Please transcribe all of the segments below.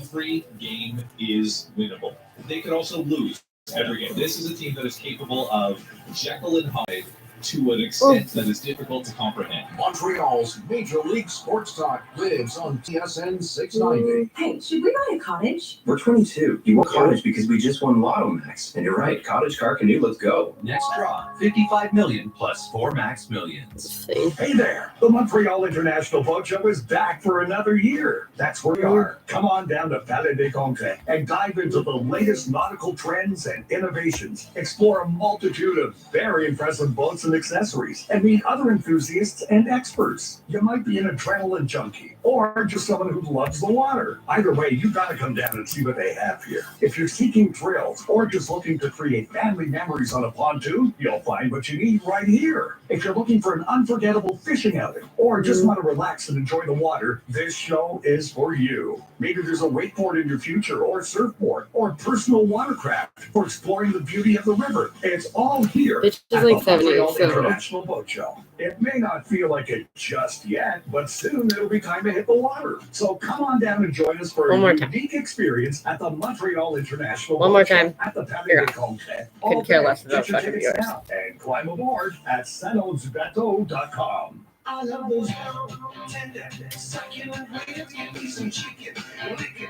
every game is winnable. They could also lose every game. This is a team that is capable of Jekyll and Hyde to an extent that is difficult to comprehend. Montreal's Major League Sports Talk lives on TSN 690. Hey, should we buy a cottage? We're 22. You want cottage because we just won Lotto Max. And you're right, cottage, car, canoe, let's go. Next draw, 55 million plus 4 max millions. Hey there, the Montreal International Boat Show is back for another year. That's where we are. Come on down to Palais des Congrès and dive into the latest nautical trends and innovations. Explore a multitude of very impressive boats and accessories, and meet other enthusiasts and experts. You might be an adrenaline junkie, or just someone who loves the water. Either way, you gotta come down and see what they have here. If you're seeking thrills, or just looking to create family memories on a pontoon, you'll find what you need right here. If you're looking for an unforgettable fishing outing, or just want to relax and enjoy the water, this show is for you. Maybe there's a wakeboard in your future, or surfboard, or personal watercraft for exploring the beauty of the river. It's all here. It's at just like the Montreal 70. International Boat Show. It may not feel like it just yet, but soon it'll be time to hit the water. So come on down and join us for a unique experience at the Montreal International One Boat more Show time. at the Palais Here. des Congrès. Couldn't care less about Get your fucking tickets viewers. now and climb aboard at sanosbateau.com. I love those tender, succulent ribs. Give me some chicken, lick it.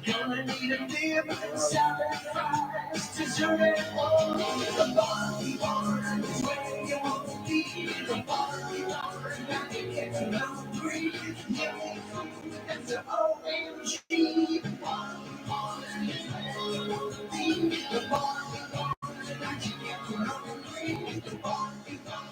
Gonna need a dip, salad, fries, dessert, and more. The Barbie Barn is where you want to be. The Barbie Barn, now you get to hungry. Yummy food, that's the OMG. The Barbie Barn is where you want to be. The Barbie Barn, now you get to hungry. The Barbie Barn.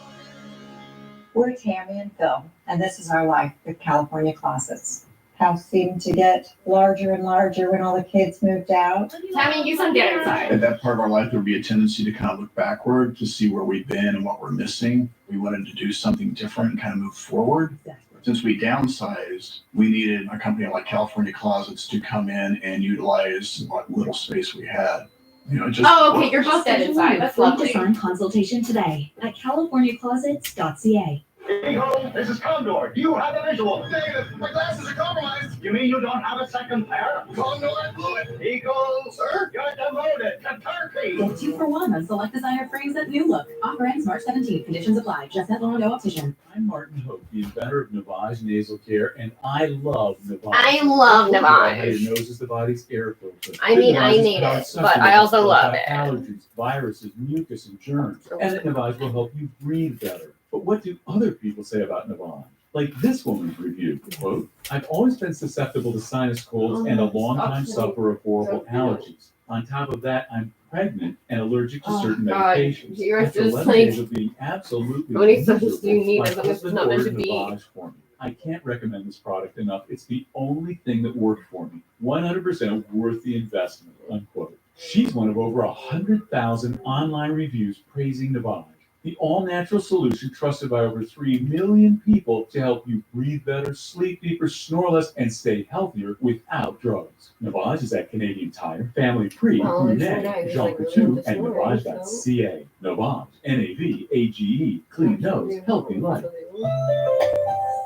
We're Tammy and Phil, and this is our life with California Closets. House seemed to get larger and larger when all the kids moved out. Tammy, you some get inside. At that part of our life, there would be a tendency to kind of look backward to see where we've been and what we're missing. We wanted to do something different and kind of move forward. Since we downsized, we needed a company like California Closets to come in and utilize what little space we had. You know, just Okay, you're both dead inside. That's lovely. Design consultation today at californiaclosets.ca. Hey ho, this is Condor. Do you have a visual? Negative. My glasses are compromised. You mean you don't have a second pair? Condor blew it. Eagle, sir, you're demoted to Turkey. Get 2 for 1 on select designer frames at New Look. Offer ends March 17th. Conditions apply. Just at Londo Optician. I'm Martin Hope, the inventor of Navage Nasal Care, and I love Navage. I love Navage. Your nose is the body's air filter. I mean, I need it, but I also love it. Allergies, viruses, mucus, and germs. And that Navage will help you breathe better. But what do other people say about Navage? Like this woman's review, quote, I've always been susceptible to sinus colds and a long time sufferer of horrible allergies. On top of that, I'm pregnant and allergic to certain medications. You're After just 11 like, days of being absolutely how many substances do you miserable, need my as long as it's husband not meant to ordered be? Navage for me. I can't recommend this product enough. It's the only thing that worked for me. 100% worth the investment, unquote. She's one of over 100,000 online reviews praising Navage, the all-natural solution trusted by over 3 million people to help you breathe better, sleep deeper, snore less, and stay healthier without drugs. Navage is at Canadian Tire, Family Prix, Brunei, Jean Coutu, and Navage.ca. Navage, N-A-V-A-G-E, clean nose, healthy life.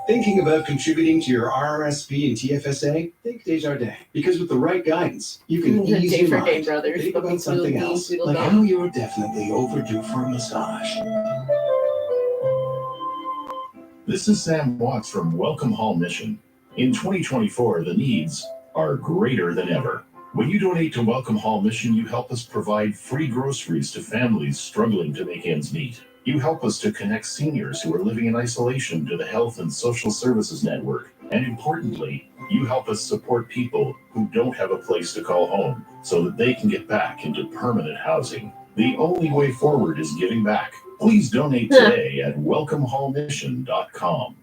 Thinking about contributing to your RRSP and TFSA? Think Desjardins. Because with the right guidance, you can ease your mind. Think about something else, like how you're definitely overdue for a massage. This is Sam Watts from Welcome Hall Mission. In 2024, the needs are greater than ever. When you donate to Welcome Hall Mission, you help us provide free groceries to families struggling to make ends meet. You help us to connect seniors who are living in isolation to the Health and Social Services Network. And importantly, you help us support people who don't have a place to call home so that they can get back into permanent housing. The only way forward is giving back. Please donate today at welcomehallmission.com.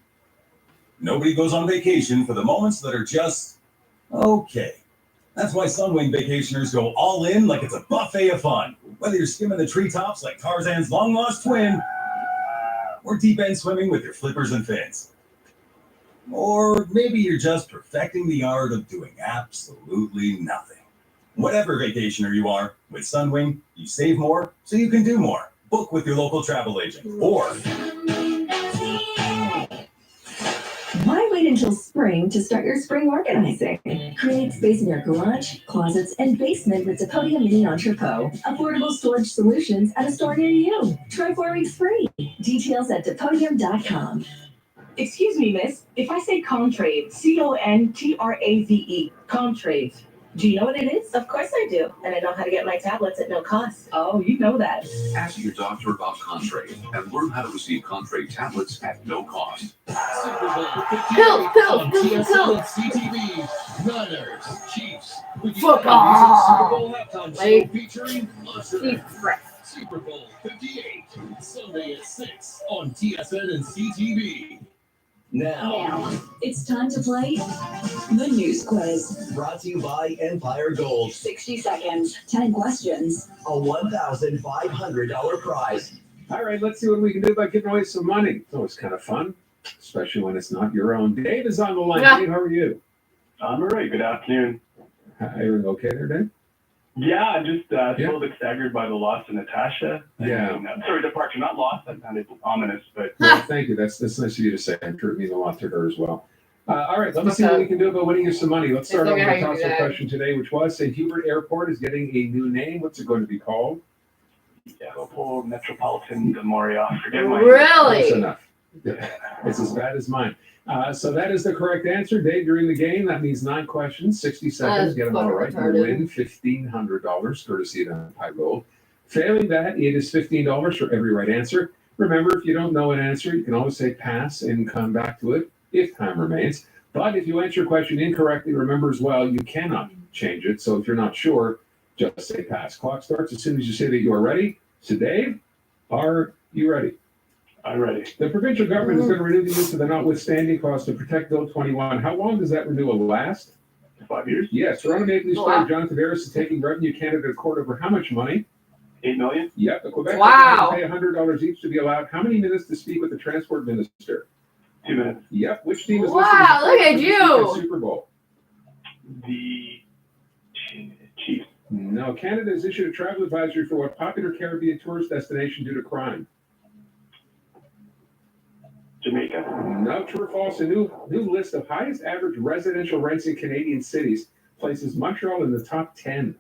Nobody goes on vacation for the moments that are just okay. That's why Sunwing vacationers go all in like it's a buffet of fun. Whether you're skimming the treetops like Tarzan's long-lost twin, or deep-end swimming with your flippers and fins. Or maybe you're just perfecting the art of doing absolutely nothing. Whatever vacationer you are, with Sunwing, you save more so you can do more. Book with your local travel agent. Or My way to until spring to start your spring organizing. Create space in your garage, closets, and basement with Zapodium Mini Entrepot. Affordable storage solutions at a store near you. Try 4 weeks free. Details at Zapodium.com. Excuse me, miss. If I say Contrave, Contrave, Contrave, do you know what it is? Of course I do, and I know how to get my tablets at no cost. Oh, you know that. Ask your doctor about Contrave and learn how to receive Contrave tablets at no cost. Super Bowl 58 on TSN and CTV. Niners, Chiefs. Football. Super Bowl halftime show featuring Usher. Super Bowl 58, Sunday at 6 on TSN and CTV. Now, It's time to play the news quiz. brought to you by Empire Gold. 60 seconds, 10 questions. A $1,500 prize. All right, let's see what we can do about giving away some money. It's always kind of fun, especially when it's not your own. Dave is on the line. Yeah. Dave, how are you? I'm all right. Good afternoon. Everything okay there, Dave? Yeah, I'm just a little bit staggered by the loss of Natasha. Yeah. Sorry, departure, not loss. That sounded ominous, but. Well, thank you. That's nice of you to say. I'm sure it means a lot to her as well. All right, let me see what we can do about winning you some money. Let's start off with the toss-up question today, which was St. Hubert Airport is getting a new name. What's it going to be called? Liverpool Metropolitan de Montreal. Forget my. Really? That's enough. It's as bad as mine. So that is the correct answer. Dave, you're in the game. That means 9 questions, 60 seconds. Get them all right. You win $1,500 courtesy of Empire Gold. Failing that, it is $15 for every right answer. Remember, if you don't know an answer, you can always say pass and come back to it if time remains. But if you answer a question incorrectly, remember as well, you cannot change it. So if you're not sure, just say pass. Clock starts as soon as you say that you are ready. So Dave, are you ready? I'm ready. The provincial government is going to renew the use of the notwithstanding clause to protect Bill 21. How long does that renewal last? 5 years. Yes. Toronto Maple Leafs player Jonathan Harris is taking Revenue Canada to court over how much money? $8 million. Yep. The Quebec Wow. pay $100 each to be allowed. How many minutes to speak with the transport minister? 2 minutes. Yep. Which team is Wow, listed look at as the you. Super Bowl? The Chiefs. No. Canada has issued a travel advisory for what popular Caribbean tourist destination due to crime? Jamaica. No. True or false? A new list of highest average residential rents in Canadian cities places Montreal in the top 10.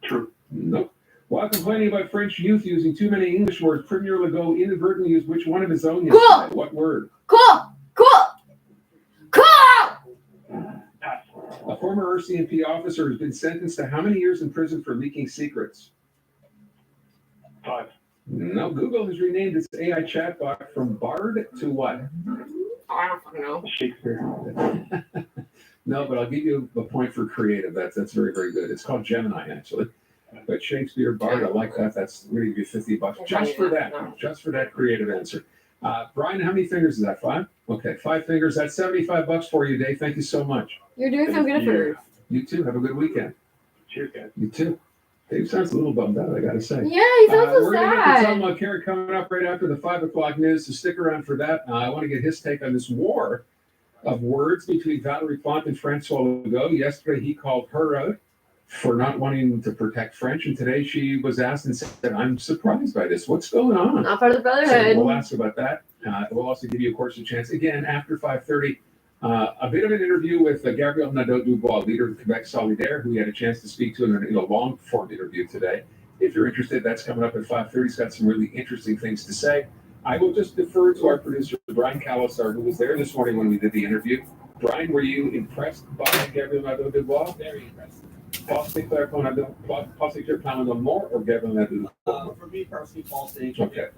True. Nope. While complaining about French youth using too many English words, Premier Legault inadvertently used which one of his own yesterday? Cool. What word? Cool. A former RCMP officer has been sentenced to how many years in prison for leaking secrets? 5. No. Google has renamed its AI chatbot from Bard to what? I don't fucking know. Shakespeare. No, but I'll give you a point for creative. That's very, very good. It's called Gemini, actually. But Shakespeare, Bard, I like that. That's really give you $50 just for that. Just for that creative answer. Brian, how many fingers is that? 5? Okay, 5 fingers. That's $75 for you, Dave. Thank you so much. You're doing so good at first. You too. Have a good weekend. Cheers, guys. You too. Dave sounds a little bummed out, I gotta say. Yeah, he sounds so We're gonna get sad. to Tom Mulcahy coming up right after the 5 o'clock news, so stick around for that. I want to get his take on this war of words between Valerie Plante and Francois Legault. Yesterday, he called her out for not wanting to protect French, and today she was asked and said, I'm surprised by this. What's going on? Not part of the So brotherhood. we'll ask about that. We'll also give you, of course, a chance, again, after 5:30, a bit of an interview with Gabriel Nadeau-Dubois, leader of Quebec Solidaire, who we had a chance to speak to in a long-form interview today. If you're interested, that's coming up at 5:30. He's got some really interesting things to say. I will just defer to our producer, Brian Callisar, who was there this morning when we did the interview. Brian, were you impressed by Gabriel Nadeau-Dubois? Very impressive. Possibly more or Gabriel Nadeau-Dubois? For me personally, Paul Stage. Okay.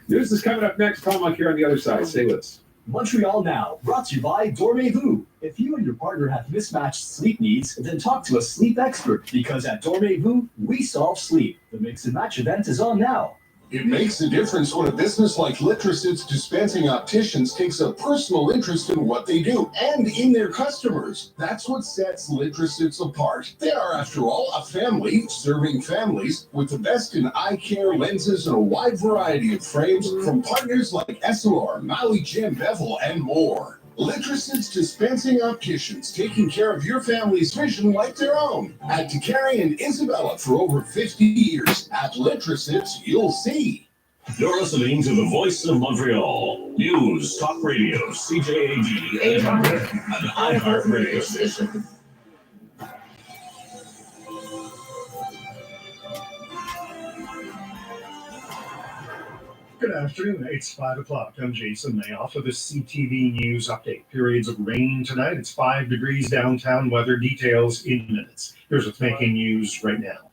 News is coming up next. Tom Mulcahy on the other side. Stay with us. Montreal Now, brought to you by Dormez-vous. If you and your partner have mismatched sleep needs, then talk to a sleep expert, because at Dormez-vous, we solve sleep. The Mix and Match event is on now. It makes a difference when a business like Litracits Dispensing Opticians takes a personal interest in what they do and in their customers. That's what sets Litracits apart. They are, after all, a family serving families with the best in eye care, lenses, and a wide variety of frames from partners like Essilor, Maui Jim, Bevel, and more. Litracits Dispensing Opticians, taking care of your family's vision like their own. At DeCarry and Isabella for over 50 years. At Litracits, you'll see. You're listening to the Voice of Montreal. News, talk radio, CJAD 800, an iHeart radio station. Good afternoon. It's 5 o'clock. I'm Jason Mayoff with the CTV News Update. Periods of rain tonight. It's 5 degrees downtown. Weather details in minutes. Here's what's making news right now.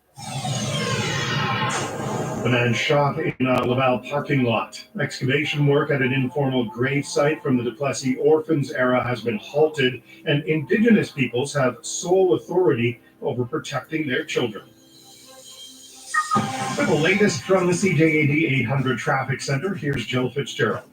The man shot in a Laval parking lot. Excavation work at an informal grave site from the Duplessis Orphans era has been halted, and Indigenous peoples have sole authority over protecting their children. For the latest from the CJAD 800 Traffic Center, here's Jill Fitzgerald.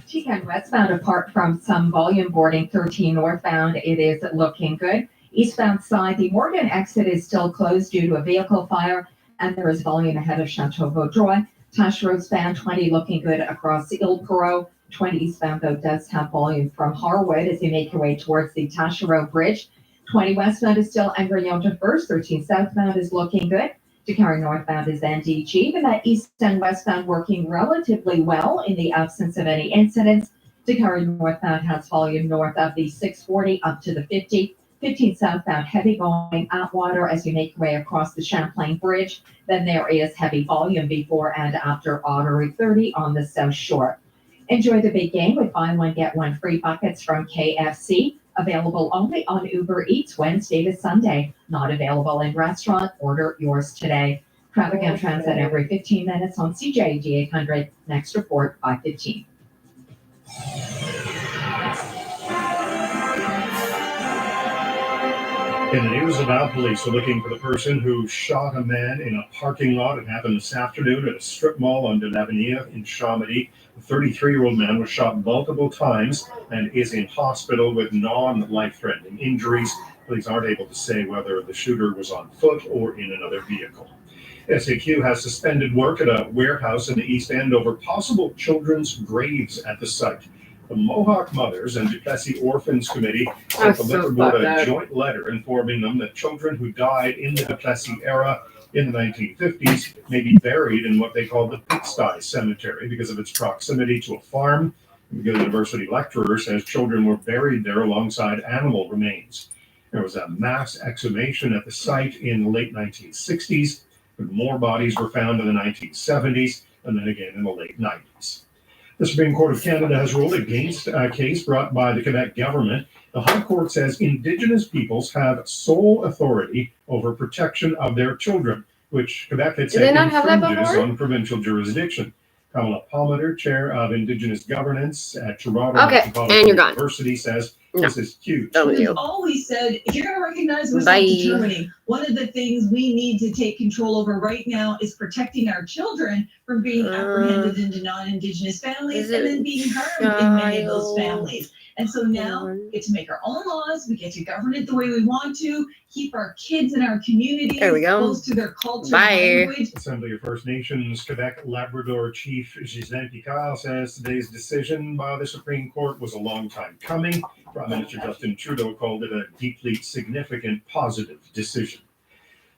Chican westbound, apart from some volume boarding, 13 northbound, it is looking good. Eastbound side, the Morgan exit is still closed due to a vehicle fire, and there is volume ahead of Chateau Vaudreuil. Tash Road span 20 looking good across Ile Perrot. 20 eastbound, though, does have volume from Harwood as you make your way towards the Taschereau Bridge. 20 westbound is still Emgrignon to First. 13 southbound is looking good. Decarie northbound is NDG, but that east and westbound working relatively well in the absence of any incidents. Decarie northbound has volume north of the 640 up to the 50. 15 southbound heavy going Atwater as you make your way across the Champlain Bridge. Then there is heavy volume before and after Ottery 30 on the South Shore. Enjoy the big game with buy one, get one free buckets from KFC. Available only on Uber Eats Wednesday to Sunday. Not available in restaurant. Order yours today. Traffic and transit every 15 minutes on CJAD 800. Next report, 5:15. In the news, about police are looking for the person who shot a man in a parking lot. It happened this afternoon at a strip mall on De l'Avenir in Chamonix. The 33-year-old man was shot multiple times and is in hospital with non-life-threatening injuries. Police aren't able to say whether the shooter was on foot or in another vehicle. SAQ has suspended work at a warehouse in the East End over possible children's graves at the site. The Mohawk Mothers and Duplessis Orphans Committee sent the Liquor Board a joint letter informing them that children who died in the Duplessis era in the 1950s may be buried in what they call the Pigsty Cemetery because of its proximity to a farm. The university lecturer says children were buried there alongside animal remains. There was a mass exhumation at the site in the late 1960s, but more bodies were found in the 1970s and then again in the late 90s. The Supreme Court of Canada has ruled against a case brought by the Quebec government. The High Court says Indigenous peoples have sole authority over protection of their children, which Quebec had said infringes on provincial jurisdiction. Kamala Palmater, chair of Indigenous governance at Toronto Metropolitan University, says this is huge. We've always said, if you're going to recognize we're self-determining, one of the things we need to take control over right now is protecting our children from being apprehended into non-Indigenous families and then being harmed in many of those families. And so now we get to make our own laws. We get to govern it the way we want to, keep our kids in our communities close to their culture and language. Assembly of First Nations Quebec Labrador Chief Ghislain Picard says today's decision by the Supreme Court was a long time coming. Prime Minister Justin Trudeau called it a deeply significant positive decision.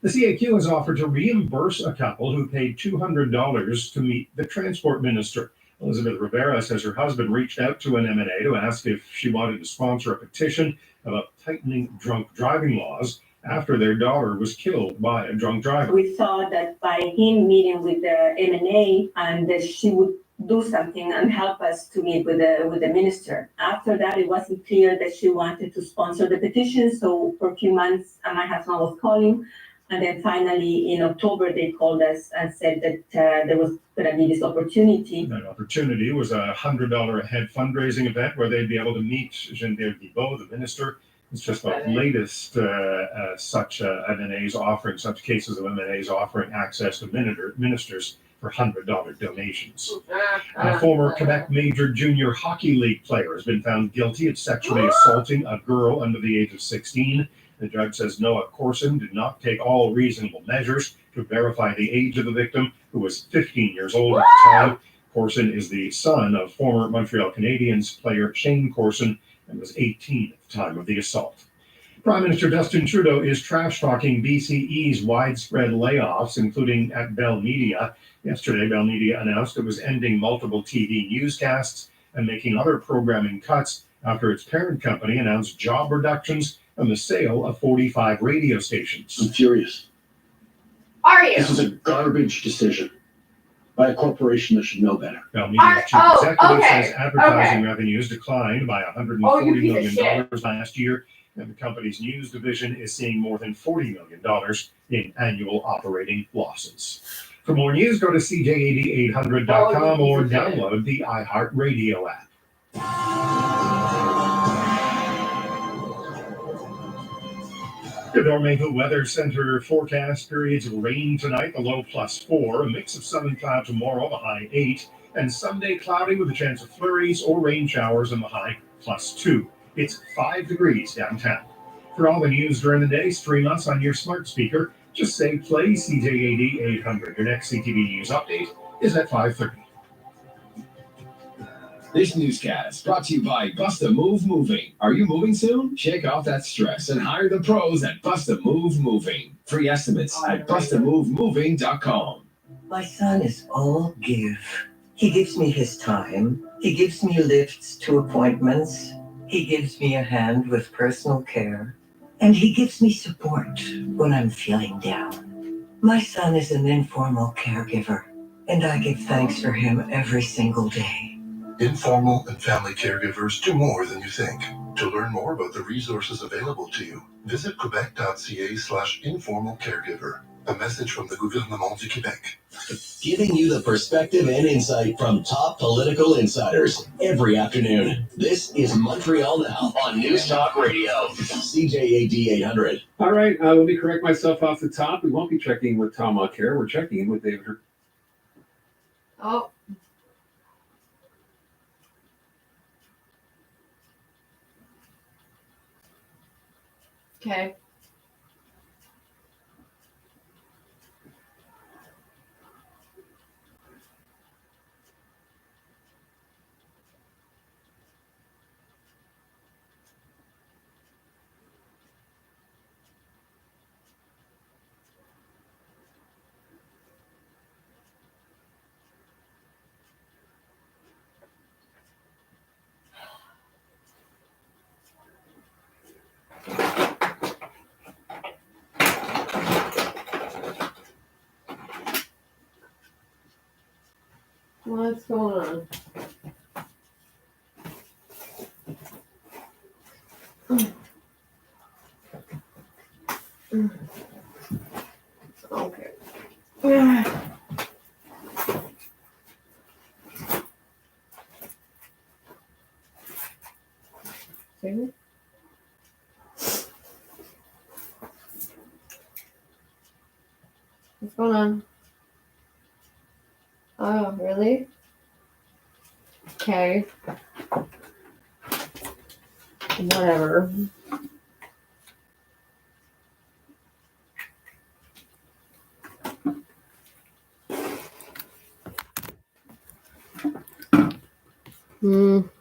The CAQ has offered to reimburse a couple who paid $200 to meet the transport minister. Elizabeth Rivera says her husband reached out to an MNA to ask if she wanted to sponsor a petition about tightening drunk driving laws after their daughter was killed by a drunk driver. We thought that by him meeting with the MNA and that she would do something and help us to meet with the minister. After that, it wasn't clear that she wanted to sponsor the petition. So for a few months, my husband was calling. And then finally, in October, they called us and said that there was going to be this opportunity. That opportunity was a $100 a head fundraising event where they'd be able to meet Geneviève Guilbeault, the minister. It's just the latest such MNAs offering, such cases of MNAs offering access to ministers for $100 donations. A former Quebec Major Junior Hockey League player has been found guilty of sexually assaulting a girl under the age of 16. The judge says Noah Corson did not take all reasonable measures to verify the age of the victim, who was 15 years old at the time. Corson is the son of former Montreal Canadiens player Shane Corson and was 18 at the time of the assault. Prime Minister Justin Trudeau is trash-talking BCE's widespread layoffs, including at Bell Media. Yesterday, Bell Media announced it was ending multiple TV newscasts and making other programming cuts after its parent company announced job reductions and the sale of 45 radio stations. I'm furious. Are you? This is a garbage decision by a corporation that should know better. Bell Media's chief executive okay, says advertising revenues declined by $140 piece of million last year, and the company's news division is seeing more than $40 million in annual operating losses. For more news, go to CJ80800.com or download the iHeartRadio app. The Dormingo Weather Center forecast periods of rain tonight, the low +4, a mix of sun and cloud tomorrow, the high 8, and Sunday cloudy with a chance of flurries or rain showers and the high +2. It's 5 degrees downtown. For all the news during the day, stream us on your smart speaker. Just say play CJ80 800. Your next CTV News update is at 5:30. This newscast brought to you by Bust a Move Moving. Are you moving soon? Shake off that stress and hire the pros at Bust a Move Moving. Free estimates at bustamovemoving.com. My son is all give. He gives me his time. He gives me lifts to appointments. He gives me a hand with personal care. And he gives me support when I'm feeling down. My son is an informal caregiver, and I give thanks for him every single day. Informal and family caregivers do more than you think. To learn more about the resources available to you, visit quebec.ca/informal caregiver. A message from the Gouvernement du Québec. Giving you the perspective and insight from top political insiders every afternoon. This is Montreal Now on News Talk Radio, CJAD 800. All right, let me correct myself off the top. We won't be checking in with Tom Care. We're checking in with David. Oh. Okay. What's going on? Okay. See? What's going on? Oh, really? Okay. Whatever. Fuck.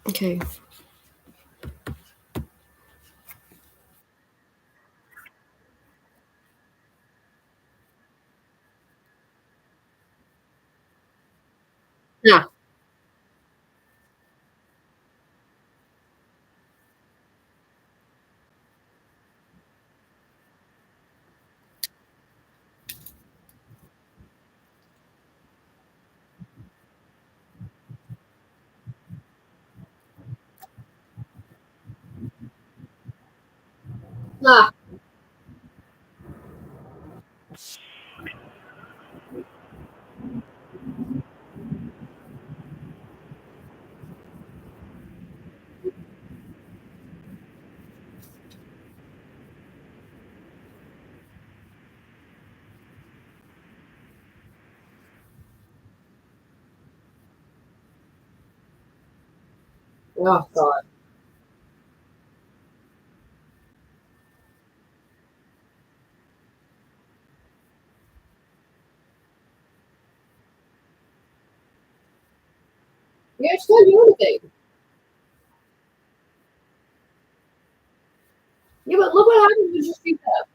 Okay. Yeah. Ah. Oh, God. guys can't do anything. Yeah, but look what happens when you speak up.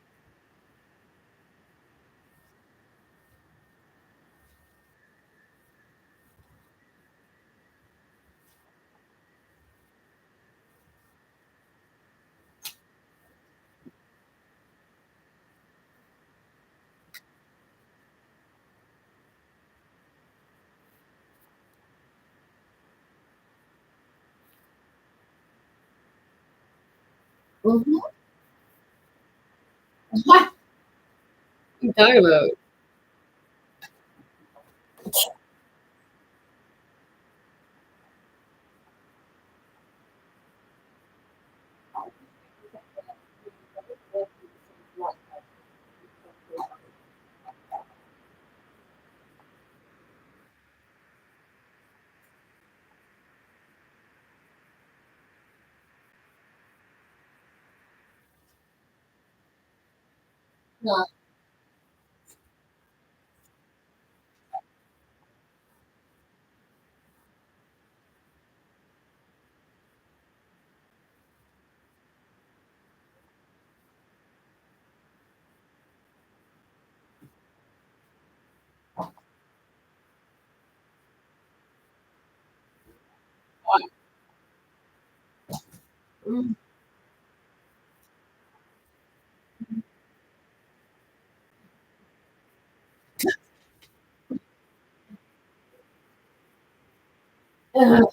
Mm-hmm. What are you talking about? No. Mm. Ugh.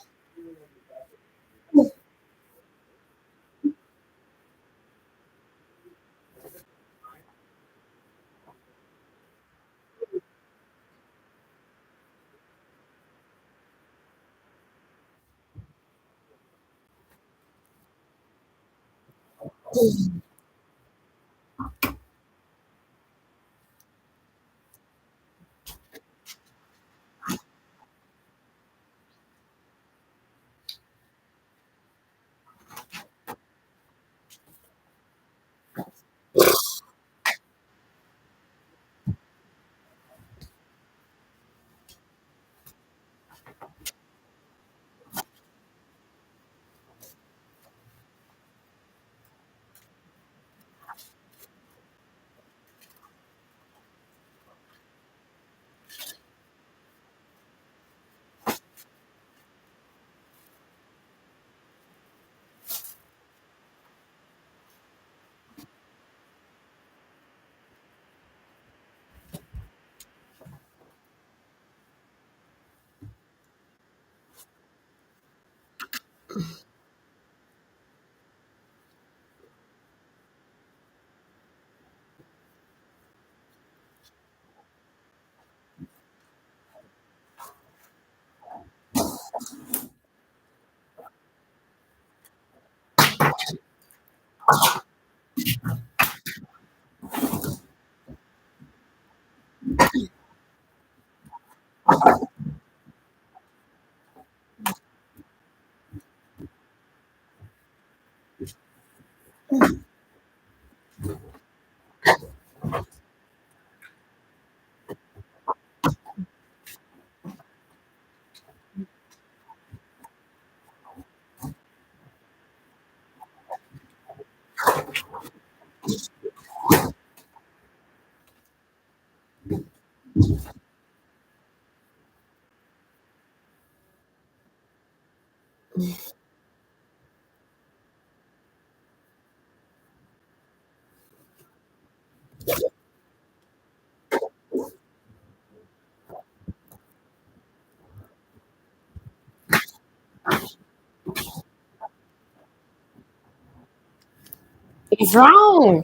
He's wrong.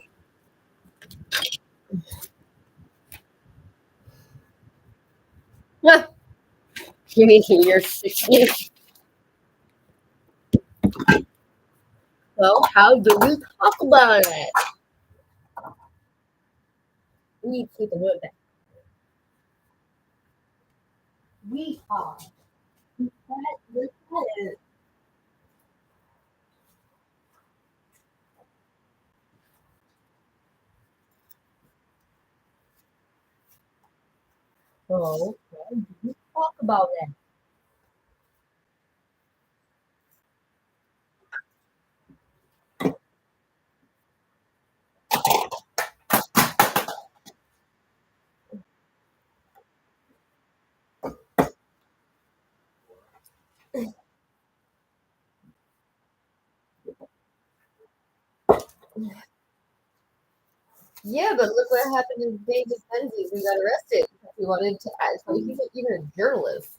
You mean you're 16? Well, how do we talk about it? We need to take the word back. We are. That is. Oh, how do we talk about it? Yeah, but look what happened to David Menzies, who got arrested because he wanted to add. So he's even a journalist.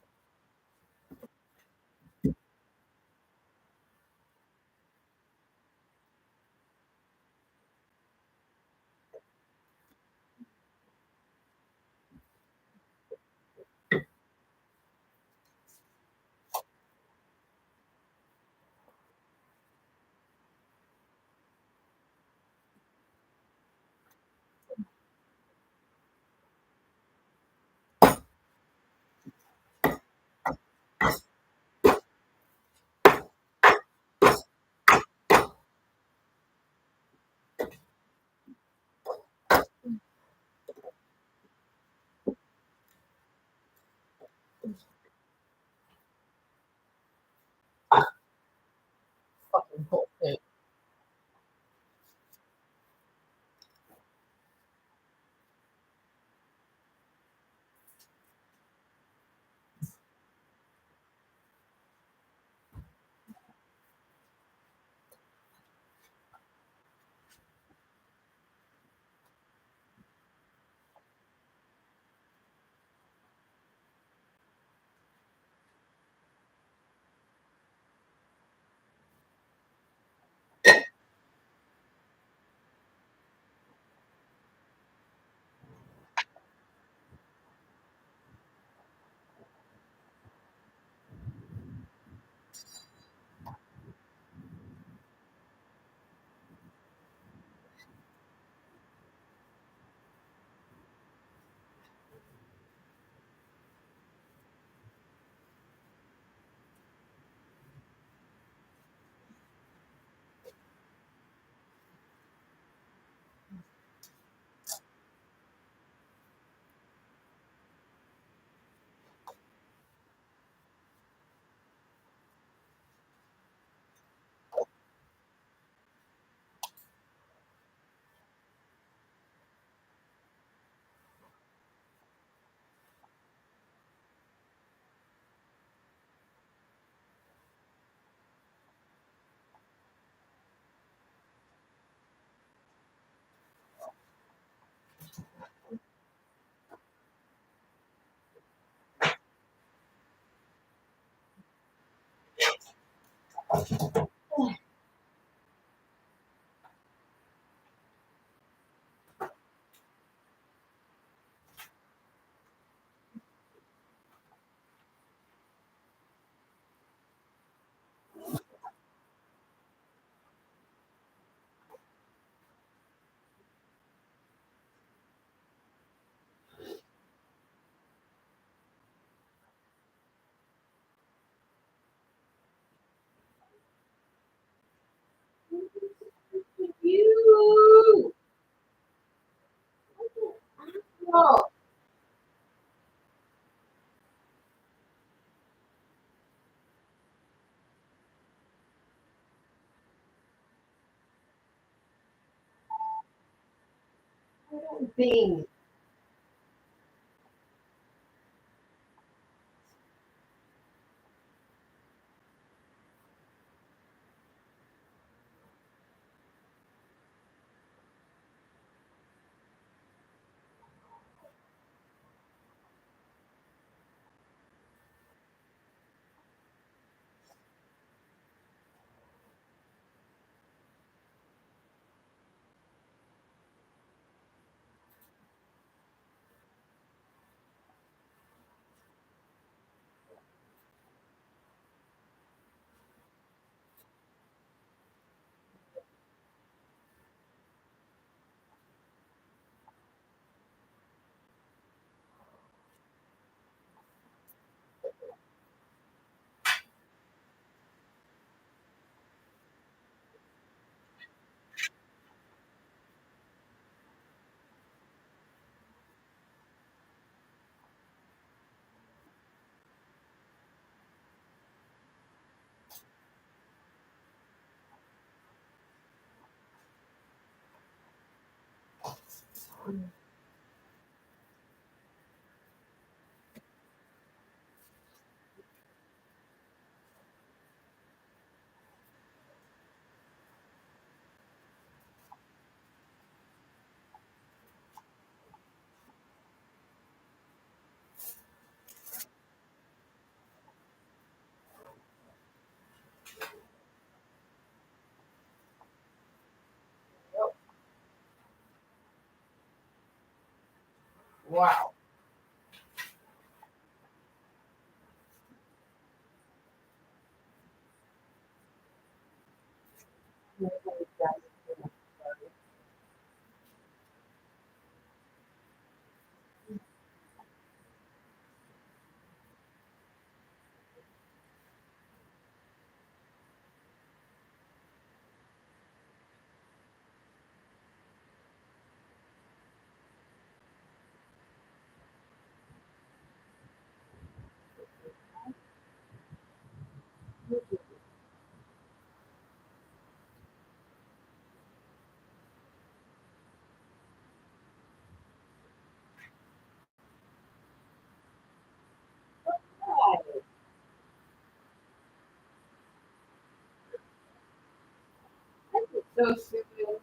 Fucking bullshit. You. Oh. I don't think. Wow. So stupid.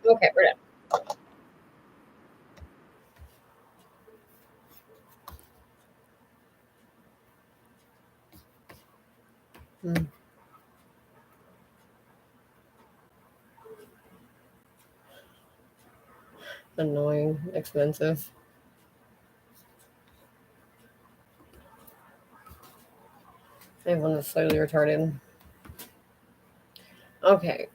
Okay, we're done. Annoying, expensive. Everyone is slightly retarded. Okay.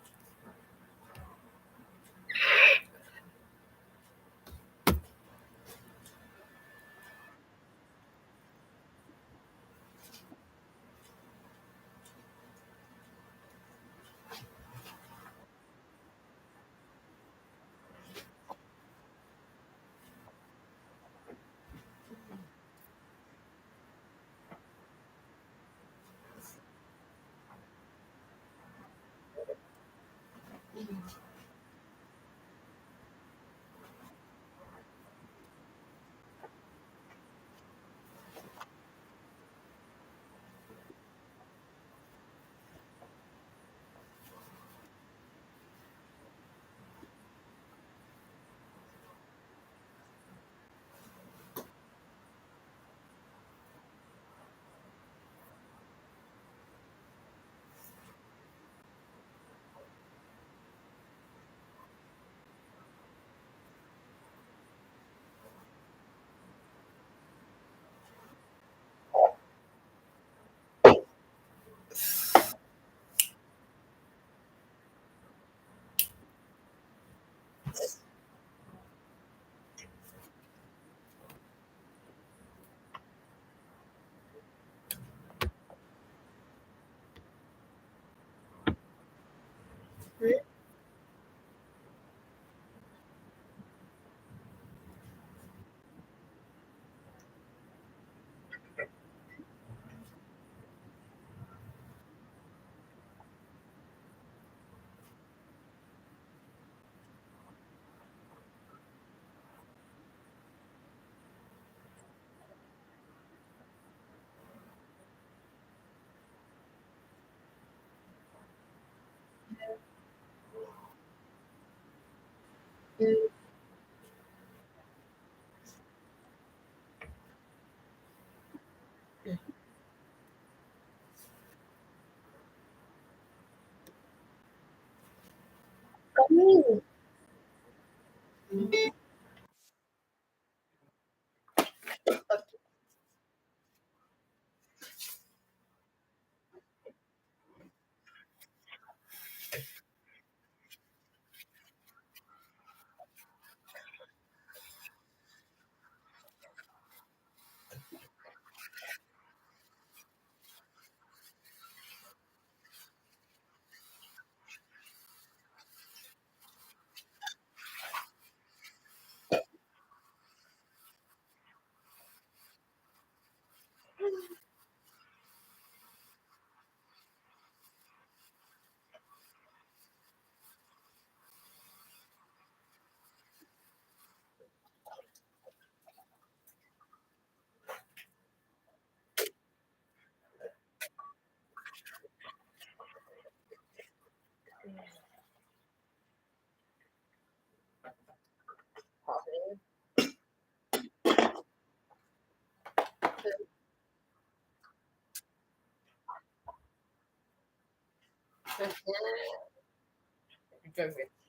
this.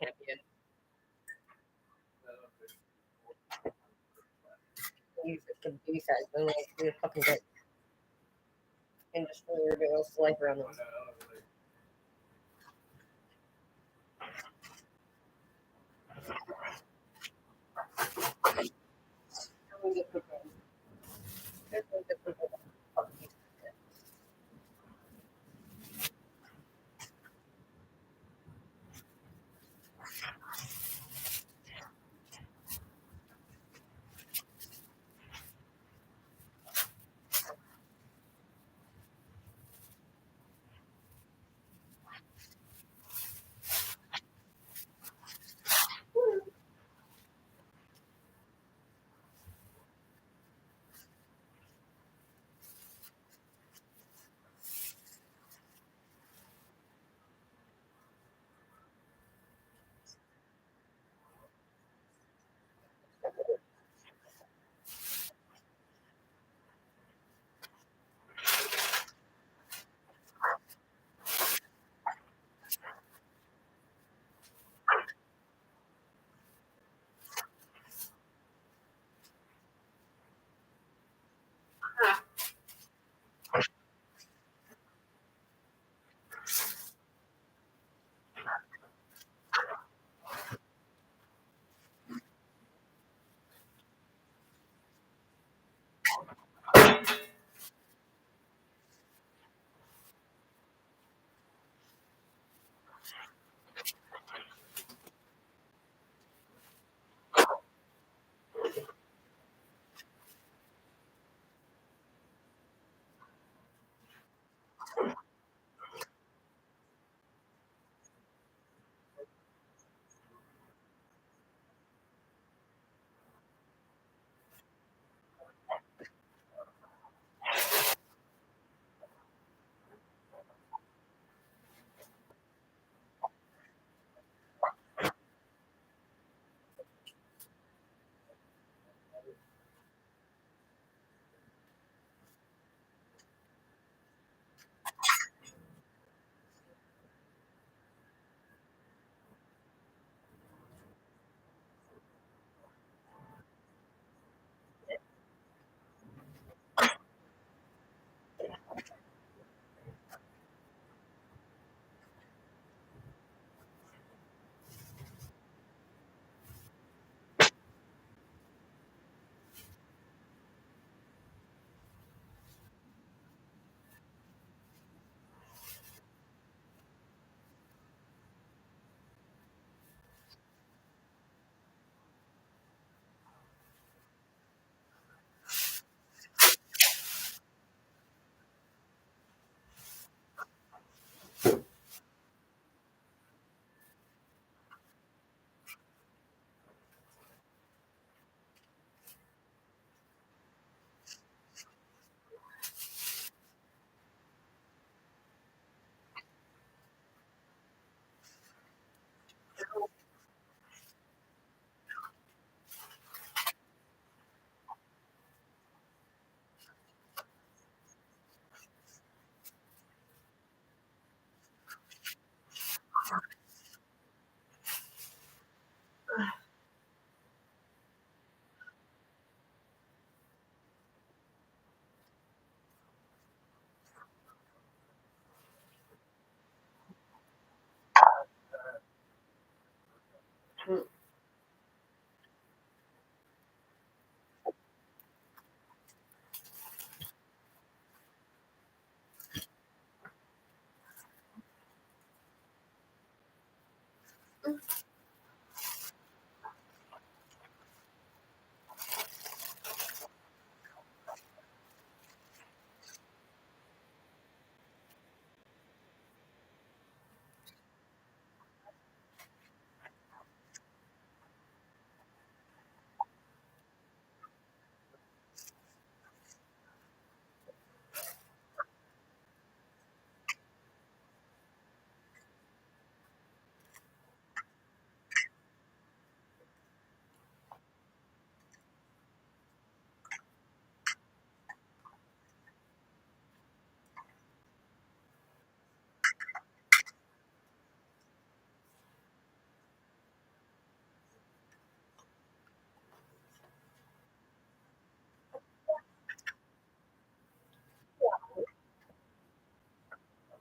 Champion. Use it for the B side, but like the fucking bit. And just really everybody else life around them.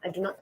I do not.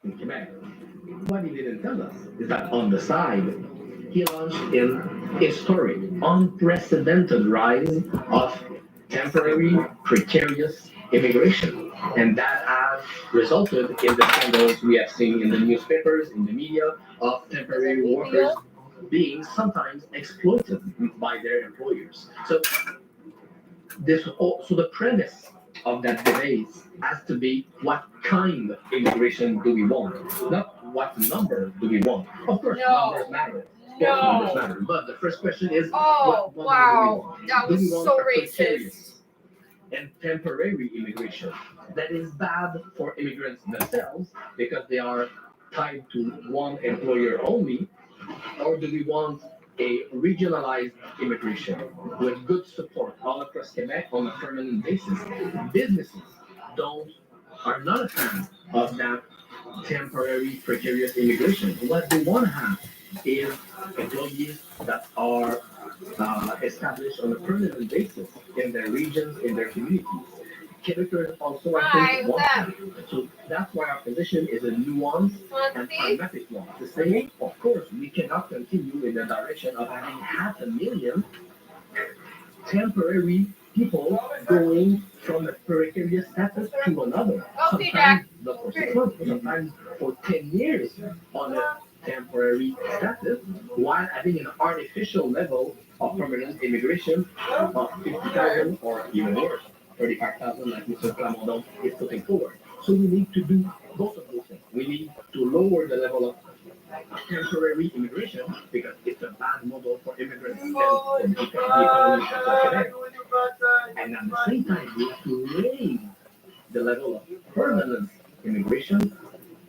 In Quebec. What he didn't tell us is that on the side, he launched in historic, unprecedented rise of temporary, precarious immigration. And that has resulted in the scandals we have seen in the newspapers, in the media, of temporary workers being sometimes exploited by their employers. So so the premise of that debate has to be what kind of immigration do we want, not what number do we want. Of course, numbers matter. Of course, numbers matter. But the first question is, Oh, what wow. That do we was want so a precarious racist. and temporary immigration that is bad for immigrants themselves because they are tied to one employer only, or do we want a regionalized immigration with good support all across Quebec on a permanent basis? Businesses don't are not a fan of that temporary precarious immigration. What they want to have is employees that are established on a permanent basis in their regions, in their communities. Quebecers also, I think, want that. So that's why our position is a nuanced and pragmatic one. To say, of course, we cannot continue in the direction of having 500,000 temporary people going from a precarious status to another. Sometimes not for 6 months, sometimes for 10 years on a temporary status, while having an artificial level of permanent immigration of 50,000 or even worse, 35,000 like Mr. Plamondon is putting forward. So we need to do both of those things. We need to lower the level of temporary immigration because it's a bad model for immigrants and for the economy of Quebec. And at the same time, we have to raise the level of permanent immigration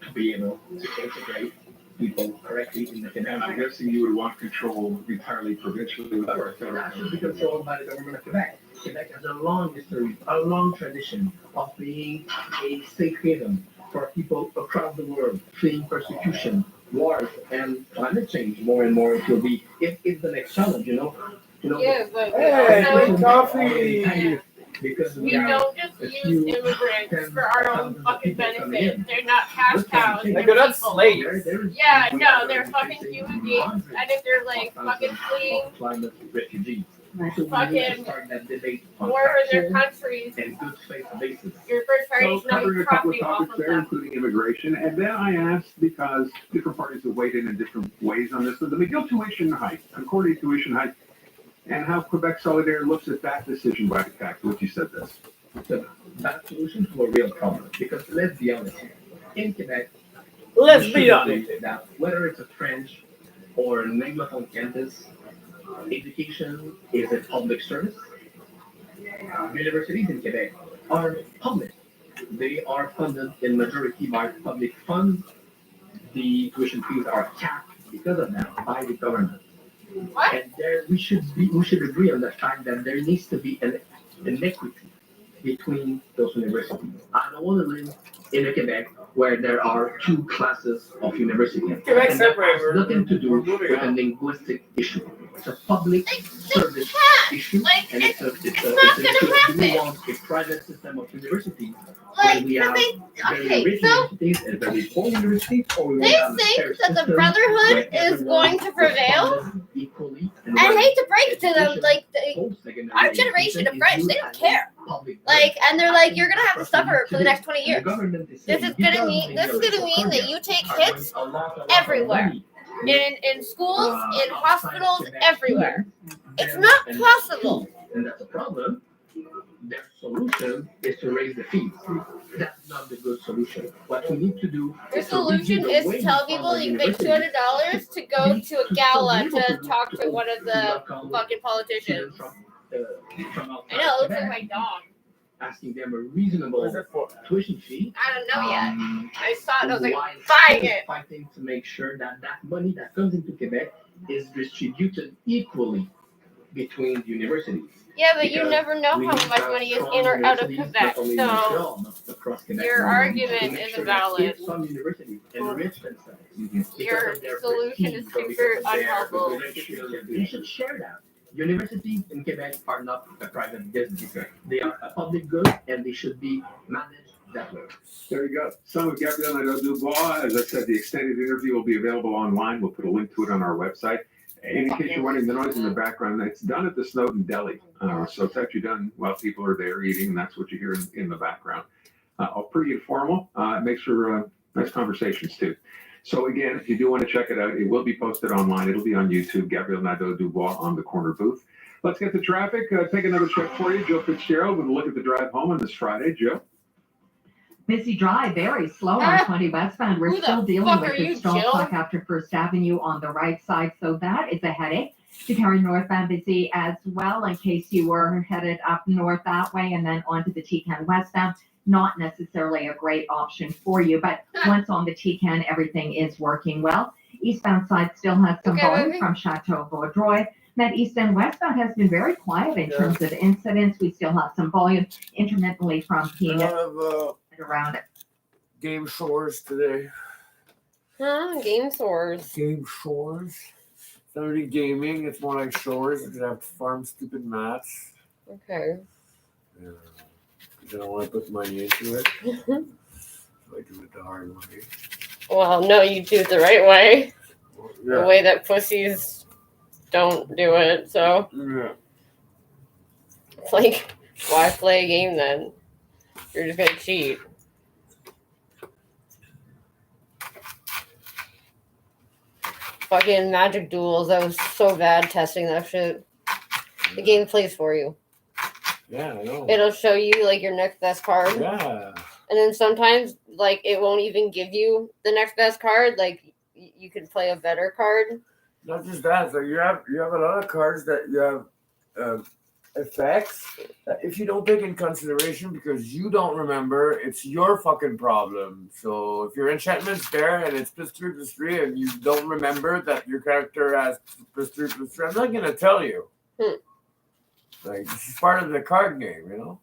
to be able to integrate people correctly in the Quebec. I'm guessing you would want control entirely provincially. So that should be controlled by the government of Quebec. Quebec has a long history, a long tradition of being a safe haven for people across the world fleeing persecution, wars, and climate change. More and more it will be. It's the next challenge, you know. Yeah, but Hey, coffee. Because We don't just use immigrants for our own fucking benefit. They're not cash cows. They're not people. slaves. Yeah, no, they're fucking human beings. And if they're like fucking fleeing climate refugees. So we need to fucking start that debate on war for their factual countries, and good faith basis. your first So party's not covering a couple of profiting off topics of there, them. including immigration, and then I asked because different parties have weighed in different ways on this. So the McGill tuition hike, Concordia tuition hike, and how Quebec Solidaire looks at that decision by the CAC. What you said this. It's a bad solution to a real problem because let's be honest here. In Quebec, Let's we be should honest. say that whether it's a French or an Anglophone campus, Education is a public service. Universities in Quebec are public. They are funded in majority by public funds. The tuition fees are capped because of that by the government. What? And there we should agree on the fact that there needs to be an equity between those universities. I don't want to live in a Quebec where there are two classes of universities. Quebec And that separate. has nothing to do with a linguistic issue. It's a public service issue, and it's an issue. Do we want a private system of universities where we have very rich universities and very poor universities, or we They want to have a think fair that the system brotherhood where is everyone going to prevail. equally? I hate to break it to them, like our generation of French, they don't care. Like, and they're like, you're gonna have to suffer for the next 20 years. This is gonna mean that you take hits everywhere. In schools, in hospitals, everywhere. It's not possible. And that's a problem. Their solution is to raise the fees. That's not the good solution. What we need to do Your is to review solution the is way to tell we people fund you our pay universities. $200 to go to a gala to talk to one of the fucking politicians. I know, it looks like my dog. Asking them a reasonable tuition fee. I don't know yet. I saw it, I was like, While buying it. fighting to make sure that that money that comes into Quebec is distributed equally between the universities. Yeah, but you Because never know we how need to much have money is strong in or out of universities, Quebec, not only in Montreal, so but across Quebec. your To argument make is sure that invalid. if some universities enrich themselves because Your of their solution prestige is or because super of their unhelpful. relationship, they should share that. Universities in Quebec are not a private business. They are a public good and they should be managed that way. There you go. Son of Gabriel Nadeau-Dubois. As I said, the extended interview will be available online. We'll put a link to it on our website. And in case you're wondering, the noise in the background, it's done at the Snowden Deli. So it's actually done while people are there eating, and that's what you hear in the background. Pretty informal. It makes for nice conversations, too. So again, if you do want to check it out, it will be posted online. It'll be on YouTube, Gabriel Nadeau-Dubois on the corner booth. Let's get the traffic. Take another check for you. Joe Fitzgerald with a look at the drive home on this Friday. Joe? Busy drive, very slow on 20 westbound. We're Who the still dealing fuck with are you, the stall Jill? clock after First Avenue on the right side, so that is a headache. Chicago northbound busy as well, in case you were headed up north that way and then onto the T10 westbound. Not necessarily a great option for you, but once on the T10, everything is working well. Eastbound side still has some Okay, volume baby. from Chateau Vaudreuil. That east and westbound has been very quiet in terms of incidents. We still have some volume intermittently from Peanut around it. Game Shores today. Huh? Game Source. Game Shores. Saturday gaming. It's more like Shores. You have to farm stupid mats. Okay. Yeah. I don't want to put money into it. So I do it the hard way. Well, no, you do it the right way. Yeah. The way that pussies don't do it, so. Yeah. It's like, why play a game then? You're just gonna cheat. Fucking Magic Duels, that was so bad testing that shit. The game plays for you. Yeah, I know. It'll show you like your next best card. Yeah. And then sometimes like it won't even give you the next best card. Like you can play a better card. Not just that. So you have a lot of cards that you have effects that if you don't take in consideration because you don't remember, it's your fucking problem. So if your enchantment's there and it's +3/+3 and you don't remember that your character has +3/+3, I'm not gonna tell you. Like this is part of the card game, you know.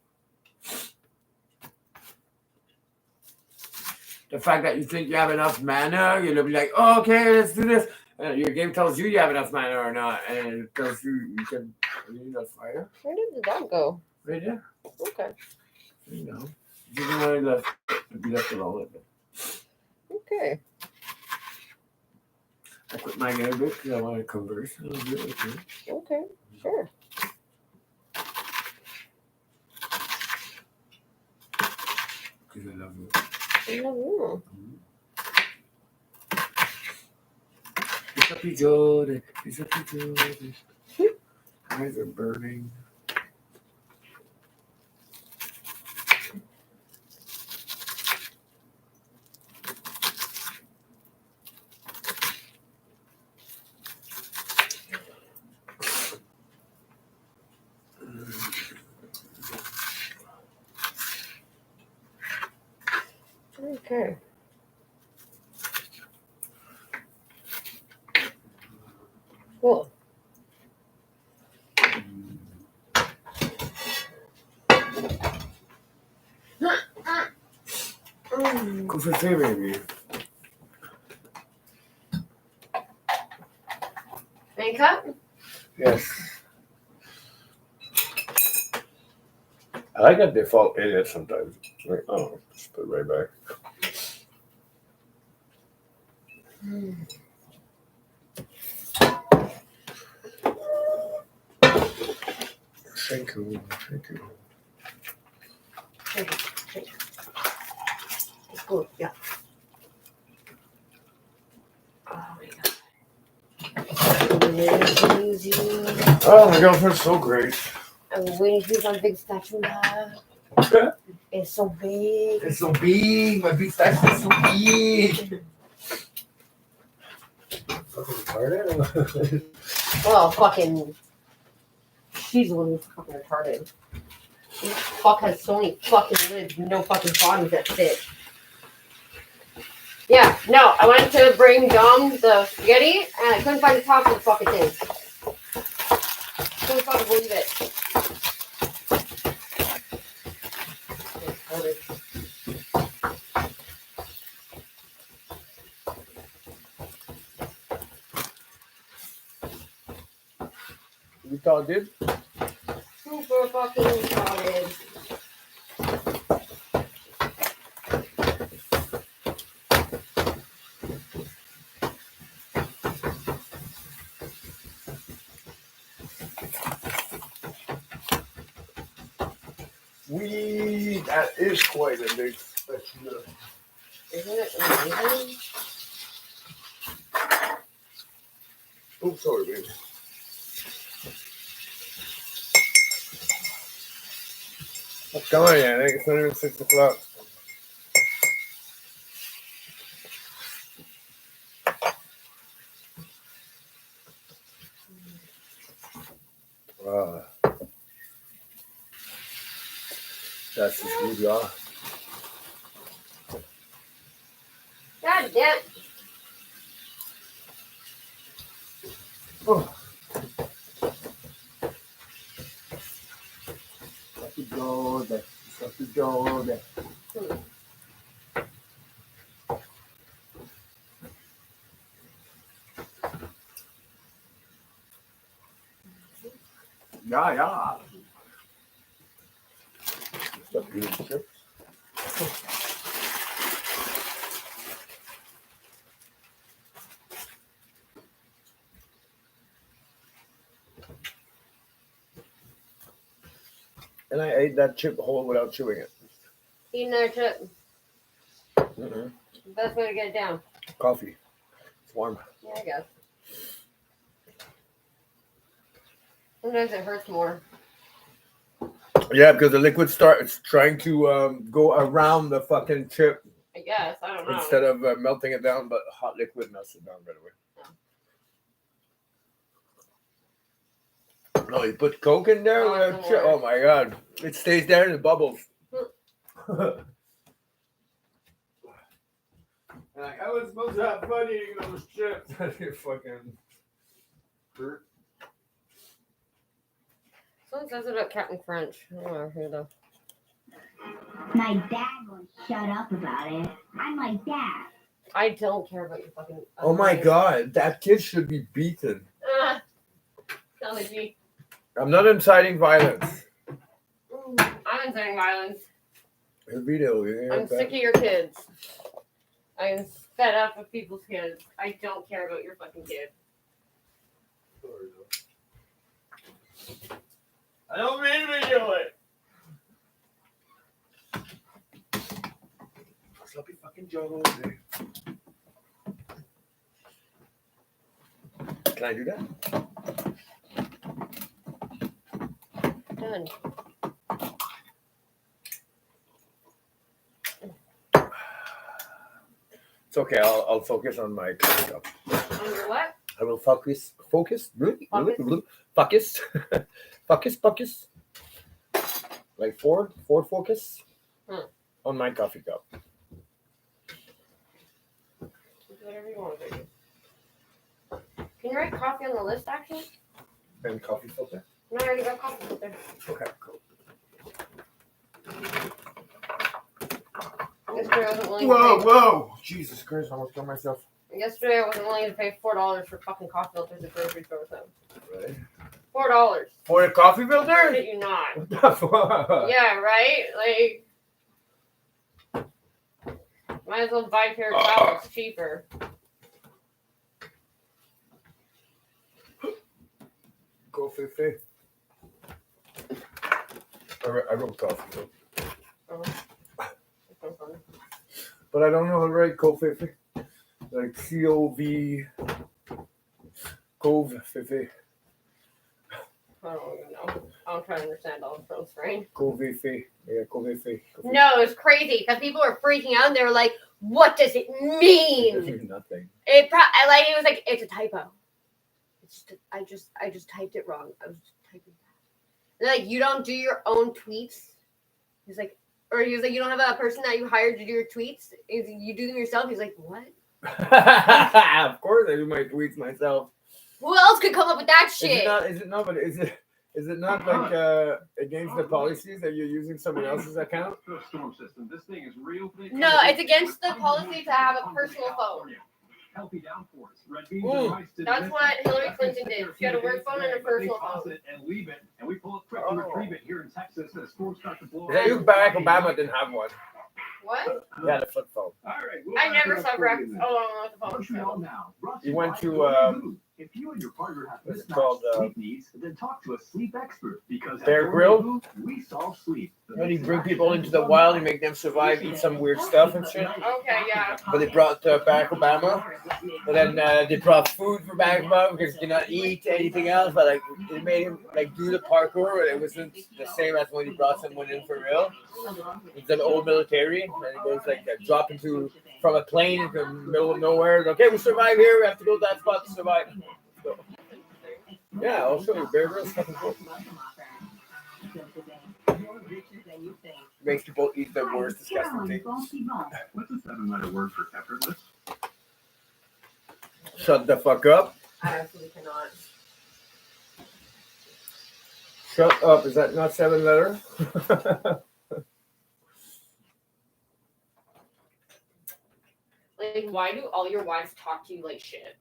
The fact that you think you have enough mana, you'll be like, oh, okay, let's do this. And your game tells you have enough mana or not, and it tells you you can need a fire. Where did the dog go? Right there. Okay. You know, you don't want to be left alone with it. Okay. I put mine in a bit because I want to converse a little bit with you. Okay. Sure. Because I love you. I love you. It's up to Jordan. It's up to Jordan. Eyes are burning. Okay. Cool. Coffee, baby. Main cup? Yes. I like that default idiot sometimes. Like, oh, just put it right back. Thank you. Thank you. It's good, yeah. Oh my god. Oh, my girlfriend's so great. I'm waiting for some big statue now. It's so big. It's so big. My big statue is so big. Fucking retarded. Well, fucking. She's the one who's fucking retarded. This fuck has so many fucking lids, no fucking bodies that fit. Yeah, no, I went to bring Dom the spaghetti and I couldn't find the top of the fucking thing. Couldn't fucking believe it. You thought it? Super fucking retarded. That is quite a big spatula. Isn't it amazing? Oh, sorry, baby. Come on, yeah, it's not even 6 o'clock. That's just good, y'all. God damn. Oh. Let it go there. Let it go there. Yeah. Stop eating chips. And I ate that chip whole without chewing it. Eat another chip. Mm-mm. Best way to get it down. Coffee. It's warm. Yeah, I guess. Sometimes it hurts more. Yeah, because the liquid starts trying to go around the fucking chip I guess. I don't know. instead of melting it down, but hot liquid melts it down right away. No, you put Coke in there with a chip. Oh my god. It stays there and it bubbles. And like, I was supposed to have fun eating those chips. You fucking hurt. Someone says it about Captain Crunch. I don't know who though. My dad won't shut up about it. I'm like, Dad. I don't care about your fucking. Oh my god, that kid should be beaten. Sound like me. I'm not inciting violence. I'm inciting violence. The video. I'm sick of your kids. I'm fed up with people's kids. I don't care about your fucking kid. I don't mean to do it. Sloppy fucking Joe. Can I do that? Done. It's okay. I'll focus on my cup. On your what? I will focus. Focus. Like four focus on my coffee cup. Whatever you want, baby. Can you write coffee on the list, actually? And coffee filter. No, I already got coffee filter. Okay, cool. Yesterday I wasn't willing Whoa, to pay. whoa! Jesus Christ, I almost killed myself. Yesterday I wasn't willing to pay $4 for fucking coffee filters at grocery store with them. Really? $4. For a coffee filter? Shit you not. What the fuck? Yeah, right? Like, might as well buy a pair of towels cheaper. Go 50. I wrote coffee filter. That's so funny. But I don't know how to write Cove 50. Like C-O-V. Cove 50. I don't even know. I'm trying to understand all of those, right? Cove 50. Yeah, Cove 50. No, it's crazy because people were freaking out and they were like, what does it mean? Nothing. It was like, it's a typo. It's just, I just typed it wrong. I was just typing that. They're like, you don't do your own tweets? He's like, you don't have a person that you hired to do your tweets? You do them yourself? He's like, what? Of course I do my tweets myself. Who else could come up with that shit? Is it not like against the policies that you're using someone else's account? Storm system. This thing is real. No, it's against the policy to have a personal phone. Healthy downforce. Red beans and rice to That's what Hillary Clinton did. She had a work phone and a personal phone. And leave it, and we pull it quick to retrieve it here in Texas as storms start to blow. Barack Obama didn't have one. What? He had a flip phone. All right. I never saw breakfast. Oh, the phone. Now. He went to If you and your partner have what's it mismatched called, sleep needs, then talk to a sleep expert because Bear at Grylls? Dormant Group, we solve sleep. When he bring people into the wild and make them survive, eat some weird stuff and shit. Okay, yeah. But they brought Barack Obama, and then they brought food for Barack Obama because he did not eat anything else. But like they made him like do the parkour, but it wasn't the same as when he brought someone in for real. It's an old military, and it goes like drop into from a plane into the middle of nowhere. Okay, we survive here. We have to go to that spot to survive. So, yeah, I'll show you. Bear Grylls fucking cool. Makes people eat the worst disgusting things. What's the 7-letter word for effortless? Shut the fuck up. I absolutely cannot. Shut up. Is that not 7 letter? Like, why do all your wives talk to you like shit?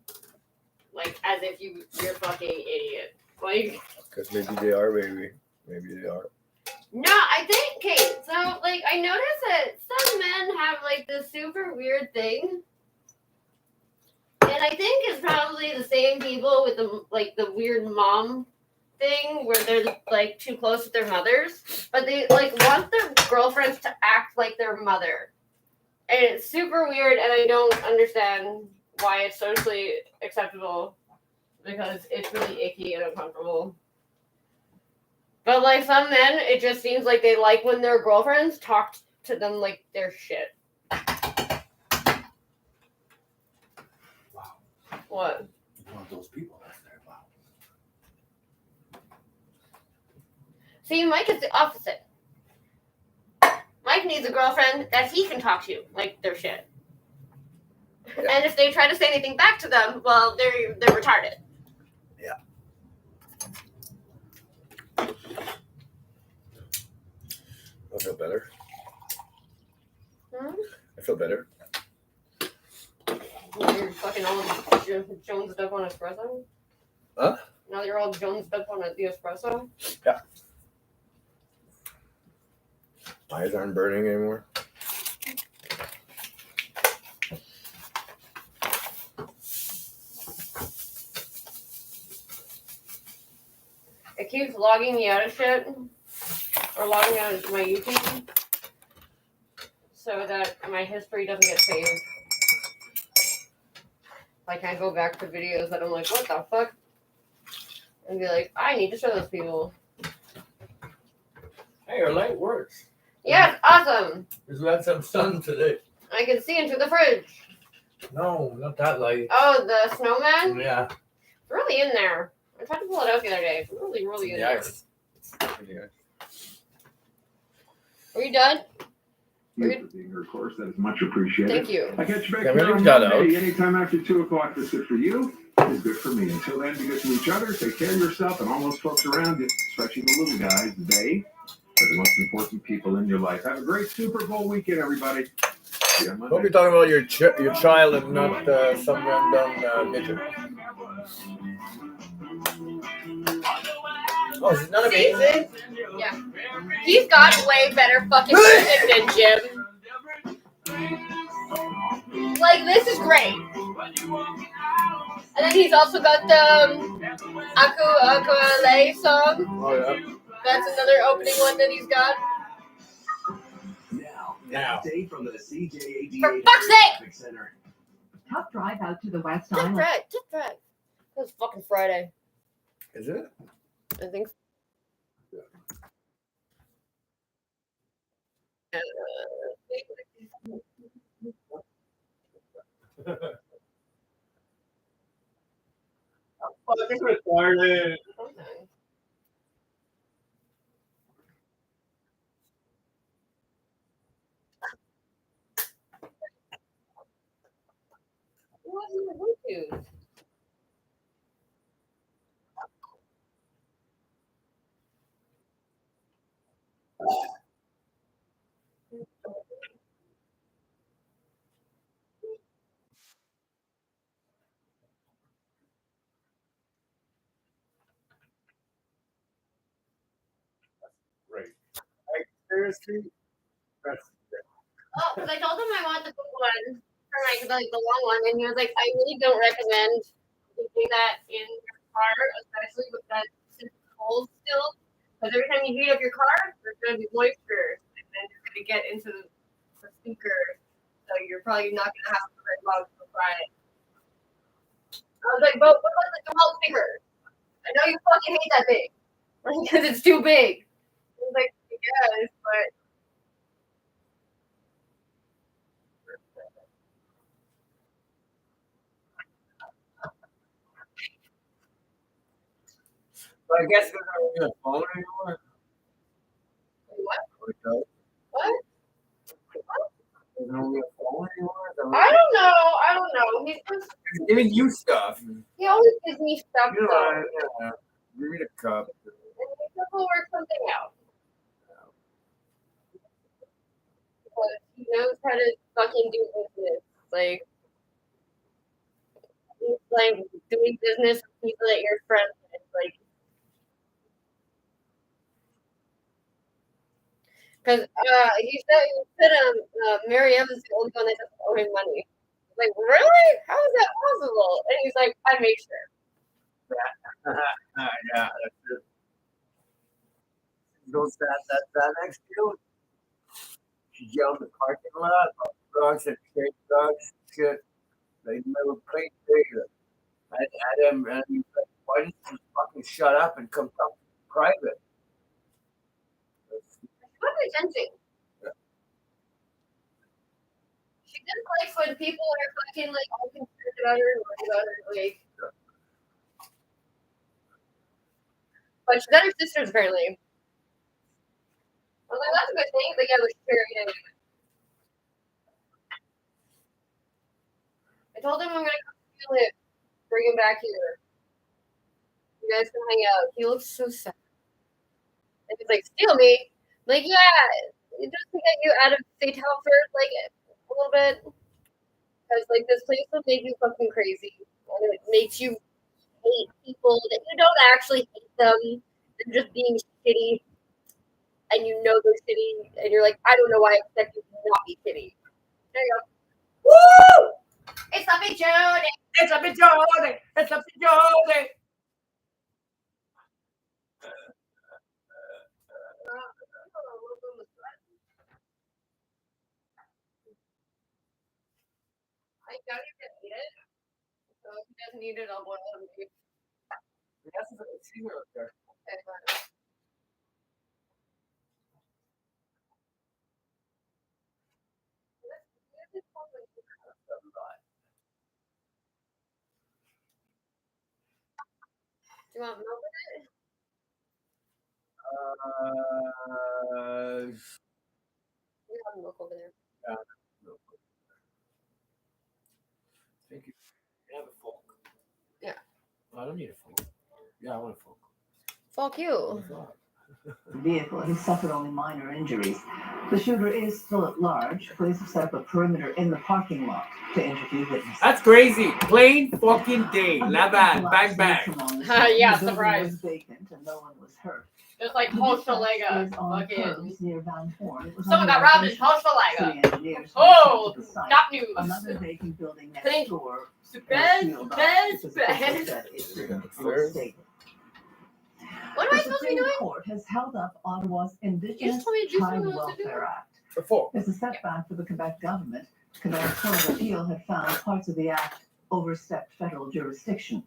Like, as if you're fucking idiot. Like, Because maybe they are, maybe. Maybe they are. no, I think, Kate, so, like, I noticed that some men have, like, this super weird thing. And I think it's probably the same people with the weird mom thing where they're, like, too close with their mothers. But they, like, want their girlfriends to act like their mother. And it's super weird, and I don't understand why it's socially acceptable. Because it's really icky and uncomfortable. But, like, some men, it just seems like they like when their girlfriends talk to them like they're shit. Wow. What? One of those people that's there. Wow. See, Mike is the opposite. Mike needs a girlfriend that he can talk to like they're shit. Yeah. And if they try to say anything back to them, well, they're retarded. Yeah. I feel better. I feel better. You're fucking all jonesed up on espresso? Huh? Now you're all jonesed up on the espresso? Yeah. Eyes aren't burning anymore. It keeps logging me out of shit. Or logging out of my YouTube. So that my history doesn't get saved. I can't go back to videos that I'm like, what the fuck? And be like, I need to show those people. Hey, our light works. Yeah, it's awesome. Because we had some sun today. I can see into the fridge. No, not that light. Oh, the snowman? Yeah. It's really in there. I tried to pull it out the other day. It's really, really in there. Yeah. Are you done? you for being here, of course. That is much appreciated. Thank you. I catch you back Yeah, here really on shout out. Monday. Anytime after 2 o'clock that's good for you is good for me. Until then, be good to each other. Take care of yourself and all those folks around you, especially the little guys. They are the most important people in your life. Have a great Super Bowl weekend, everybody. See you on Monday. Hope you're talking about your child and not some random midget. Oh, is it not amazing? Yeah. He's got way better fucking music than Jim. Like, this is great. And then he's also got the Aqualay song. Oh, yeah. That's another opening one that he's got. Now, update from the CJAD For fuck's sake! Center. Tough drive out to the West Tough Island. drive. That was fucking Friday. Is it? I think. Fucking retarded. What's your Bluetooth? Right. Like, seriously? Oh, because I told him I want the big one for like the long one, and he was like, I really don't recommend doing that in your car, especially with that since it's cold still. Because every time you heat up your car, there's gonna be moisture, and then it's gonna get into the speaker. So you're probably not gonna have very long to apply it. I was like, but what about the dual speaker? I know you fucking hate that thing because it's too big. I was like, yes, but. But I guess they're not really a phone anymore. What? What? They're not really a phone anymore. I don't know. He's giving you stuff. He always gives me stuff. You know, though. yeah. Give me the cup. And we'll work something out. But he knows how to fucking do business. Like, he's like doing business with people that you're friends with. Like, because he said Mary Evans is the only one that doesn't owe him money. Like, really? How is that possible? And he's like, I make sure. Yeah, that's it. Goes that next deal. She yelled in the parking lot about drugs and straight drugs, shit. They never played there. And he's like, why didn't you fucking shut up and come talk private? What are they sensing? She just likes when people are fucking like all concerned about her and worried about her, like. But she's at her sister's apparently. I was like, that's a good thing. But yeah, but she's married anyway. I told him I'm gonna come steal him, bring him back here. You guys can hang out. He looks so sad. And he's like, steal me? I'm like, yeah, just to get you out of St. Halford, like, a little bit. Because, like, this place will make you fucking crazy. And it makes you hate people that you don't actually hate them. They're just being shitty. And you know they're shitty. And you're like, I don't know why I expect you to not be shitty. There you go. Woo! It's up in Jody. It's up in Jody. It's up in Jody. I don't even eat it. So if he doesn't eat it, I'll boil it. That's a singer up there. Okay, fine. Do you want milk with it? You want and look over there. Thank you. You have a fork? Yeah. I don't need a fork. Yeah, I want a fork. Fuck you. The vehicle has suffered only minor injuries. The shooter is still at large. Police have set up a perimeter in the parking lot to interview witnesses. That's crazy. Plain fucking day. La bad. Bang bang. Yeah, The building surprise. was vacant and no one was hurt. Just like The Hochelaga. defense is on Fucking. curbs near Van Horn. It was Someone got under robbed in renovation. City Hochelaga. engineers Oh, went to the site. not news. Another vacant building next Thank- door. Surprise, sealed off surprise, because officials surprise. said it's unstable. What am I The supposed to be Supreme doing? Court has held up Ottawa's You Indigenous just told me to do Child something else to do. Welfare Act. Before. It's a setback for the Quebec government. Quebec's Court of Appeal had found parts of the act overstepped federal jurisdiction.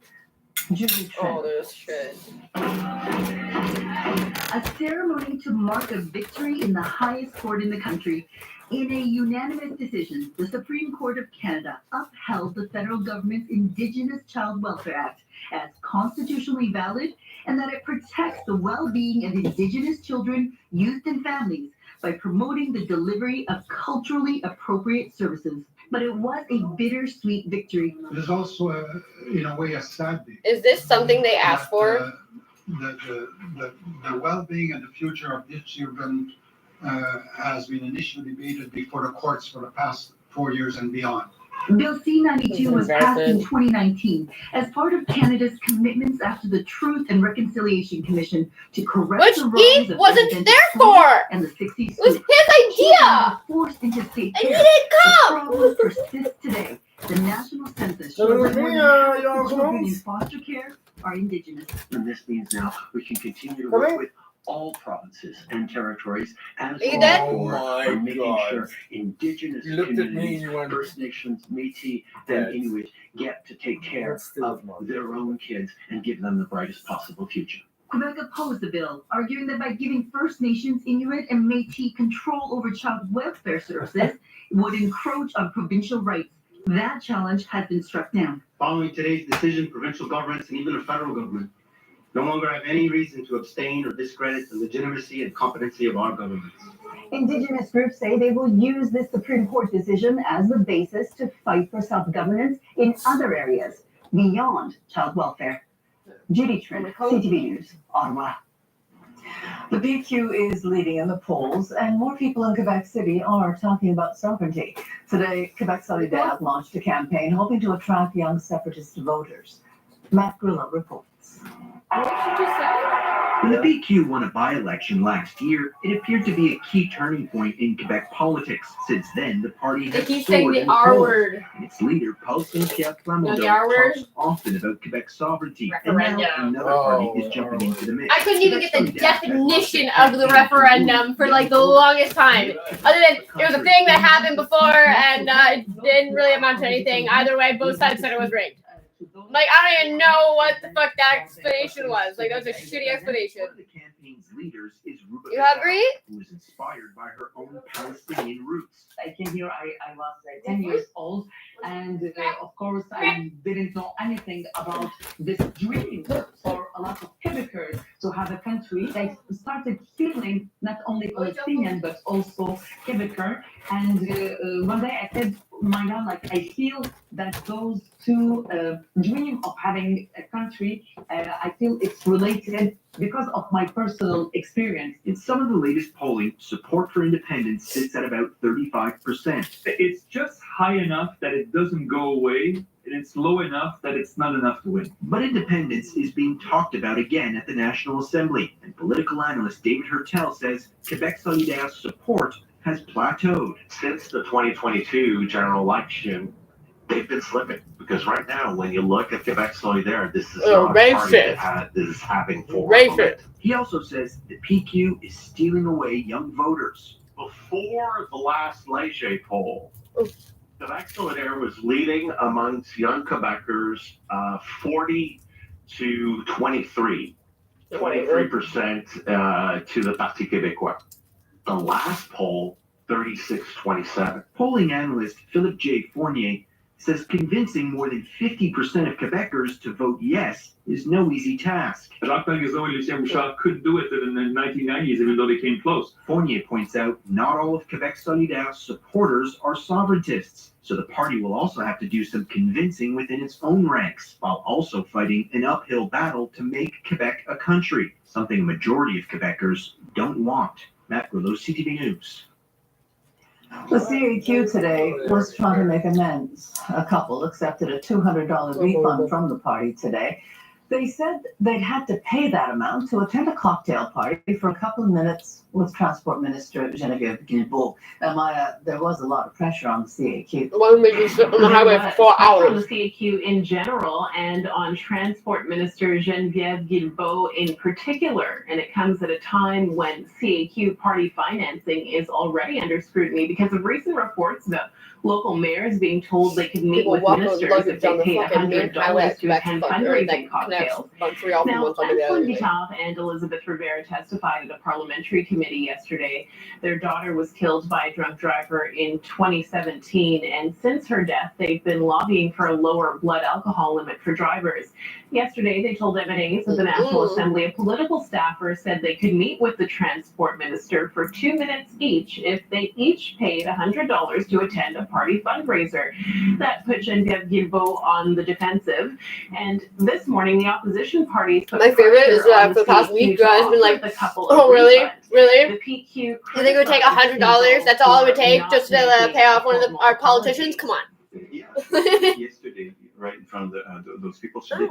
Judy Trent. Oh, there's shit. A ceremony to mark a victory in the highest court in the country. In a unanimous decision, the Supreme Court of Canada upheld the federal government's Indigenous Child Welfare Act as constitutionally valid and that it protects the well-being of Indigenous children, youth, and families by promoting the delivery of culturally appropriate services. But it was a bittersweet victory. It is also, in a way, a sad day. Is this something they asked for? The well-being and the future of these children has been initially debated before the courts for the past 4 years and beyond. Bill C-92 was passed in 2019 as part of Canada's commitments after the Truth and Reconciliation Commission to correct Which the he wrongs of wasn't residential there schools for. and the 60s. It was his idea. Forced into state And he care. didn't The come. problem persists today. The national census shows that more than half of the children in foster care are Indigenous. And this means now we can continue to work with all provinces and territories as Are you we dead? move forward Oh my on making God. sure Indigenous You looked at me and communities, you went, First Nations, Métis, and Yes. Inuit get to take care That's still of smart. their own kids and give them the brightest possible future. Quebec opposed the bill, arguing that by giving First Nations, Inuit, and Métis control over child welfare services, it would encroach on provincial rights. That challenge has been struck down. Following today's decision, provincial governments and even the federal government no longer have any reason to abstain or discredit the legitimacy and competency of our governments. Indigenous groups say they will use this Supreme Court decision as the basis to fight for self-governance in other areas beyond child welfare. Judy Trent, CTV News, Ottawa. The PQ is leading in the polls, and more people in Quebec City are talking about sovereignty. Today, Quebec Solidaire launched a campaign hoping to attract young separatist voters. Matt Grillo reports. When the PQ won a by-election last year, it appeared to be a key turning point in Quebec politics. Since then, the party They has keep saying soared the in the R polls. word. And its leader, Paulson Pierre No, the Plamondon, R word? talks often about Quebec sovereignty. Referendum. And now another party is jumping into the mix. I couldn't even get the Quebec Solidaire definition of the referendum for like the longest time. Other than it was a thing that happened before and it didn't really amount to anything. Either way, both sides said it was rigged. Like, I don't even know what the fuck that explanation was. Like, that was a shitty explanation. One of the campaign's leaders is Ruba You hungry? Gaddafi, who is inspired by her own Palestinian roots. I came here, I was 10 years old, and of course, I didn't know anything about this dream for a lot of Quebecers to have a country. I started feeling not only Palestinian, but also Quebecer. And one day I said, my God, like, I feel that those two dream of having a country, I feel it's related because of my personal experience. In some of the latest polling, support for independence sits at about 35%. It's just high enough that it doesn't go away, and it's low enough that it's not enough to win. But independence is being talked about again at the National Assembly, and political analyst David Hertel says Quebec Solidaire's support has plateaued. Since the 2022 general election, they've been slipping. Because right now, when you look at Quebec Solidaire, this is not a party that is having full momentum. He also says the PQ is stealing away young voters. Before the last Leger poll, Quebec Solidaire was leading amongst young Quebecers 40 to 23. 23% to the Parti Québécois. The last poll, 36-27. Polling analyst Philip J. Fournier says convincing more than 50% of Quebecers to vote yes is no easy task. Jacques Parizeau and Lucien Bouchard couldn't do it in the 1990s, even though they came close. Fournier points out not all of Quebec Solidaire's supporters are sovereigntists, so the party will also have to do some convincing within its own ranks, while also fighting an uphill battle to make Quebec a country, something a majority of Quebecers don't want. Matt Grillo, CTV News. The CAQ today was trying to make amends. A couple accepted a $200 refund from the party today. They said they'd had to pay that amount to attend a cocktail party for a couple of minutes with Transport Minister Geneviève Guilbeault. Now, Maya, there was a lot of pressure on the CAQ. Why would we sit on the highway for 4 hours? On the CAQ in general and on Transport Minister Geneviève Guilbeault in particular. And it comes at a time when CAQ party financing is already under scrutiny because of recent reports about local mayors being told they could meet with ministers if they paid $100 to attend fundraising cocktails. Now, Antoine Vitale and Elizabeth Rivera testified at a parliamentary committee yesterday. Their daughter was killed by a drunk driver in 2017, and since her death, they've been lobbying for a lower blood alcohol limit for drivers. Yesterday, they told MNAs at the National Assembly a political staffer said they could meet with the transport minister for 2 minutes each if they each paid $100 to attend a party fundraiser. That put Geneviève Guilbeault on the defensive. And this morning, the opposition parties put my favorite is that for the past week, you guys have been like, oh, really? Really? The PQ you think it would take $100? That's all it would take just to pay off one of our politicians? Come on. Yesterday, right in front of those people, she did.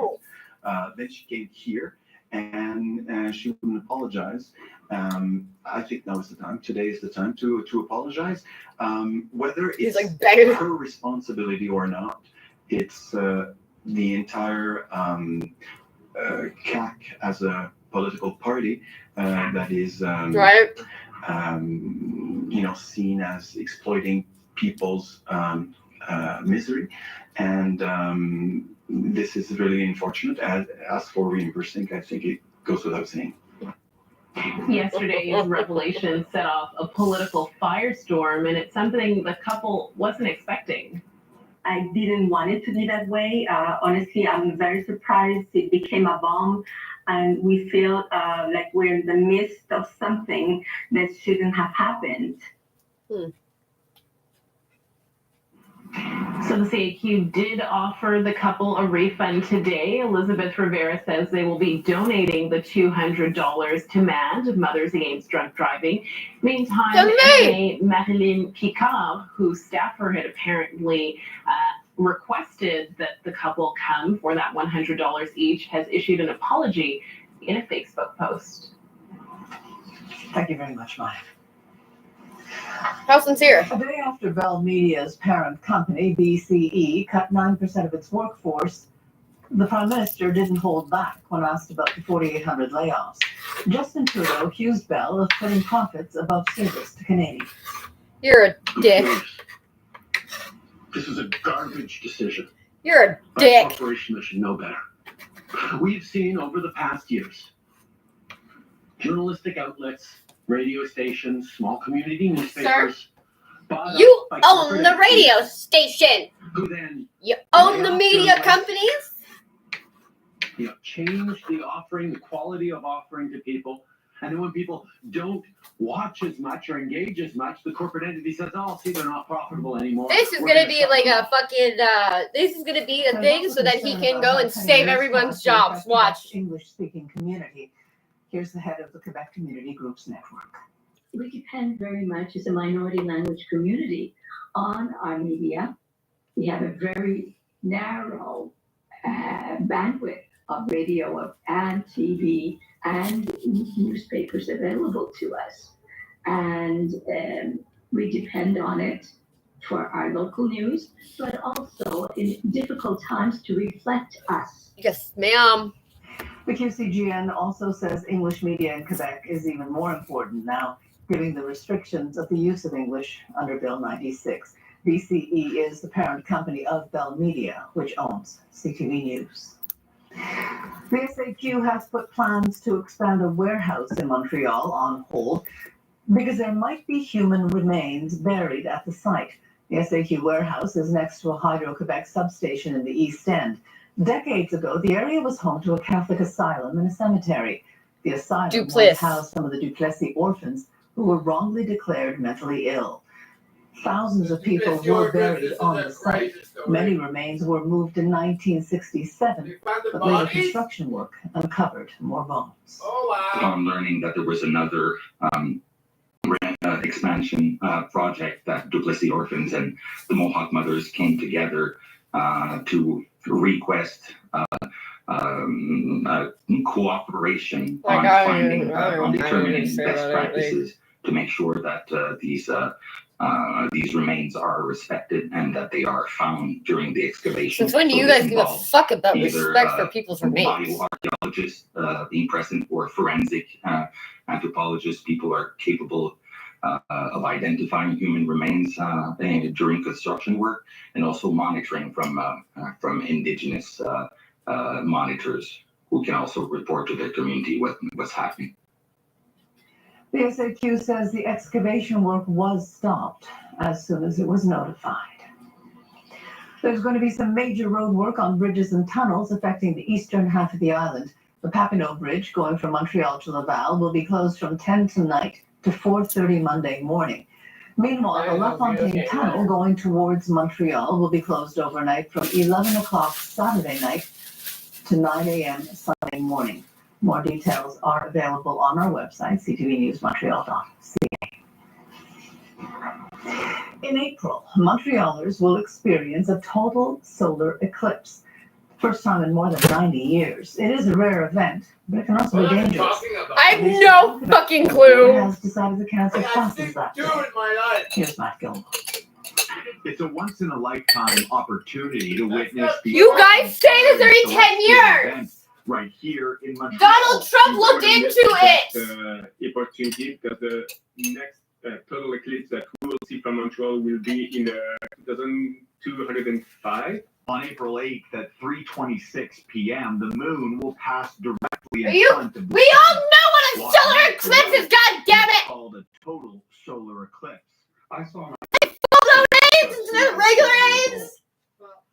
Then she came here and she wouldn't apologize. I think now is the time. Today is the time to apologize. Whether it's like her responsibility or not, it's the entire CAQ as a political party that is right. Seen as exploiting people's misery, and this is really unfortunate. As for reimbursing, I think it goes without saying. Yesterday's revelation set off a political firestorm, and it's something the couple wasn't expecting. I didn't want it to be that way. Honestly, I'm very surprised it became a bomb, and we feel like we're in the midst of something that shouldn't have happened. So the CAQ did offer the couple a refund today. Elizabeth Rivera says they will be donating the $200 to MAD, Mothers Against Drunk Driving. Meantime, MNA Marilyn Picard, whose staffer had apparently requested that the couple come for that $100 each, has issued an apology in a Facebook post. Thank you very much, Maya. How sincere? A day after Bell Media's parent company, BCE, cut 9% of its workforce, the Prime Minister didn't hold back when asked about the 4,800 layoffs. Justin Trudeau accused Bell of putting profits above service to Canadians. You're a dick. This is a garbage decision. You're a dick. A corporation that should know better. We've seen over the past years journalistic outlets, radio stations, small community newspapers. You own the radio station. Who then? You own the media companies. Change the offering, the quality of offering to people. And then when people don't watch as much or engage as much, the corporate entity says, oh, see, they're not profitable anymore. This is going to be like a fucking, this is going to be a thing so that he can go and save everyone's jobs. Watch. English-speaking community. Here's the head of the Quebec Community Groups Network. We depend very much as a minority language community on our media. We have a very narrow bandwidth of radio and TV and newspapers available to us. And we depend on it for our local news, but also in difficult times to reflect us. Yes, ma'am. The QCGN also says English media in Quebec is even more important now, given the restrictions of the use of English under Bill 96. BCE is the parent company of Bell Media, which owns CTV News. The SAQ has put plans to expand a warehouse in Montreal on hold because there might be human remains buried at the site. The SAQ warehouse is next to a Hydro-Quebec substation in the East End. Decades ago, the area was home to a Catholic asylum and a cemetery. The asylum once housed some of the Duplessis orphans who were wrongly declared mentally ill. Thousands of people were buried on the site. Many remains were moved in 1967, but later construction work uncovered more bones. Upon learning that there was another expansion project, that Duplessis Orphans and the Mohawk Mothers came together to request cooperation on finding, on determining best practices to make sure that these remains are respected and that they are found during the excavation. Since when do you guys give a fuck about respect for people's remains? Bioarchaeologists being present, or forensic anthropologists, people are capable of identifying human remains during construction work, and also monitoring from indigenous monitors who can also report to their community what's happening. The SAQ says the excavation work was stopped as soon as it was notified. There's going to be some major road work on bridges and tunnels affecting the eastern half of the island. The Papineau Bridge going from Montreal to Laval will be closed from 10 tonight to 4:30 Monday morning. Meanwhile, the La Fontaine Tunnel going towards Montreal will be closed overnight from 11 o'clock Saturday night to 9 a.m. Sunday morning. More details are available on our website, ctvnewsmontreal.ca. In April, Montrealers will experience a total solar eclipse. First time in more than 90 years. It is a rare event, but it can also be dangerous. I have no fucking clue. Has decided to cancel classes that day. Here's Matt Gilmore. It's a once in a lifetime opportunity to witness the. You guys say this every 10 years. Right here in Montreal. Donald Trump looked into it. Opportunity because the next total eclipse that we will see from Montreal will be in 2205. On April 8th at 3:26 p.m., the moon will pass directly in We front of the all know what a solar eclipse is, god damn it! Called a total solar eclipse. I saw Full-blown AIDS instead of regular AIDS!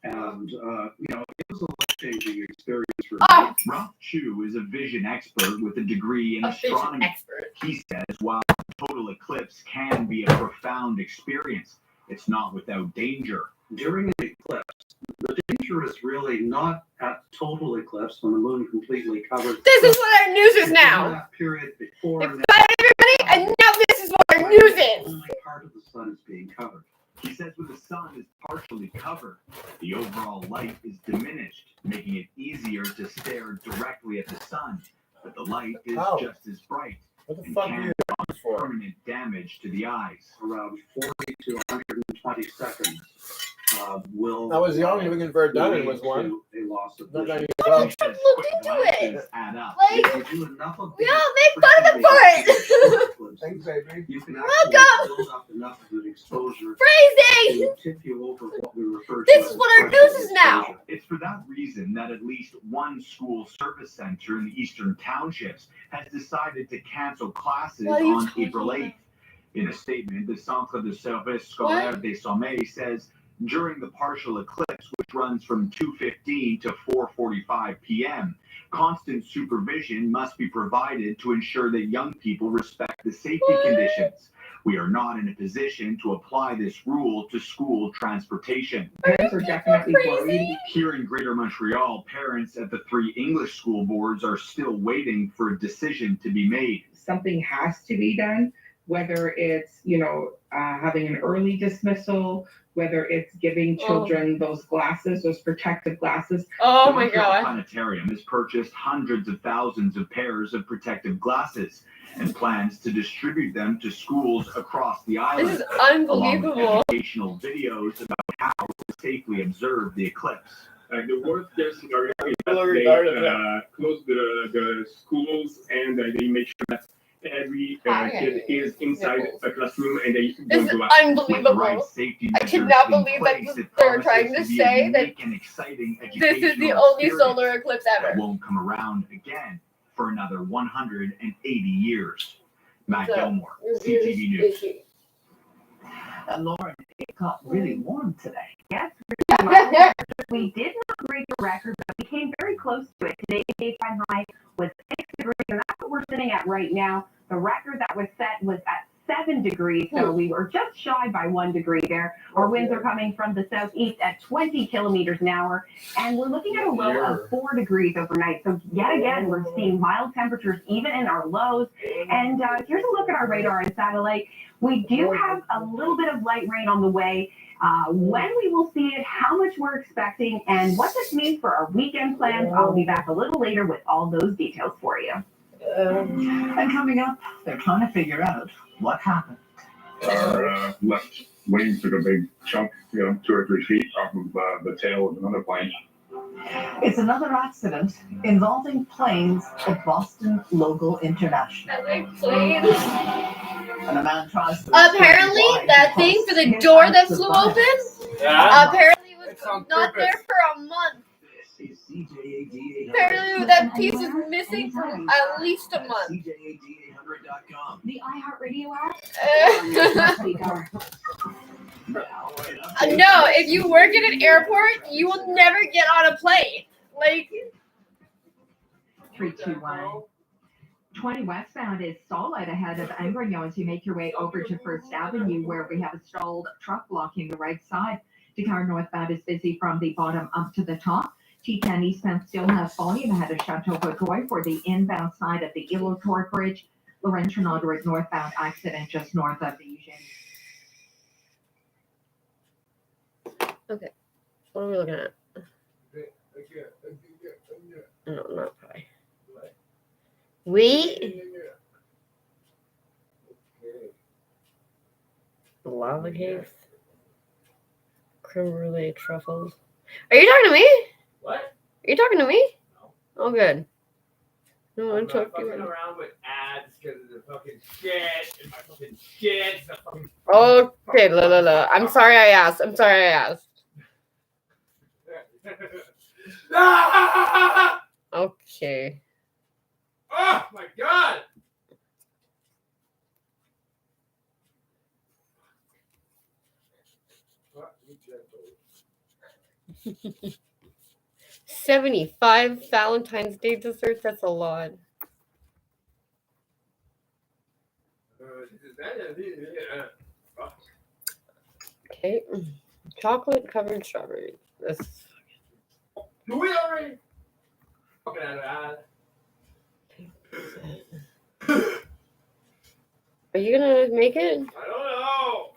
and it was a life-changing experience for me. Ralph Chu is a vision expert with a degree in astronomy. He says while a total eclipse can be a profound experience, it's not without danger. During an eclipse, the danger is really not at total eclipse when the moon completely covers. This is what our news is now. That period before they fired everybody, and now this is what our news is. Only part of the sun is being covered. He says when the sun is partially covered, the overall light is diminished, making it easier to stare directly at the sun, but the light is just as bright and can cause permanent damage to the eyes. Around 40 to 120 seconds will. That was the only we can convert done. It was one. A loss of vision. Looked into it. Add up. Like, we do enough of we all make fun of it for it. Thanks, baby. You can welcome. Build up enough of an exposure Phrasing. to tip you over what we refer to. This is what our news is now. It's for that reason that at least one school service center in the eastern townships has decided to cancel classes on April 8th. In a statement, the Centre de Service Scolaire des Sommets says during the partial eclipse, which runs from 2:15 to 4:45 p.m., constant supervision must be provided to ensure that young people respect the safety conditions. We are not in a position to apply this rule to school transportation. Parents are definitely worried. Here in Greater Montreal, parents at the 3 English school boards are still waiting for a decision to be made. Something has to be done, whether it's, having an early dismissal, whether it's giving children those glasses, those protective glasses. Oh The my Montreal god. Planetarium has purchased hundreds of thousands of pairs of protective glasses and plans to distribute them to schools across the island. This is along with unbelievable. educational videos about how to safely observe the eclipse. The worst case scenario is that they close the schools and they make sure that every kid is inside a classroom and they This don't is go out. unbelievable. I cannot believe that they're trying to say that this is the only solar eclipse that ever. won't come around again for another 180 years. Matt Gilmore, CTV News. Lauren, It got really warm today. Yes, we did not break the record, but we came very close to it. Today's daytime high was 6 degrees, and that's what we're sitting at right now. The record that was set was at 7 degrees, so we were just shy by 1 degree there. Our winds are coming from the southeast at 20 kilometers an hour, and we're looking at a low of 4 degrees overnight. So yet again, we're seeing mild temperatures even in our lows. And here's a look at our radar and satellite. We do have a little bit of light rain on the way. When we will see it, how much we're expecting, and what this means for our weekend plans, I'll be back a little later with all those details for you. And coming up, they're trying to figure out what happened. Left wing took a big chunk, 2 or 3 feet off of the tail of another plane. It's another accident involving planes at Boston Local International. Planes. And a man tries to Apparently, that thing for the door that flew open, apparently was not there for a month. Apparently, that piece is missing for at least a month. The iHeartRadio app? No, if you work at an airport, you will never get on a plane. Like 321. 20 westbound is solid ahead of Embryo as you make your way over to First Avenue, where we have a stalled truck blocking the right side. Dakar northbound is busy from the bottom up to the top. T10 eastbound still has volume ahead of Chateau Gaudroy for the inbound side of the Ilotor Bridge. Laurentian Aldred northbound accident just north of the Eugene. Okay, what are we looking at? No, not pie. Wheat. Lava cakes. Creme brulee truffles. Are you talking to me? What? Are you talking to me? No. Oh, good. No, I'm not talking fucking to you. around with ads because of the fucking shit and my fucking shit. The fucking... Okay, la. I'm sorry I asked. Okay. Oh my god! Fuck me, gentle. 75 Valentine's Day desserts. That's a lot. Okay. Chocolate covered strawberries. This. Do we already? Fucking out of ad. Are you gonna make it? I don't know.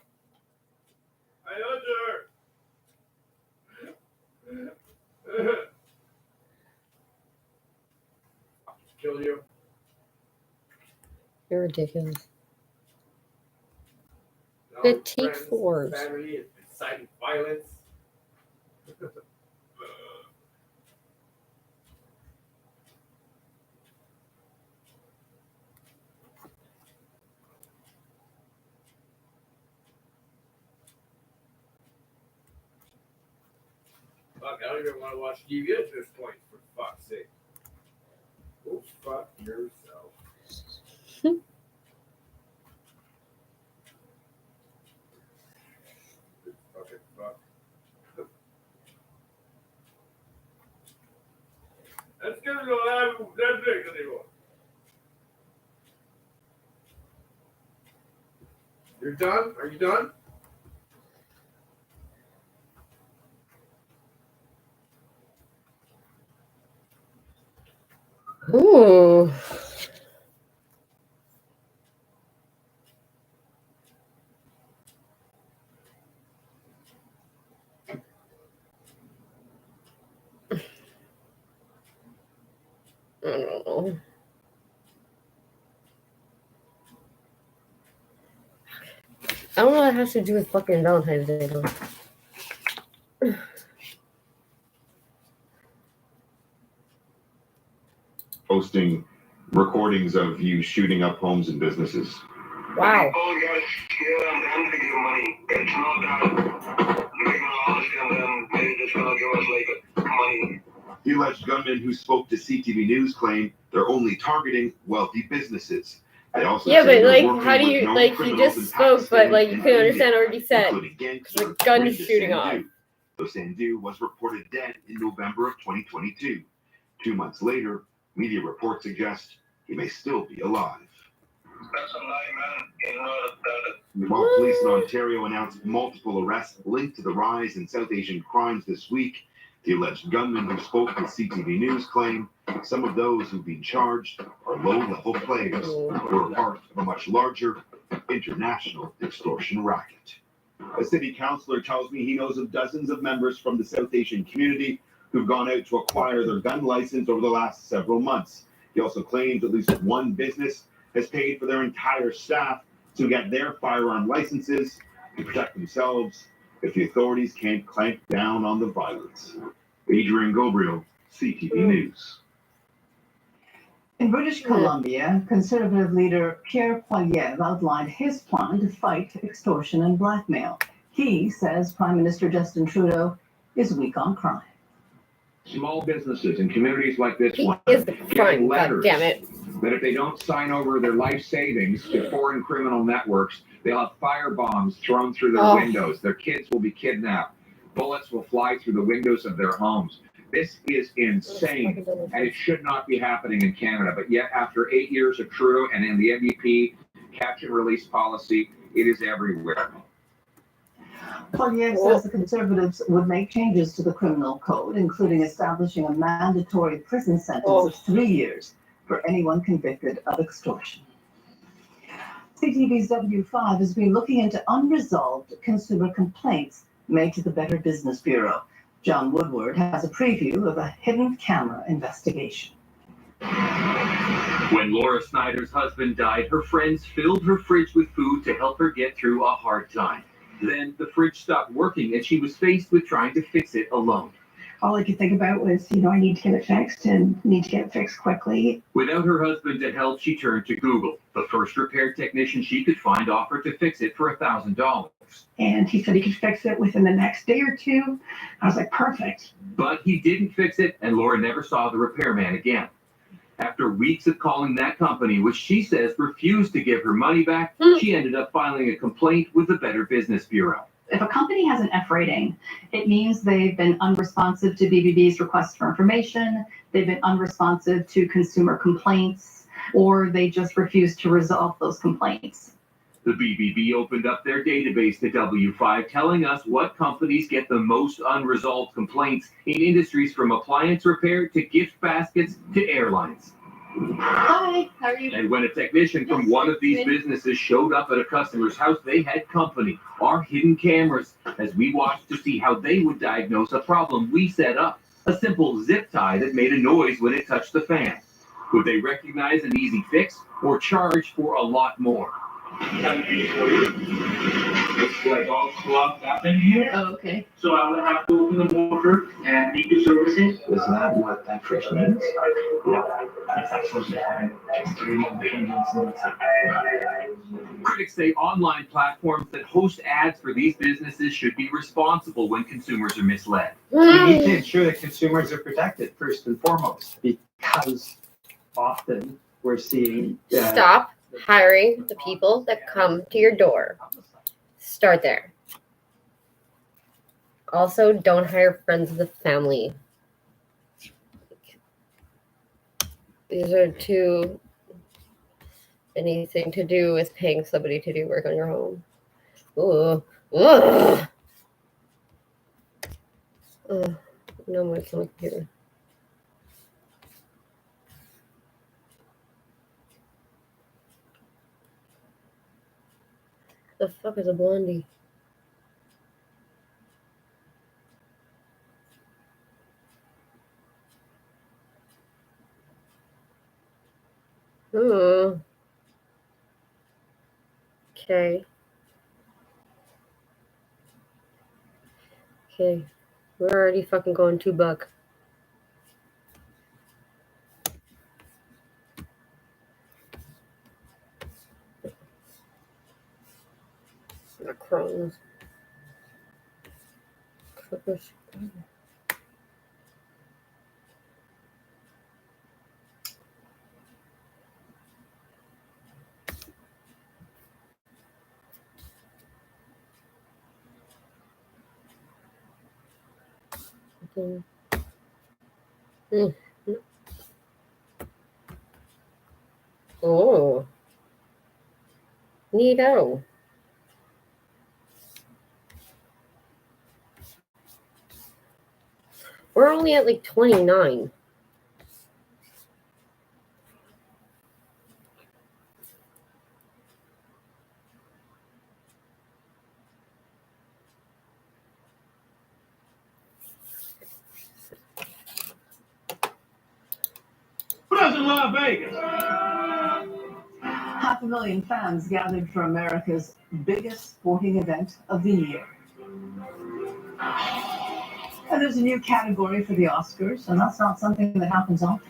I know, sir. Kill you. You're ridiculous. No, Petite friends, fours. family, and inciting violence. Fuck, I don't even want to watch TV at this point, for fuck's sake. Go fuck yourself. Fucking fuck. That's gonna go have that big anymore. You're done? Are you done? Ooh. I don't know. I don't know what it has to do with fucking Valentine's Day though. Posting recordings of you shooting up homes and businesses. Wow. The alleged gunmen who spoke to CTV News claim they're only targeting wealthy businesses. They also Yeah, say but they're like, working how do with you known like? You criminals just in spoke, but Pakistan like you and couldn't India, understand what he said including because the gatekeeper gun Farid is shooting off. Sandhu. So Sandhu was reported dead in November of 2022. 2 months later, media reports suggest he may still be alive. While police in Ontario announced multiple arrests linked to the rise in South Asian crimes this week, the alleged gunman who spoke with CTV News claimed some of those who've been charged are low-level players who are part of a much larger international extortion racket. A city councillor tells me he knows of dozens of members from the South Asian community who've gone out to acquire their gun license over the last several months. He also claims at least one business has paid for their entire staff to get their firearm licenses to protect themselves if the authorities can't clamp down on the violence. Adrian Gabriel, CTV News. In British Columbia, Conservative leader Pierre Poilievre outlined his plan to fight extortion and blackmail. He says Prime Minister Justin Trudeau is weak on crime. Small businesses and communities like this one Is the getting front, letters goddammit. that if they don't sign over their life savings to foreign criminal networks, they'll have fire bombs thrown through their windows. Their kids will be kidnapped. Bullets will fly through the windows of their homes. This is insane, and it should not be happening in Canada. But yet, after 8 years of Trudeau and in the NDP catch and release policy, it is everywhere. Poilievre says the Conservatives would make changes to the criminal code, including establishing a mandatory prison sentence of 3 years for anyone convicted of extortion. CTV's W5 has been looking into unresolved consumer complaints made to the Better Business Bureau. John Woodward has a preview of a hidden camera investigation. When Laura Snyder's husband died, her friends filled her fridge with food to help her get through a hard time. Then the fridge stopped working and she was faced with trying to fix it alone. All I could think about was, I need to get it fixed and need to get it fixed quickly. Without her husband to help, she turned to Google. The first repair technician she could find offered to fix it for $1,000. And he said he could fix it within the next day or two. I was like, perfect. But he didn't fix it, and Laura never saw the repairman again. After weeks of calling that company, which she says refused to give her money back, she ended up filing a complaint with the Better Business Bureau. If a company has an F rating, it means they've been unresponsive to BBB's requests for information, they've been unresponsive to consumer complaints, or they just refuse to resolve those complaints. The BBB opened up their database to W5, telling us what companies get the most unresolved complaints in industries from appliance repair to gift baskets to airlines. Hi, how are you? And when a technician from one of these businesses showed up at a customer's house, they had company, our hidden cameras, as we watched to see how they would diagnose a problem we set up. A simple zip tie that made a noise when it touched the fan. Would they recognize an easy fix or charge for a lot more? It's like all clogged up in here. Oh, okay. So I will have to open the motor and need to service it. Is that what that friction means? It's actually having extreme opinions on it. Critics say online platforms that host ads for these businesses should be responsible when consumers are misled. We need to ensure that consumers are protected first and foremost, because often we're seeing Stop hiring the people that come to your door. Start there. Also, don't hire friends of the family. These are two anything to do with paying somebody to do work on your home. Ooh. Ugh. No more on my computer. The fuck is a blondie? Ooh. Okay. Okay. We're already fucking going $2. Macrons. Clippers. Oh. Neato. We're only at like 29. Who doesn't love Vegas? 500,000 fans gathered for America's biggest sporting event of the year. And there's a new category for the Oscars, and that's not something that happens often.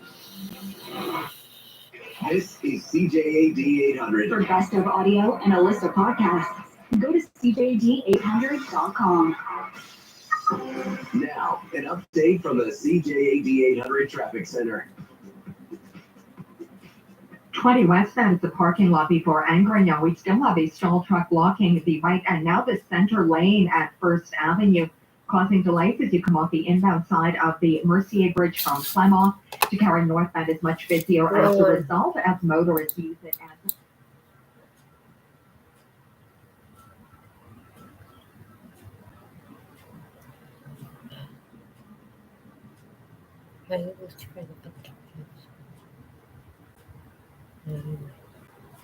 This is CJAD 800. For best of audio and a list of podcasts, go to CJAD800.com. Now, an update from the CJAD 800 Traffic Center. 20 westbound is the parking lot before Angrignon. We still have a stall truck blocking the right and now the center lane at First Avenue, causing delays as you come off the inbound side of the Mercier Bridge from Clermont to carry northbound is much busier as a result as motorists use it as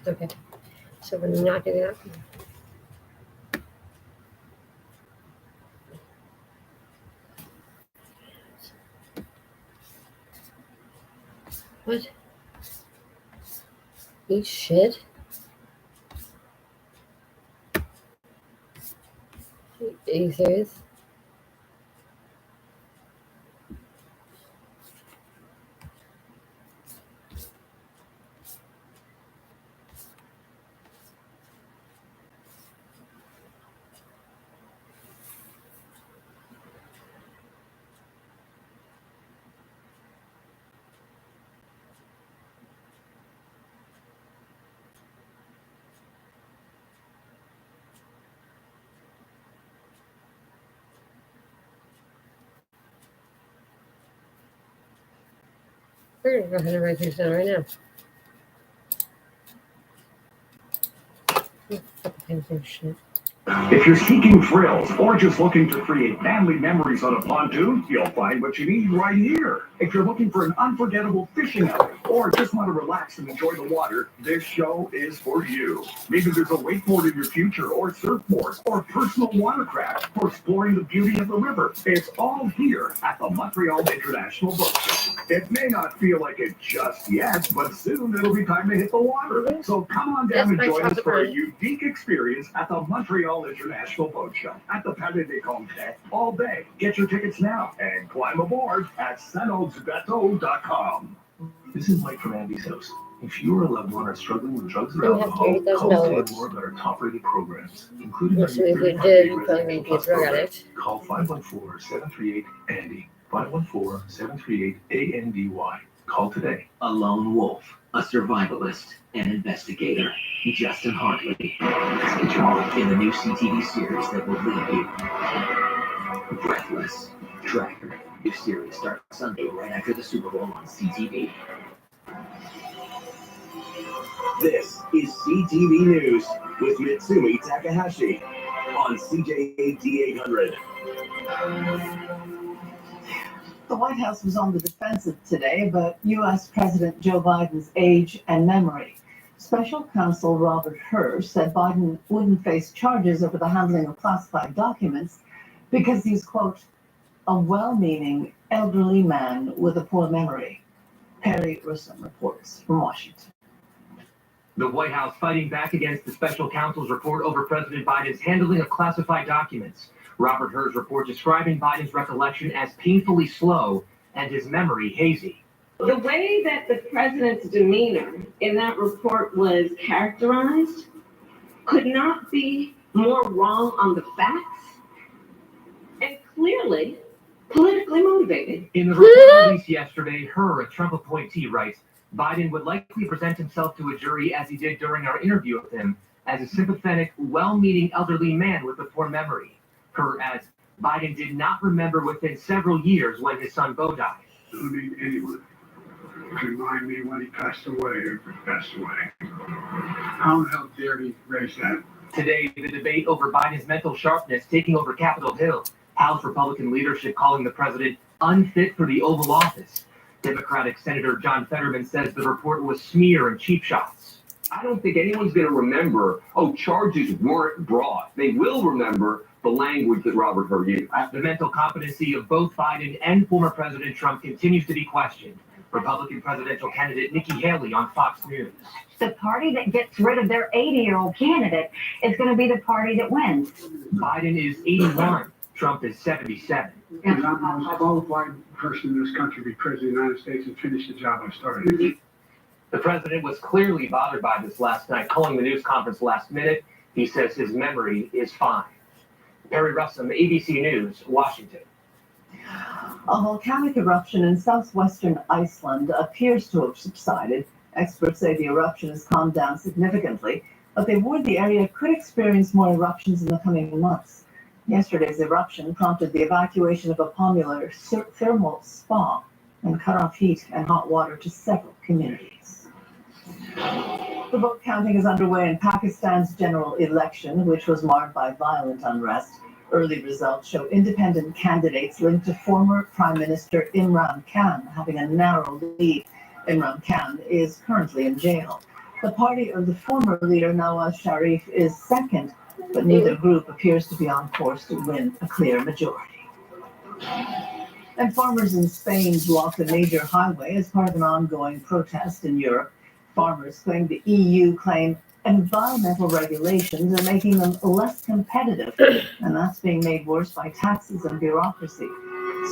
Okay, so we're not doing that. What? Eat shit? Are you serious? We're going to go ahead and write these down right now. Shit. If you're seeking thrills or just looking to create family memories on a pontoon, you'll find what you need right here. If you're looking for an unforgettable fishing outing or just want to relax and enjoy the water, this show is for you. Maybe there's a wakeboard in your future or surfboard or personal watercraft for exploring the beauty of the river. It's all here at the Montreal International Boat Show. It may not feel like it just yet, but soon it'll be time to hit the water. So come on down and join us for a unique experience at the Montreal International Boat Show at the Palais des Congrès all day. Get your tickets now and climb aboard at sanogsbateau.com. This is Mike from Andy's House. If you or a loved one are struggling with drugs or alcohol, call to learn more about our top-rated programs, including our So if you did, you probably be a drug addict. Call 514-738-ANDY, 514-738-ANDY. Call today. A lone wolf, a survivalist, an investigator. Justin Hartley in the new CTV series that will lead you. Breathless. Tracker. New series starts Sunday right after the Super Bowl on CTV. This is CTV News with Mitsumi Takahashi on CJAD 800. The White House was on the defensive today about U.S. President Joe Biden's age and memory. Special counsel Robert Hur said Biden wouldn't face charges over the handling of classified documents because he's, quote, a well-meaning elderly man with a poor memory. Perry Russom reports from Washington. The White House fighting back against the special counsel's report over President Biden's handling of classified documents. Robert Hur's report describing Biden's recollection as painfully slow and his memory hazy. The way that the president's demeanor in that report was characterized could not be more wrong on the facts and clearly politically motivated. In the report released yesterday, Hur, a Trump appointee, writes, Biden would likely present himself to a jury as he did during our interview with him, as a sympathetic, well-meaning elderly man with a poor memory. Hur adds, Biden did not remember within several years when his son Beau died. I don't need anyone to remind me when he passed away or passed away. How the hell dare he raise that? Today, the debate over Biden's mental sharpness taking over Capitol Hill. House Republican leadership calling the president unfit for the Oval Office. Democratic Senator John Fetterman says the report was smear and cheap shots. I don't think anyone's going to remember, charges weren't brought. They will remember the language that Robert Hur used. The mental competency of both Biden and former President Trump continues to be questioned. Republican presidential candidate Nikki Haley on Fox News. The party that gets rid of their 80-year-old candidate is going to be the party that wins. Biden is 81. Trump is 77. I'm the most qualified person in this country to be president of the United States and finish the job I started. The president was clearly bothered by this last night, calling the news conference last minute. He says his memory is fine. Perry Russum, ABC News, Washington. A volcanic eruption in southwestern Iceland appears to have subsided. Experts say the eruption has calmed down significantly, but they warn the area could experience more eruptions in the coming months. Yesterday's eruption prompted the evacuation of a popular thermal spa and cut off heat and hot water to several communities. The vote counting is underway in Pakistan's general election, which was marred by violent unrest. Early results show independent candidates linked to former Prime Minister Imran Khan having a narrow lead. Imran Khan is currently in jail. The party of the former leader Nawaz Sharif is second, but neither group appears to be on course to win a clear majority. And farmers in Spain blocked a major highway as part of an ongoing protest in Europe. Farmers claim the EU claim environmental regulations are making them less competitive, and that's being made worse by taxes and bureaucracy.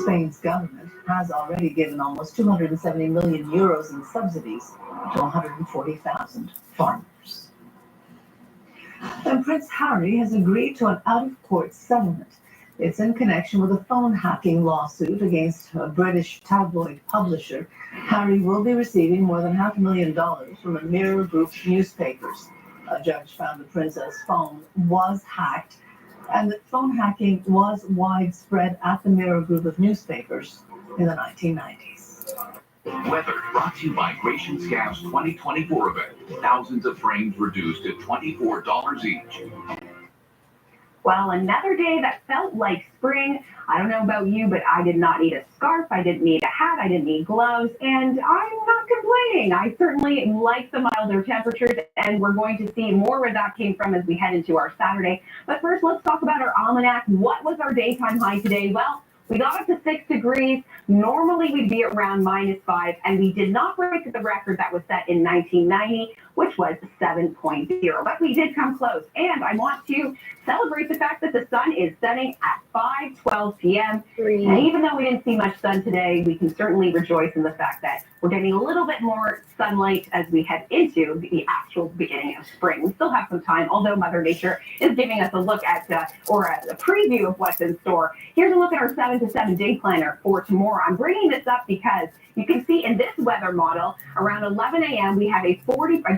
Spain's government has already given almost 270 million euros in subsidies to 140,000 farmers. And Prince Harry has agreed to an out-of-court settlement. It's in connection with a phone hacking lawsuit against a British tabloid publisher. Harry will be receiving more than $500,000 from a Mirror Group's newspapers. A judge found the prince's phone was hacked, and that phone hacking was widespread at the Mirror Group of newspapers in the 1990s. Weather brought to you by Gratian Scab's 2024 event. Thousands of frames reduced to $24 each. Well, another day that felt like spring. I don't know about you, but I did not need a scarf. I didn't need a hat. I didn't need gloves. And I'm not complaining. I certainly like the milder temperatures, and we're going to see more where that came from as we head into our Saturday. But first, let's talk about our almanac. What was our daytime high today? Well, we got up to 6 degrees. Normally, we'd be around -5, and we did not break the record that was set in 1990, which was 7.0. But we did come close, and I want to celebrate the fact that the sun is setting at 5:12 p.m. And even though we didn't see much sun today, we can certainly rejoice in the fact that we're getting a little bit more sunlight as we head into the actual beginning of spring. We still have some time, although Mother Nature is giving us a look at, or a preview of what's in store. Here's a look at our 7 to 7 day planner for tomorrow. I'm bringing this up because you can see in this weather model, around 11 a.m., we have a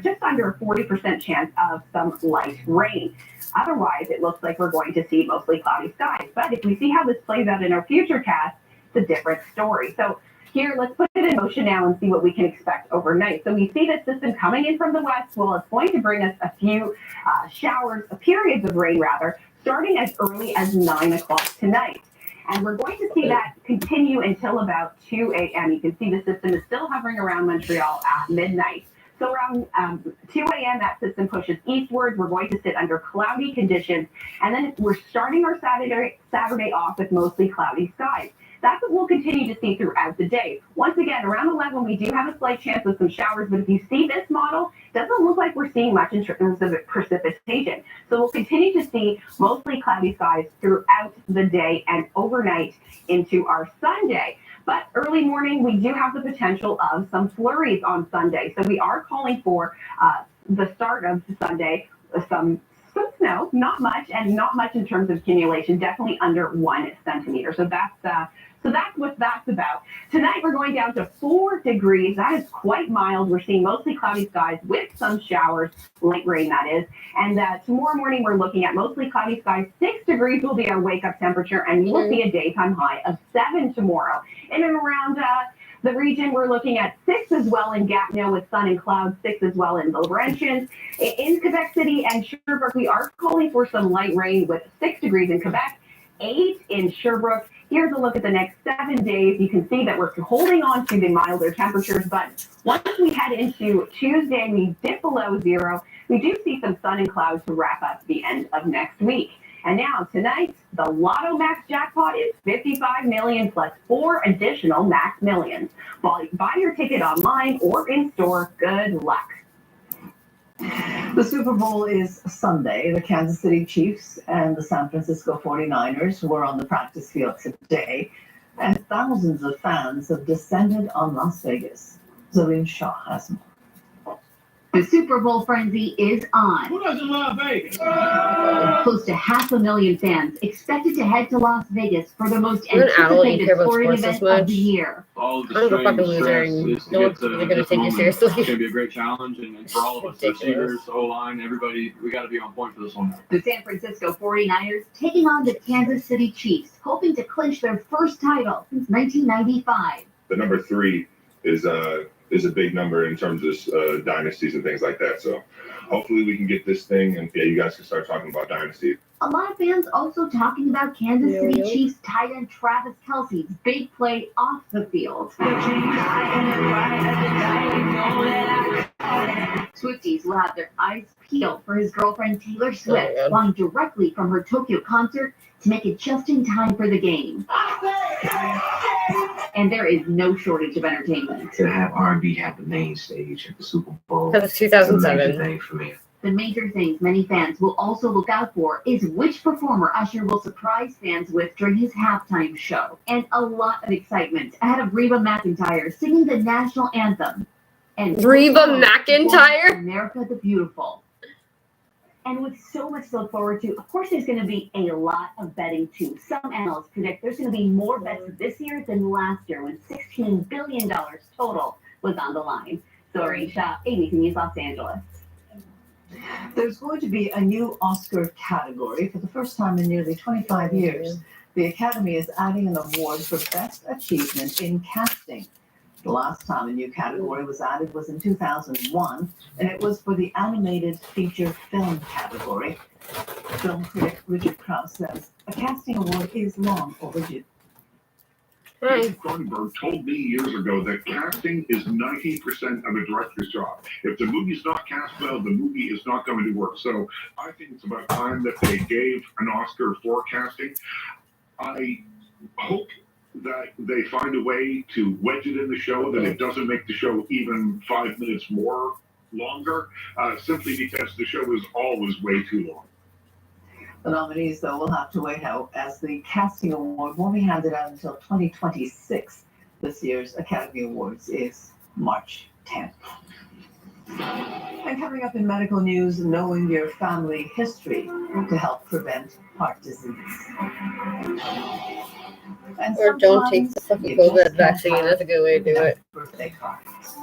just under a 40% chance of some light rain. Otherwise, it looks like we're going to see mostly cloudy skies. But if we see how this plays out in our future cast, it's a different story. So here, let's put it in motion now and see what we can expect overnight. So we see this system coming in from the west. Well, it's going to bring us a few showers, periods of rain rather, starting as early as 9 o'clock tonight. And we're going to see that continue until about 2 a.m. You can see the system is still hovering around Montreal at midnight. So around 2 a.m., that system pushes eastward. We're going to sit under cloudy conditions. And then we're starting our Saturday off with mostly cloudy skies. That's what we'll continue to see throughout the day. Once again, around 11, we do have a slight chance of some showers, but if you see this model, it doesn't look like we're seeing much in terms of precipitation. So we'll continue to see mostly cloudy skies throughout the day and overnight into our Sunday. But early morning, we do have the potential of some flurries on Sunday. So we are calling for the start of Sunday, some snow, not much, and not much in terms of accumulation, definitely under 1 centimeter. So that's So that's what that's about. Tonight we're going down to 4 degrees. That is quite mild. We're seeing mostly cloudy skies with some showers, light rain that is. And tomorrow morning we're looking at mostly cloudy skies. 6 degrees will be our wake-up temperature, and we'll see a daytime high of 7 tomorrow. In and around the region, we're looking at 6 as well in Gatineau with sun and clouds, 6 as well in Laurentians. In Quebec City and Sherbrooke, we are calling for some light rain with 6 degrees in Quebec, 8 in Sherbrooke. Here's a look at the next 7 days. You can see that we're holding on to the milder temperatures, but once we head into Tuesday, we dip below 0. We do see some sun and clouds to wrap up the end of next week. And now tonight, the Lotto Max jackpot is $55 million plus 4 additional Max Millions. Buy your ticket online or in store. Good luck. The Super Bowl is Sunday. The Kansas City Chiefs and the San Francisco 49ers were on the practice field today, and thousands of fans have descended on Las Vegas. Zoe Shaw has more. The Super Bowl frenzy is on. Who doesn't love Vegas? Close to 500,000 fans expected to head to Las Vegas for the most You're an adult, you anticipated care about sporting sports event this much. of the year. All of the I'm a strain fucking and loser, stress and is to no get one's to gonna this take you moment. seriously. It's going to be a great challenge, and for all of us, receivers, O-line, everybody, we got to be on point for this one. The San Francisco 49ers taking on the Kansas City Chiefs, hoping to clinch their first title since 1995. The number 3 is a big number in terms of dynasties and things like that. So hopefully we can get this thing, and you guys can start talking about dynasty. A lot of fans also talking about Kansas City Chiefs tight end Travis Kelce's big play off the field. Swifties will have their eyes peeled for his girlfriend Taylor Swift, flying directly from her Tokyo concert to make it just in time for the game. And there is no shortage of entertainment. To have R&B have the main stage at the Super Bowl. That was 2007. It's a major thing for me. The major things many fans will also look out for is which performer Usher will surprise fans with during his halftime show. And a lot of excitement ahead of Reba McEntire singing the national anthem. And Reba McEntire? America the Beautiful. And with so much to look forward to, of course, there's going to be a lot of betting too. Some analysts predict there's going to be more bets this year than last year, when $16 billion total was on the line. Sorry, Shaw, ABC News, Los Angeles. There's going to be a new Oscar category for the first time in nearly 25 years. The Academy is adding an award for Best Achievement in Casting. The last time a new category was added was in 2001, and it was for the animated feature film category. Film critic Richard Krause says a casting award is long overdue. David Cronenberg told me years ago that casting is 90% of a director's job. If the movie's not cast well, the movie is not going to work. So I think it's about time that they gave an Oscar for casting. I hope that they find a way to wedge it in the show, that it doesn't make the show even 5 minutes more longer, simply because the show is always way too long. The nominees, though, will have to wait out, as the casting award won't be handed out until 2026. This year's Academy Awards is March 10th. And coming up in medical news, knowing your family history to help prevent heart disease. And or don't take the fucking COVID vaccine. That's a good way to do it. Birthday cards.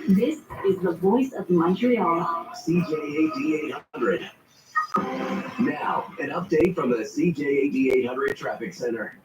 This is the voice of Montreal. CJAD 800. Now, an update from the CJAD 800 Traffic Center.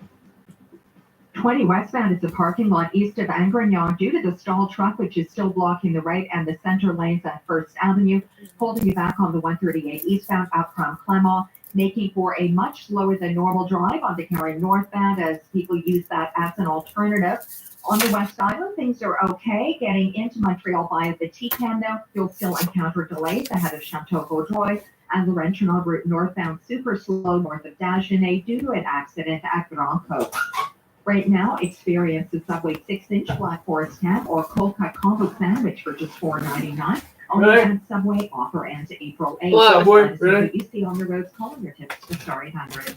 20 westbound is the parking lot east of Angrignon due to the stalled truck, which is still blocking the right and the center lanes at First Avenue, holding you back on the 138 eastbound out from Clermont, making for a much slower than normal drive on the Karen northbound as people use that as an alternative. On the West Island, things are okay. Getting into Montreal via the TCAM now, you'll still encounter delays ahead of Chateau Vaudreuil and Laurentian route northbound super slow north of Dagenet due to an accident at Grand Côte. Right now, experience the Subway 6-inch Black Forest tab or cold cut combo sandwich for just $4.99. Only at Subway offer ends April 8th. Wow, boy, What you see on the roads, calling your tips to Star 800.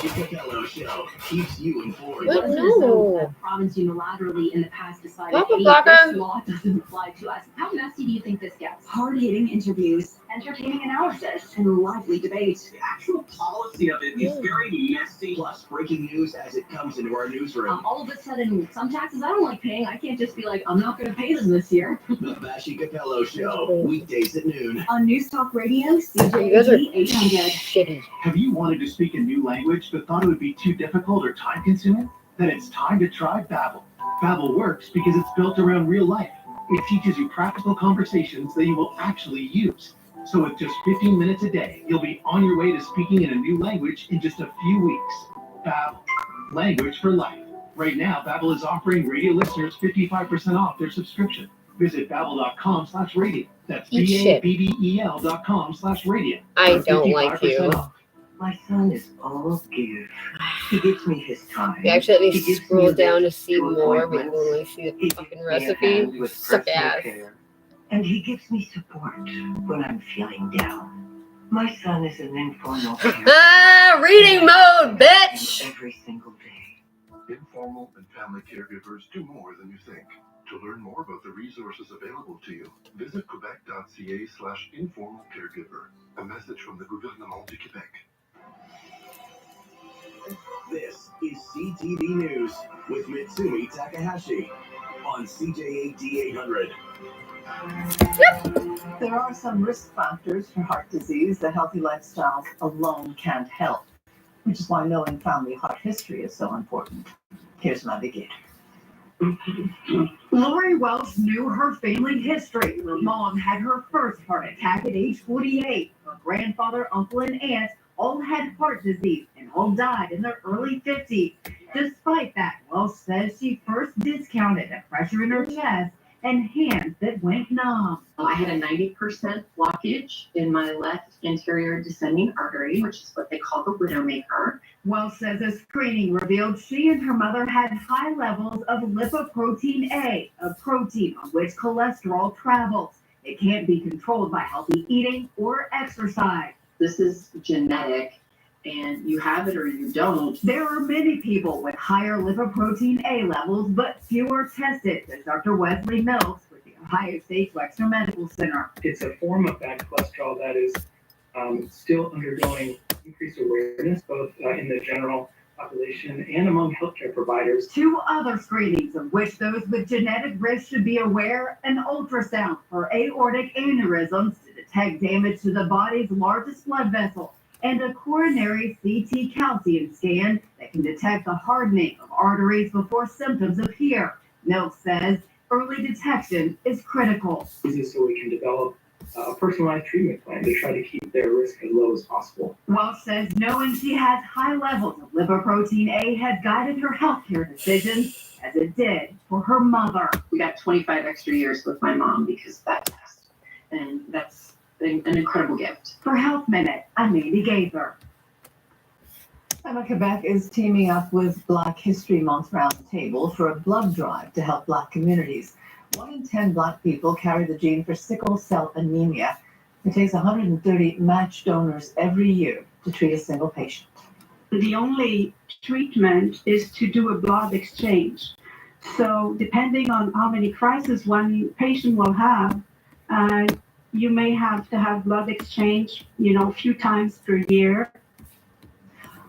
Becky Capello Show keeps you informed. What? No. The province unilaterally in the past decided Papa hey, Blocker. this law doesn't apply to us. How messy do you think this gets? Hard-hitting interviews, entertaining analysis, and lively debate. The actual policy of it is very messy. Plus, breaking news as it comes into our newsroom. All of a sudden, some taxes I don't like paying. I can't just be like, I'm not going to pay them this year. The Becky Capello Show, weekdays at noon. On News Talk Radio, You guys are CJAD 800. shitty. Have you wanted to speak a new language but thought it would be too difficult or time-consuming? Then it's time to try Babbel. Babbel works because it's built around real life. It teaches you practical conversations that you will actually use. So with just 15 minutes a day, you'll be on your way to speaking in a new language in just a few weeks. Babbel, language for life. Right now, Babbel is offering radio listeners 55% off their subscription. Visit babbel.com/radio. That's Eat shit. BABBEL.com/radio. I don't like you. 55% off. My son is all give. He gives me his time. You actually at He least gives me scroll the down to see to more, but you appointments. only see the fucking Gives me a recipe. hand with Suck personal ass. care. And he gives me support when I'm feeling down. My son is an informal parent. Ah, reading mode, bitch! Every single day. Informal and family caregivers do more than you think. To learn more about the resources available to you, visit quebec.ca/informal caregiver. A message from the Gouvernement du Québec. This is CTV News with Mitsumi Takahashi on CJAD 800. There are some risk factors for heart disease that healthy lifestyles alone can't help, which is why knowing family heart history is so important. Here's Navigator. Lori Welch knew her family history. Her mom had her first heart attack at age 48. Her grandfather, uncle, and aunt all had heart disease and all died in their early 50s. Despite that, Welch says she first discounted the pressure in her chest and hands that went numb. I had a 90% blockage in my left anterior descending artery, which is what they call the widowmaker. Welch says a screening revealed she and her mother had high levels of lipoprotein A, a protein on which cholesterol travels. It can't be controlled by healthy eating or exercise. This is genetic, and you have it or you don't. There are many people with higher lipoprotein A levels, but fewer tested, says Dr. Wesley Mills with the Ohio State Wexner Medical Center. It's a form of bad cholesterol that is still undergoing increased awareness, both in the general population and among healthcare providers. Two other screenings of which those with genetic risk should be aware: an ultrasound for aortic aneurysms to detect damage to the body's largest blood vessel, and a coronary CT calcium scan that can detect the hardening of arteries before symptoms appear. Mills says early detection is critical. This is so we can develop a personalized treatment plan to try to keep their risk as low as possible. Welch says knowing she has high levels of lipoprotein A has guided her healthcare decisions, as it did for her mother. We got 25 extra years with my mom because of that test, and that's an incredible gift. For Health Minute, I'm Mandy Gaither. Quebec is teaming up with Black History Month Roundtable for a blood drive to help Black communities. 1 in 10 Black people carry the gene for sickle cell anemia. It takes 130 match donors every year to treat a single patient. The only treatment is to do a blood exchange. So depending on how many crises one patient will have, you may have to have blood exchange, a few times per year.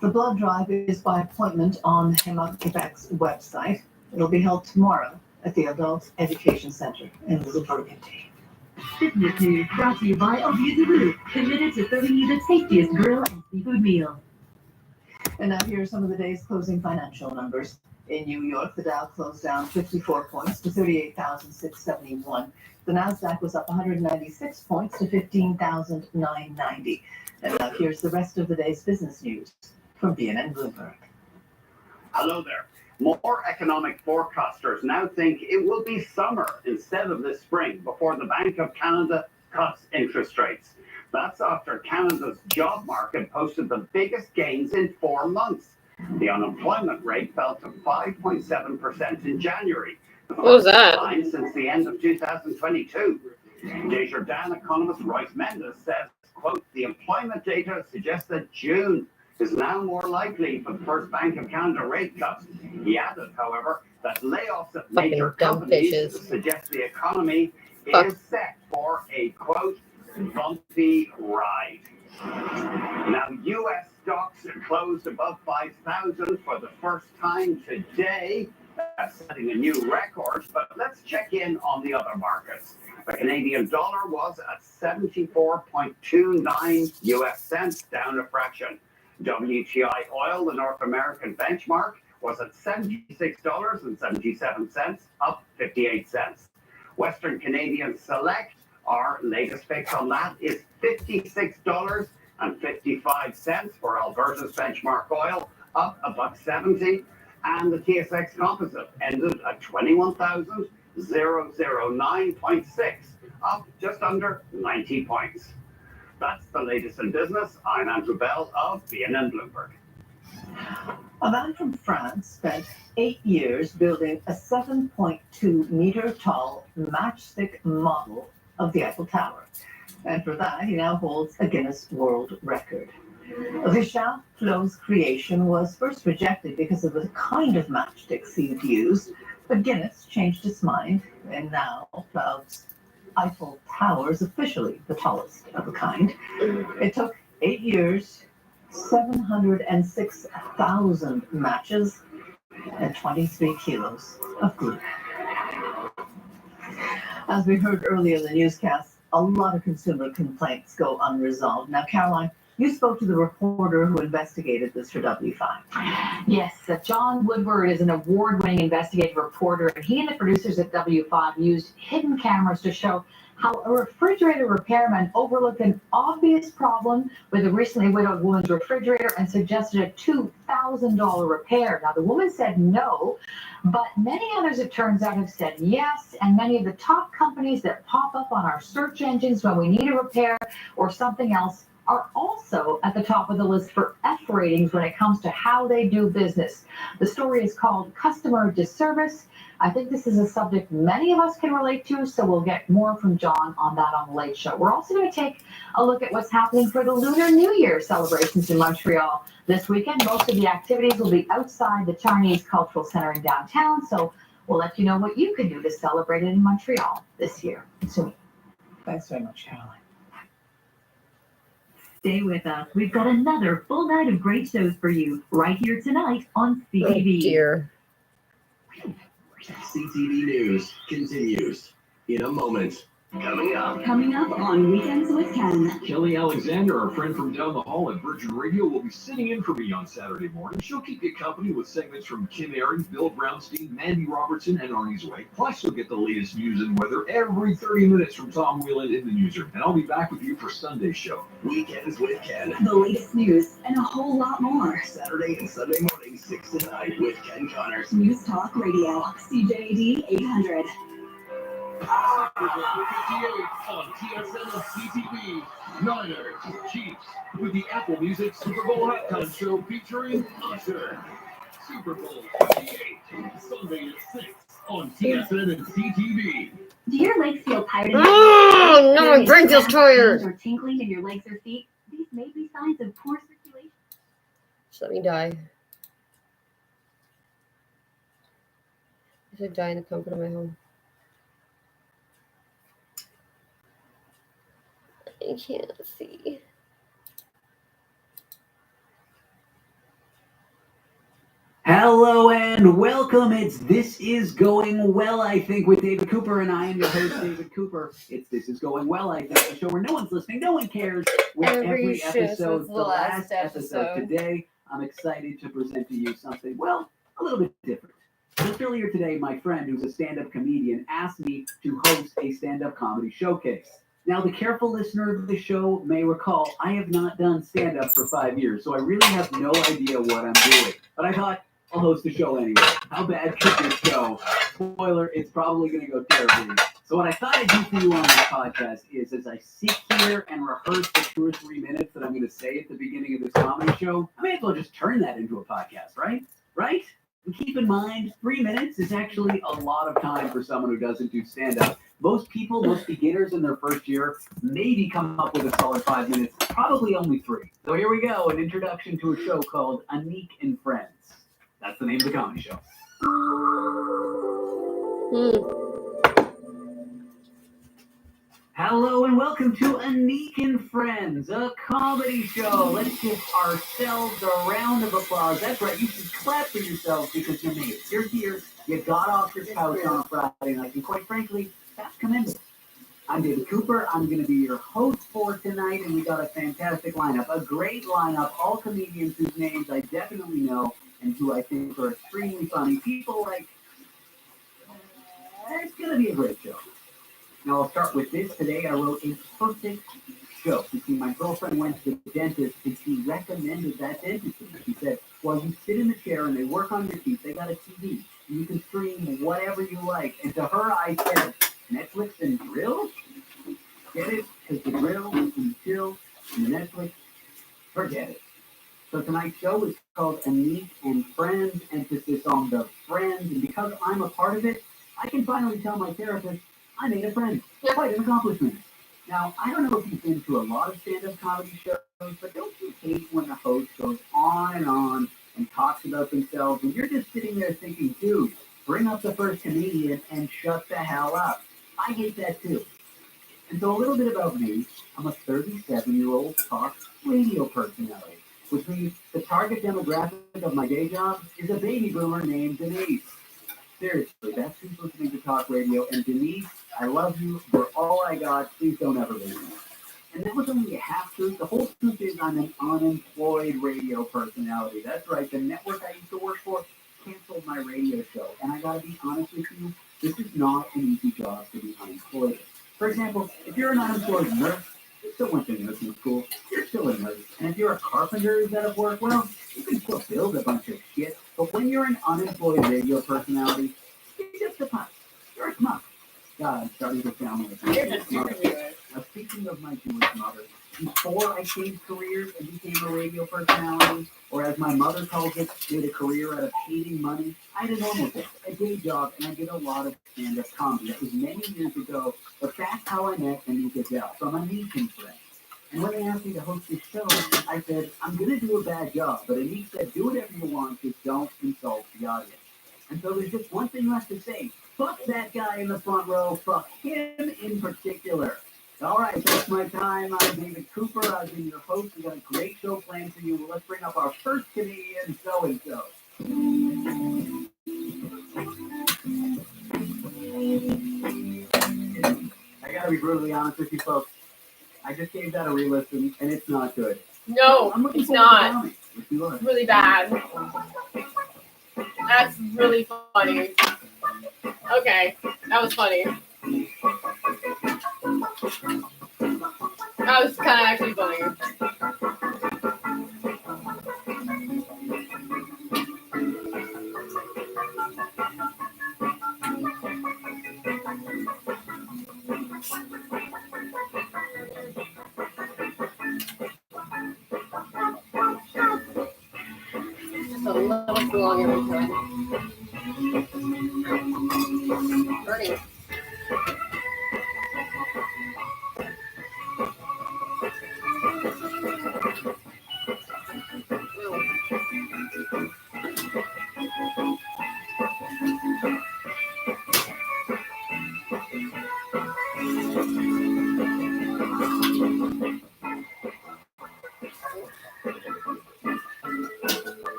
The blood drive is by appointment on Héma Quebec's website. It'll be held tomorrow at the Adult Education Center in Little Burgundy. Fitness News brought to you by Obvious Group, committed to serving you the tastiest grill and seafood meal. And now here are some of the day's closing financial numbers. In New York, the Dow closed down 54 points to 38,671. The Nasdaq was up 196 points to 15,990. And now here's the rest of the day's business news from BNN Bloomberg. Hello there. More economic forecasters now think it will be summer instead of this spring before the Bank of Canada cuts interest rates. That's after Canada's job market posted the biggest gains in 4 months. The unemployment rate fell to 5.7% in January. The What was that? line since the end of 2022. Desjardins economist Royce Mendez says, quote, the employment data suggests that June is now more likely for the first Bank of Canada rate cut. He added, however, that layoffs at major companies suggest the economy is set for a, quote, bumpy ride. Now, U.S. stocks closed above 5,000 for the first time today. That's setting a new record, but let's check in on the other markets. The Canadian dollar was at 74.29 US cents, down a fraction. WTI oil, the North American benchmark, was at $76.77, up 58 cents. Western Canadian Select, our latest fix on that, is $56.55 for Alberta's benchmark oil, up $1.70. And the TSX Composite ended at 21,009.6, up just under 90 points. That's the latest in business. I'm Andrew Bell of BNN Bloomberg. A man from France spent 8 years building a 7.2 meter tall matchstick model of the Eiffel Tower. And for that, he now holds a Guinness World Record. Richard Clot's creation was first rejected because of the kind of matchsticks he used, but Guinness changed its mind, and now Clot's Eiffel Tower is officially the tallest of the kind. It took 8 years, 706,000 matches, and 23 kilos of glue. As we heard earlier in the newscast, a lot of consumer complaints go unresolved. Now, Caroline, you spoke to the reporter who investigated this for W5. Yes, John Woodward is an award-winning investigative reporter, and he and the producers at W5 used hidden cameras to show how a refrigerator repairman overlooked an obvious problem with a recently widowed woman's refrigerator and suggested a $2,000 repair. Now, the woman said no, but many others, it turns out, have said yes, and many of the top companies that pop up on our search engines when we need a repair or something else are also at the top of the list for F ratings when it comes to how they do business. The story is called Customer Disservice. I think this is a subject many of us can relate to, so we'll get more from John on that on the Late Show. We're also going to take a look at what's happening for the Lunar New Year celebrations in Montreal this weekend. Most of the activities will be outside the Chinese Cultural Center in downtown, so we'll let you know what you can do to celebrate it in Montreal this year. Soon. Thanks very much, Caroline. Stay with us. We've got another full night of great shows for you right here tonight on CTV. Oh, dear. CTV News continues in a moment. Coming up on Weekends with Ken. Kelly Alexander, our friend from down the hall at Virgin Radio, will be sitting in for me on Saturday morning. She'll keep you company with segments from Kim Ahrens, Bill Brownstein, Mandy Robertson, and Arnie Zway. Plus, you'll get the latest news and weather every 30 minutes from Tom Whelan in the newsroom. And I'll be back with you for Sunday's show. Weekends with Ken. The latest news and a whole lot more. Saturday and Sunday morning, 6 to 9 with Ken Connors. News Talk Radio, CJAD 800. Super Bowl 58 on TSN and CTV. Niners, Chiefs, with the Apple Music Super Bowl halftime show featuring Usher. Super Bowl 58, Sunday at 6 on TSN and CTV. Do your legs feel tired? Oh, no, my brain feels tired. Or tingling in your legs or feet? These may be signs of poor circulation. Just let me die. I should die in the comfort of my home. I can't see. Hello and welcome. It's This Is Going Well, I think, with David Cooper, and I am your host, David Cooper. It's This Is Going Well, I think, the show where no one's listening, no one cares. With every episode, the last episode today, I'm excited to present to you something, well, a little bit different. Just earlier today, my friend, who's a stand-up comedian, asked me to host a stand-up comedy showcase. Now, the careful listener of the show may recall I have not done stand-up for 5 years, so I really have no idea what I'm doing. But I thought, I'll host the show anyway. How bad could this go? Spoiler, it's probably going to go terribly. So what I thought I'd do for you on this podcast is, as I sit here and rehearse the 2 or 3 minutes that I'm going to say at the beginning of this comedy show, I may as well just turn that into a podcast, right? Right? And keep in mind, 3 minutes is actually a lot of time for someone who doesn't do stand-up. Most beginners in their first year, maybe come up with a solid 5 minutes, probably only 3. So here we go, an introduction to a show called Anik and Friends. That's the name of the comedy show. Hello and welcome to Anik and Friends, a comedy show. Let's give ourselves a round of applause. That's right, you should clap for yourselves because you're made it. You're here, you got off your couch on a Friday night, and quite frankly, that's commendable. I'm David Cooper. I'm going to be your host for tonight, and we got a fantastic lineup, a great lineup, all comedians whose names I definitely know and who I think are extremely funny. People like, it's going to be a great show. Now, I'll start with this. Today, I wrote a perfect joke. You see, my girlfriend went to the dentist, and she recommended that dentist to me. She said, well, you sit in the chair, and they work on your teeth. They got a TV. And you can stream whatever you like. And to her, I said, Netflix and Grill? Get it? Because the Grill and the Chill and the Netflix, forget it. So tonight's show is called Anik and Friends, emphasis on the friends. And because I'm a part of it, I can finally tell my therapist, I made a friend. Quite an accomplishment. Now, I don't know if you've been to a lot of stand-up comedy shows, but don't you hate when the host goes on and talks about themselves, and you're just sitting there thinking, dude, bring up the first comedian and shut the hell up. I hate that too. And so a little bit about me. I'm a 37-year-old talk radio personality, which means the target demographic of my day job is a baby boomer named Denise. Seriously, that's who's listening to talk radio. And Denise, I love you. You're all I got. Please don't ever leave me. And that was only a half truth. The whole truth is I'm an unemployed radio personality. That's right. The network I used to work for canceled my radio show. And I gotta be honest with you, this is not an easy job to be unemployed. For example, if you're an unemployed nurse, you still went to nursing school, you're still a nurse. And if you're a carpenter who's out of work, well, you can still build a bunch of shit. But when you're an unemployed radio personality, you're just a pup. You're a schmuck. God, I'm starting to sound like Now, speaking of my Jewish mother, before I changed careers and became a radio personality, or as my mother calls it, made a career out of hating money, I had a normal day, a day job, and I did a lot of stand-up comedy. That was many years ago, but that's how I met Anik Adel from Anik and Friends. And when they asked me to host this show, I said, I'm going to do a bad job, but Anik said, do whatever you want, just don't insult the audience. And so there's just one thing left to say. Fuck that guy in the front row. Fuck him in particular. All right, that's my time. I'm David Cooper. I've been your host. We've got a great show planned for you. Well, let's bring up our first comedian, so-and-so. I gotta be brutally honest with you folks. I just gave that a re-listen, and it's not good. No, it's not. It's really bad. That's really funny. Okay, that was funny. That was kind of actually funny. Just a little too long every time. Burning.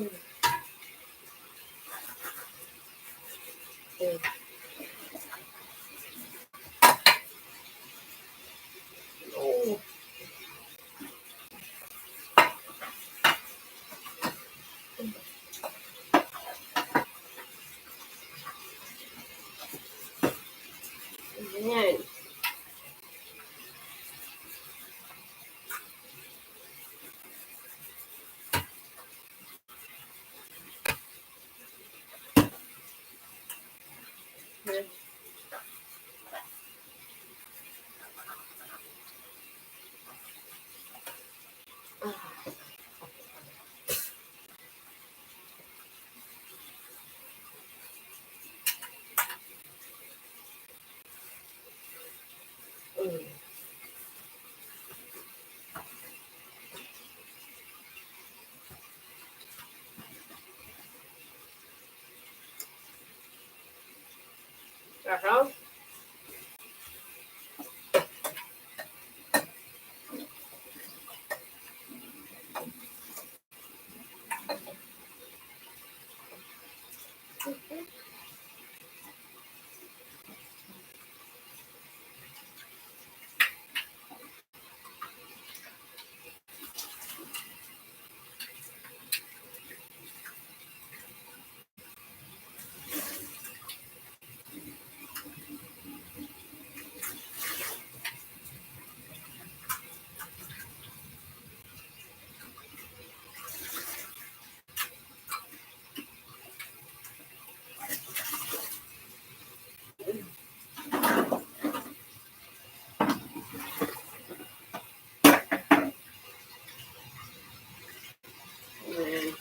Oh. Man. Uh-huh. Man.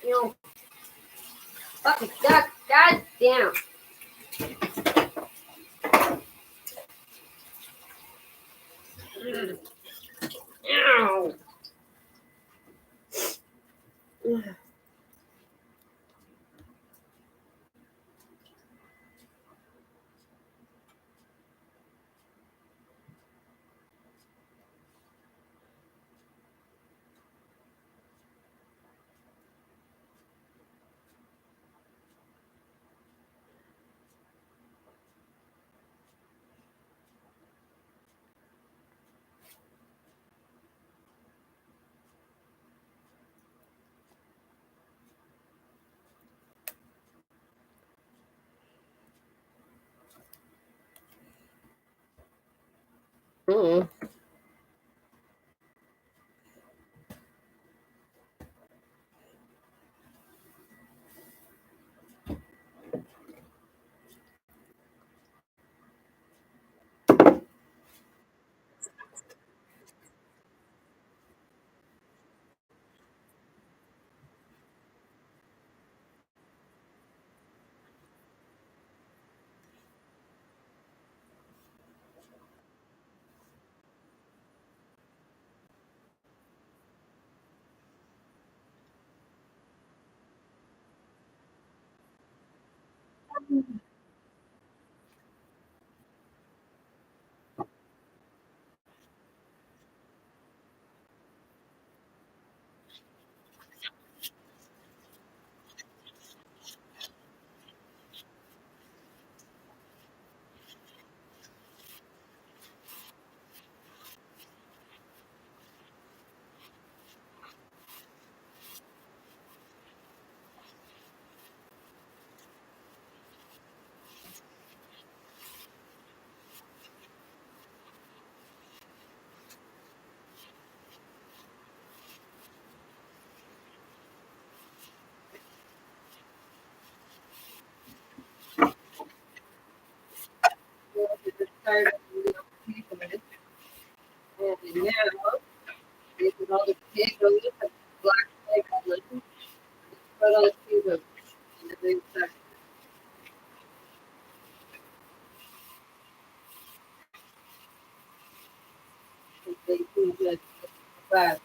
You know, fucking duck, god damn. Ow. Mm. Started and now this is all the potatoes and black egg on it. Put all the potatoes in the big sack. They do good. Bad.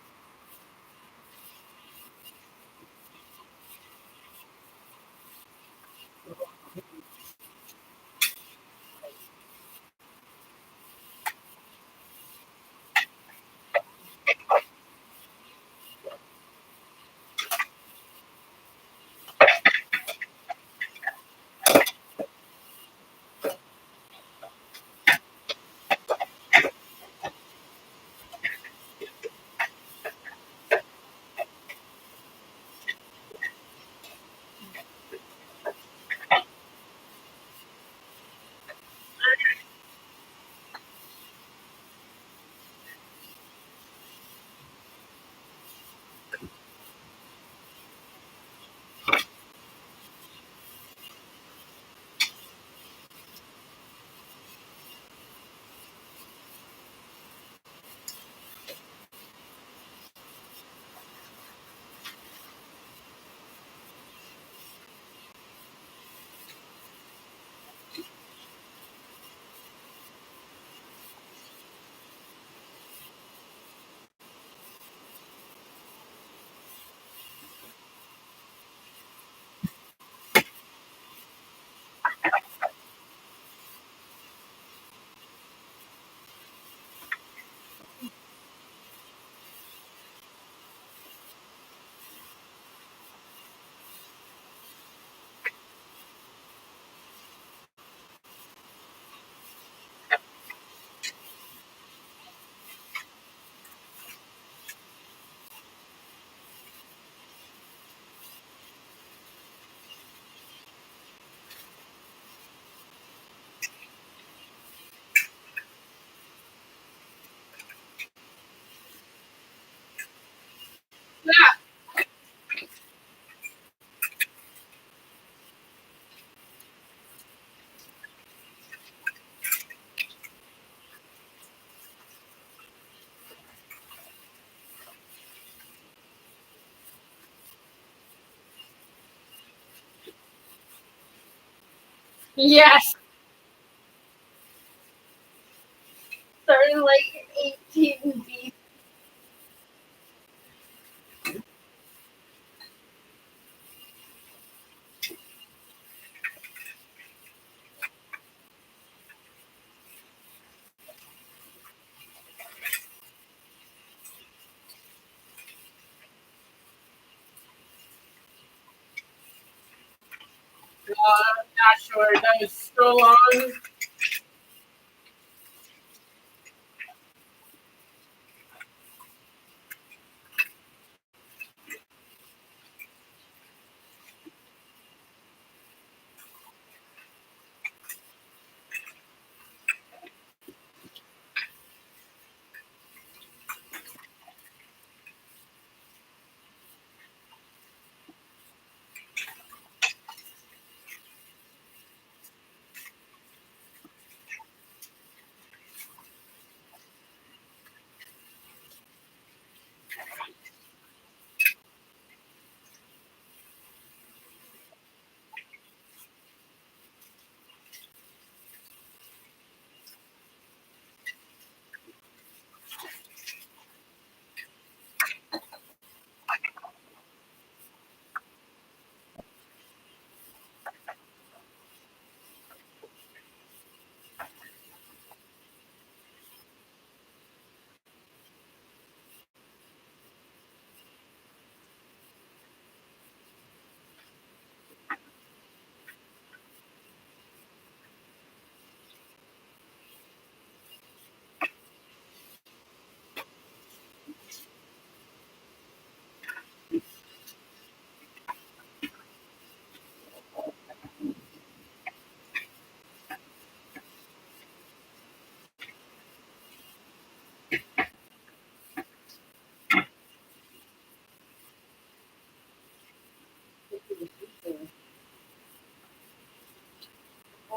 Yes. Starting like 18 feet. I'm not sure. That was so long.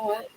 What?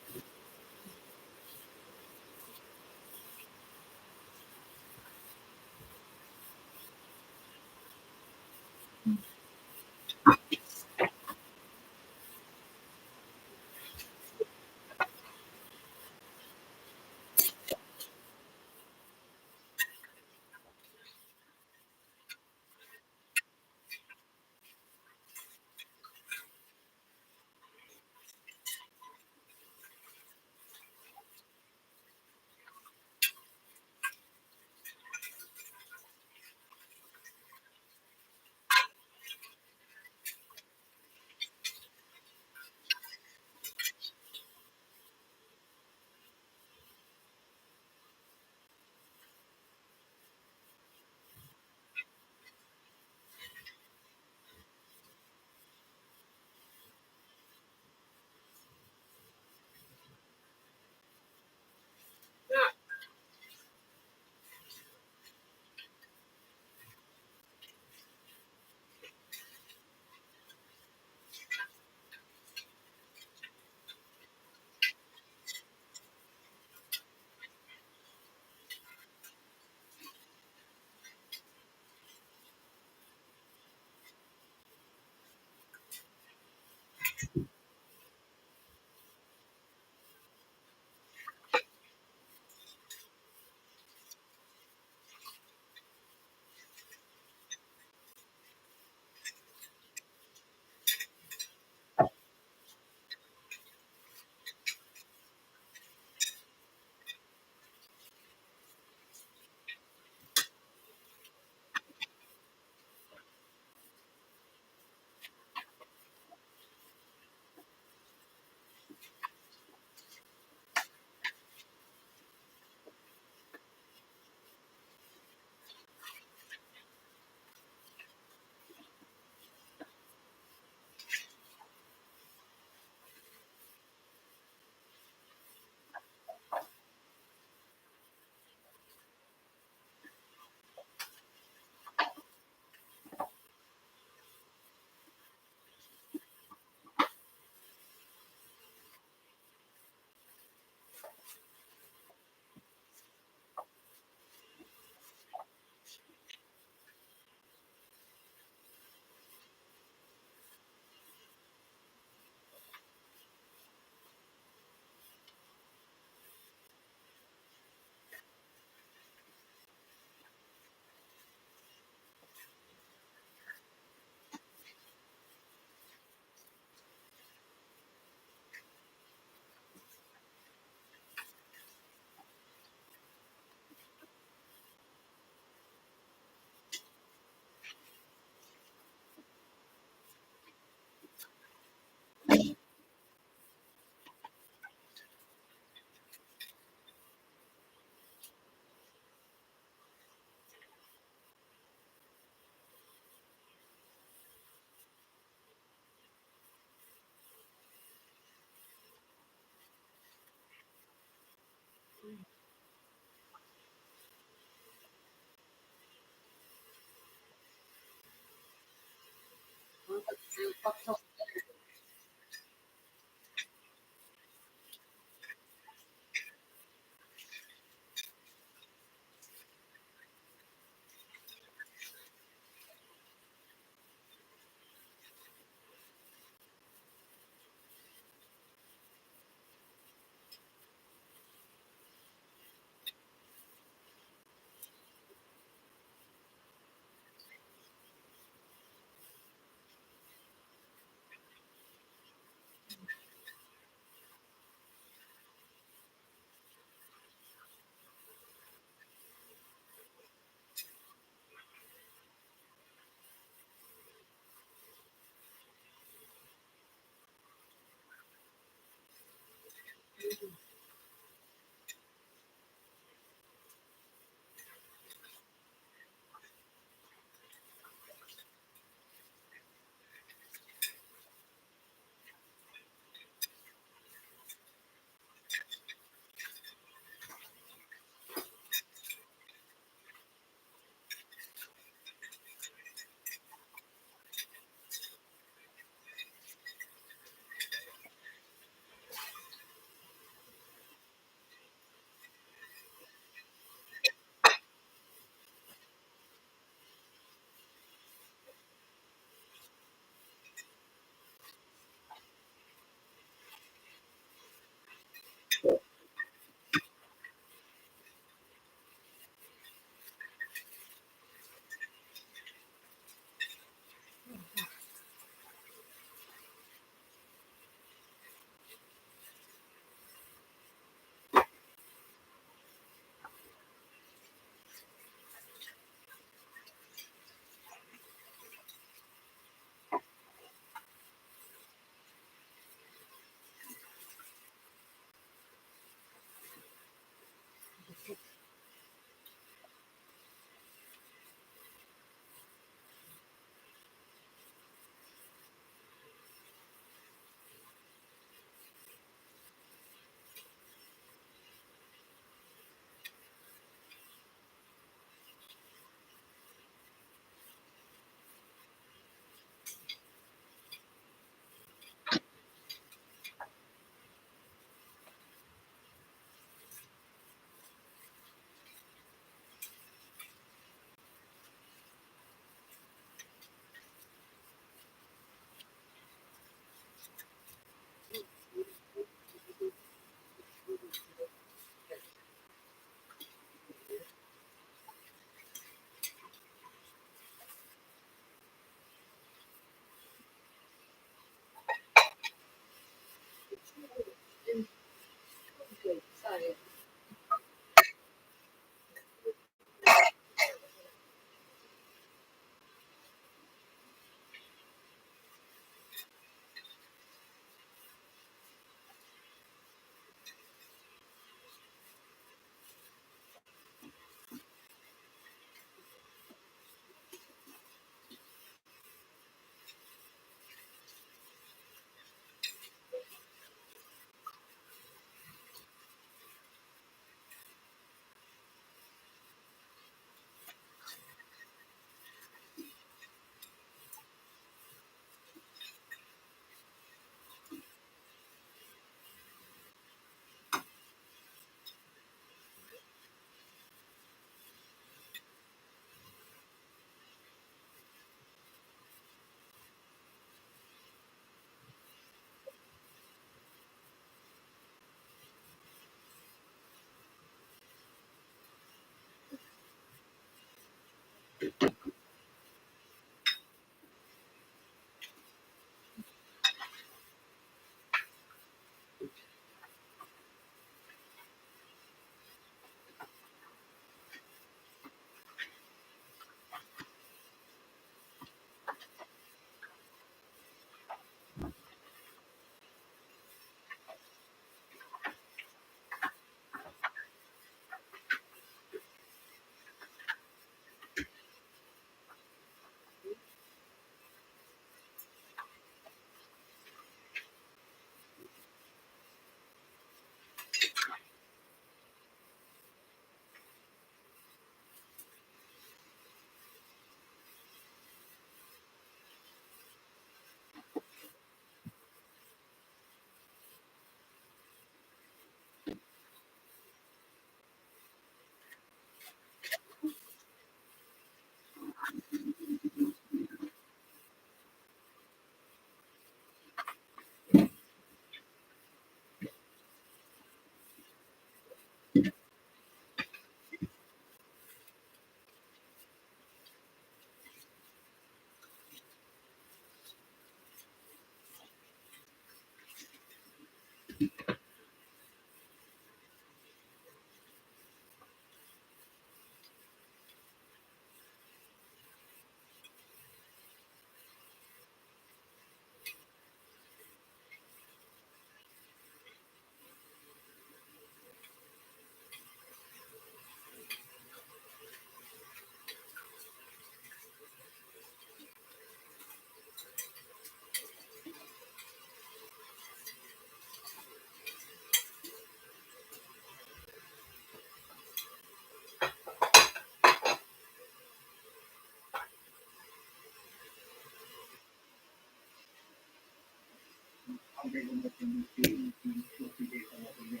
how great we're making this game in 2 or 3 days on what we're doing.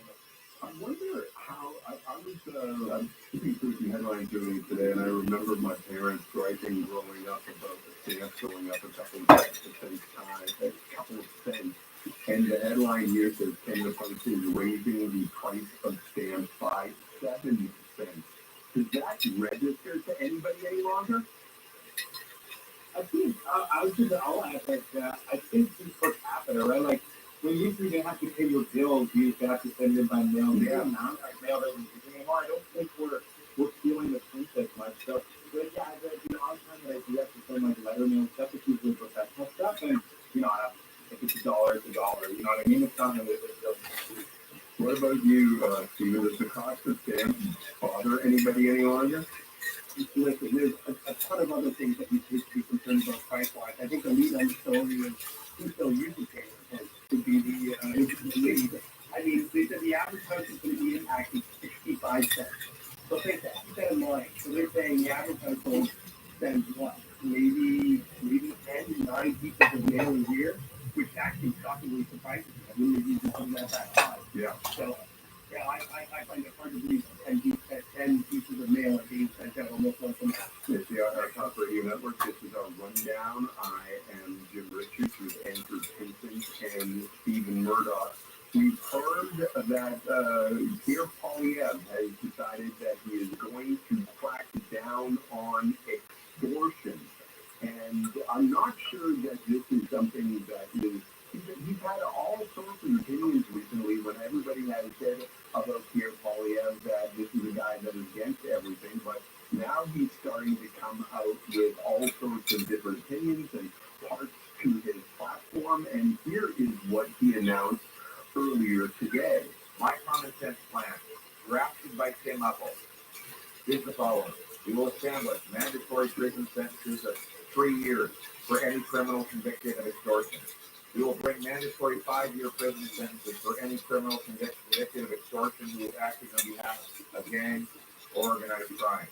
I wonder how I was looking through some headlines earlier today, and I remember my parents griping growing up about the stamps going up a couple of cents. And the headline here says Canada Post is raising the price of stamps by 7 cents. Does that register to anybody any longer? I think I'll add that I think it's per capita, right? Like when you used to even have to pay your bills, you used to have to send them by mail. Yeah. Mail doesn't exist anymore. I don't think we're feeling the pinch as much. So, but yeah, the odd time that I do have to send like letter mail stuff, it's usually professional stuff, and if it's $1, it's $1. You know what I mean? It's not really a big deal. What about you, Stephen? Does the cost of stamps bother anybody any longer? Listen, there's a ton of other things that we should be concerned about price-wise. I think the lead on the story is who still uses it would be the lead. I mean, they said the average house is going to be impacted 65 cents. So take that in mind. So they're saying the average household spends what? Maybe 10, 9 pieces of mail a year, which actually shockingly surprises me. I really usually think that high. Yeah. So, yeah, I find it hard to believe 10 pieces of mail are being sent out almost once a month. It's the Our Top Radio Network. This is our rundown. I am Jim Richards with Andrew Pinson and Stephen Murdoch. We've heard that Pierre Poilievre has decided that he is going to crack down on extortion. And I'm not sure that this is something that is... He's had all sorts of opinions recently when everybody has said about Pierre Poilievre that this is a guy that is against everything, but now he's starting to come out with all sorts of different opinions and parts to his platform, and here is what he announced earlier today. My common sense plan, drafted by Tim Uppel, is the following. We will establish mandatory prison sentences of 3 years for any criminal convicted of extortion. We will bring mandatory 5-year prison sentences for any criminal convicted of extortion who is acting on behalf of gangs or organized crime.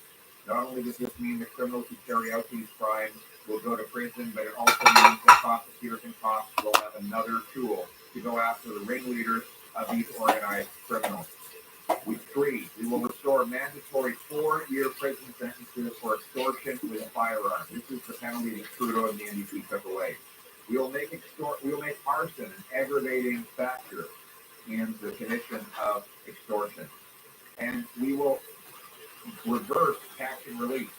Not only does this mean that criminals who carry out these crimes will go to prison, but it also means that prosecutors and cops will have another tool to go after the ringleaders of these organized criminals. We will restore mandatory 4-year prison sentences for extortion with a firearm. This is the penalty that Trudeau and the NDP took away. We will make arson an aggravating factor in the commission of extortion. And we will reverse tax and release.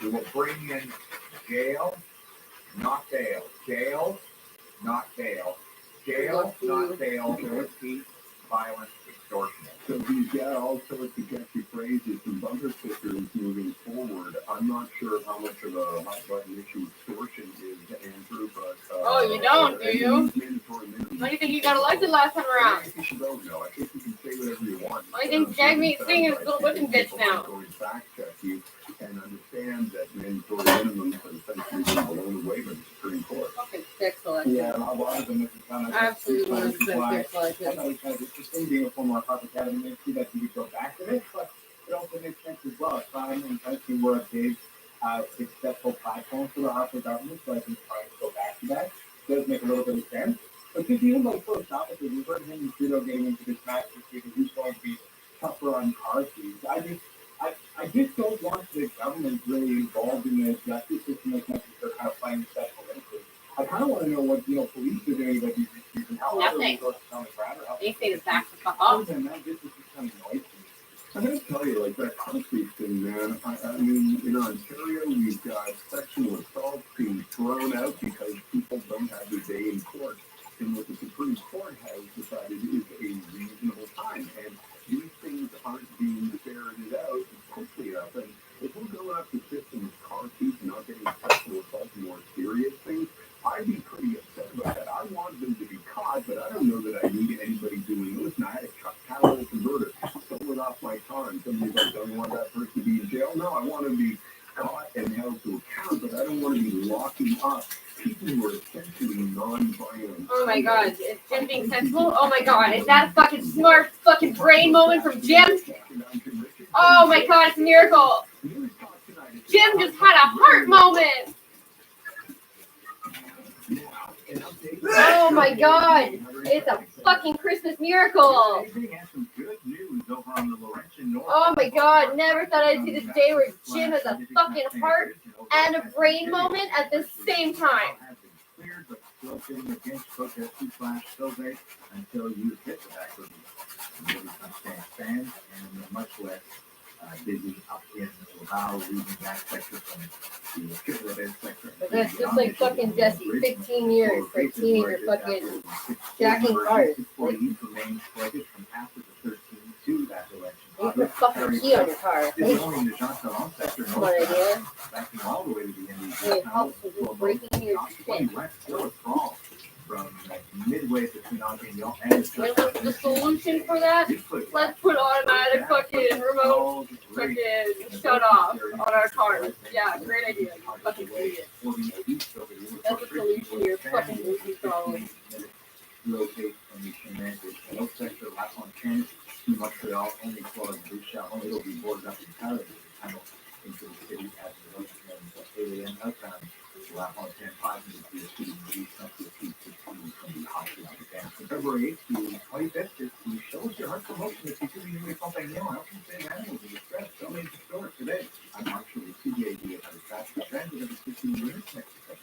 We will bring in jail, not bail. Jail, not bail. Jail, not bail for repeat violent extortion. So he's got all sorts of catchy phrases and bumper stickers moving forward. I'm not sure how much of a hot button issue extortion is, Andrew, but... Oh, you don't, do you? Why do you think you got elected last time around? I think you don't know. I think you can say whatever you want. Why do you think Jagmeet Singh is still whipping bitch now? Fact check you and understand that mandatory minimums are essentially being blown away by the Supreme Court. Fucking stick selection. Yeah, a lot of them have become absolutely I stick selection. thought it was kind of interesting being a former Harvard Academy ministry that you could go back to this, but it also makes sense as well. Crime and country were a big successful platform for the Harvard government, so I think trying to go back to that does make a little bit of sense. But just even though philosophically, we've heard him and Trudeau getting into this match this week, and who's going to be tougher on car thieves. I just don't want the government really involved in the justice system as much as they're kind of playing special interest. I kind of want to know what police are doing about these issues and how other resources on the ground are helping. They say to back the fuck up. That this is just kind of noisy. I'm going to tell you, like, that concrete thing, man. I mean, in Ontario, we've got sexual assault being thrown out because people don't have their day in court. And what the Supreme Court has decided is a reasonable time. And these things aren't being ferreted out quickly enough. And if we're going after systems, car thieves, not getting sexual assault and more serious things, I'd be pretty upset about that. I want them to be caught, but I don't know that I need anybody doing. Listen, I had a catalytic converter stolen off my car, and somebody's like, don't you want that person to be in jail? No, I want to be caught and held to account, but I don't want to be locking up people who are essentially non-violent. Oh my god, is Jim being sensible? Oh my god, is that a fucking smart fucking brain moment from Jim? Oh my god, it's a miracle. Jim just had a heart moment. Oh my god. It's a fucking Christmas miracle. Oh my god, never thought I'd see this day where Jim has a fucking heart and a brain moment at the same time. Still sitting against protest until you hit the back of the stands and much less busy up in Laval, leaving that sector from the Tripoli sector. But that's just like fucking Jesse, 15 years for a teenager fucking jacking cars. Like, Remains sluggish from after the 13 to that election. you put fucking key on your car. It's only in the Jean Talon sector, Smart idea. backing all the way to the end of It helps with just breaking your shit. still a crawl from like midway between Avignon and And what's the solution for that? Let's put automatic fucking remote fucking shut off on our cars. Yeah, great idea. You fucking idiot. That's the solution to your fucking movie problem. Locate from the Chemin de Canal sector, La Fontaine to Montreal, only Claude Bouchard, it'll be boarded up entirely with the tunnel into the city as the alien outbound. La Fontaine 500 feet of speed release up to a peak 15 from the hospital dance. From February 8th to 25th, the shows your heart promotion is continuing to be Compagnon. How can you say that? It will be expressed so many stores today. I'm actually CDAD at the Traffic Transit of the 15 minutes next to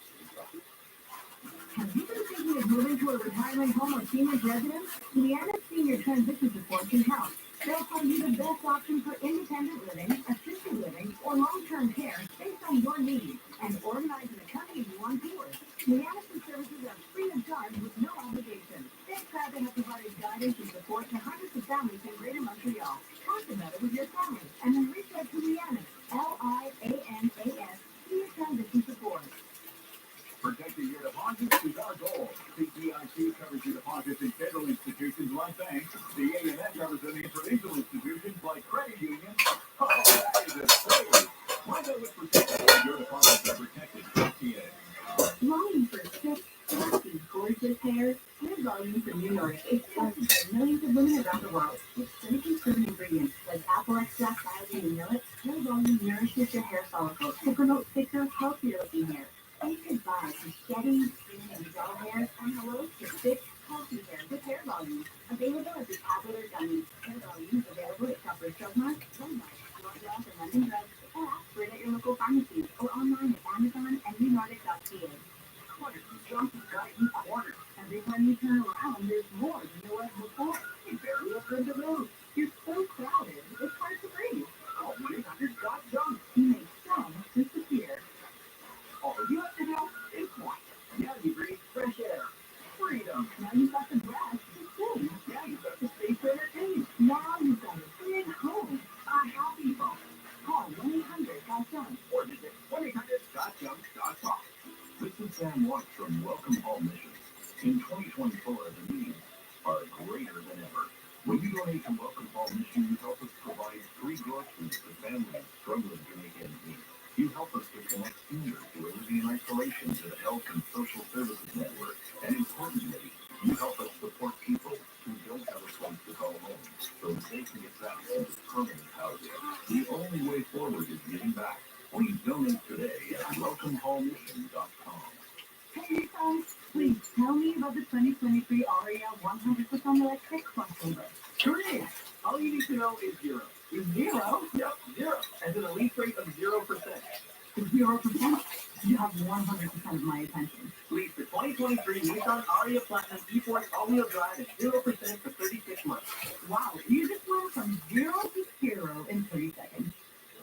Have you been thinking of moving to a retirement home or senior residence? Indiana Senior Transition Support can help. They'll find you the best option for independent living, assisted living, or long-term care based on your needs and organize and accompany you on tours. Indiana's services are free of charge with no obligation. They're proud to have provided guidance and support to hundreds of families in Greater Montreal. Talk about it with your family and then reach out to Lianas, Lianas, Senior Transition Support. Protecting your deposits is our goal. CPIC covers your deposits in federal institutions like banks. The AMN covers them in provincial institutions like credit unions. Oh, that is a save. Why don't we protect your deposits are protected? Longing for thick, fluffy, gorgeous hair? Hair volume from New York is trusted by millions of women around the world. With clinically proven ingredients like apple extract, biotin, and millet, Hair Volume nourishes your hair follicles to promote thicker, healthier-looking hair. Say goodbye to shedding, thin, and dull hair, and hello to thick, healthy hair with Hair Volume. Available as a tablet or gummy. Hair Volume is available at Shoppers Drug Mart, Walmart, Walgreens, and London Drugs, or ask for it at your local pharmacy or online at Amazon and NewNordic.ca. Quarters, junkies gotta eat quarters. Every time you turn around, there's more than there was before. You barely have room to move. You're so crowded, it's hard to breathe. Oh, 1-800-GOT JUNK. You make some disappear. All you have to do is one. Now you breathe fresh air. Freedom. Now you've got the breath to sing. Now you've got the space to entertain. Now you've got a big home, a happy home. Call 1-800-GOT-JUNK. Or visit 1-800-GOT-JUNK.com. This is Sam Watts from Welcome Home Mission. In 2024, the needs are greater than ever. When you donate to Welcome Home Mission, you help us provide free groceries for families struggling to make ends meet. You help us to connect seniors who are living in isolation to the health and social services network. And importantly, you help us support people who don't have a place to call home so they can get back into permanent housing. The only way forward is giving back. Please donate today at welcomehomemission.com. Hey, guys, please tell me about the 2023 Aria 100% electric crossover. Great! All you need to know is zero. Zero? Yep, zero. As an elite rate of 0%. 0%? You have 100% of my attention. Lease the 2023 Nissan Aria Platinum E-Force all-wheel drive at 0% for 36 months. Wow, you just went from 0 to hero in 30 seconds.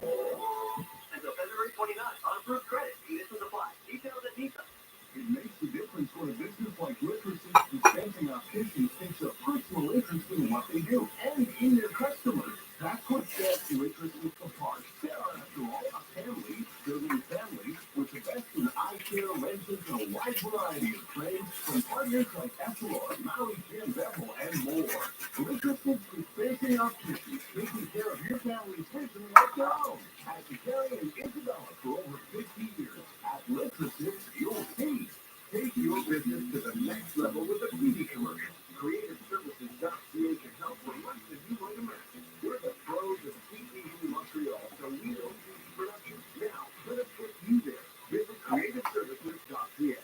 Until February 29th, on approved credit. Conditions apply. Details at Nissan. It makes a difference when a business like Literacy Dispensing Opticians takes a personal interest in what they do and in their customers. That's what sets Literacy apart. They are, after all, a family serving families with the best in eye care, lenses, and a wide variety of trades from partners like Essilor, Maui Jim Bevel, and more. Literacy Dispensing Opticians, taking care of your family's vision like their own. Has Gary and Isabella for over 50 years. At Literacy, you'll see. Take your business to the next level with a beauty commercial. CreativeServices.ca can help for less than you might imagine. We're the pros of CTV Montreal, so we don't do production. Now, let us put you there. Visit CreativeServices.ca.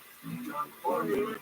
John Farley Marriage.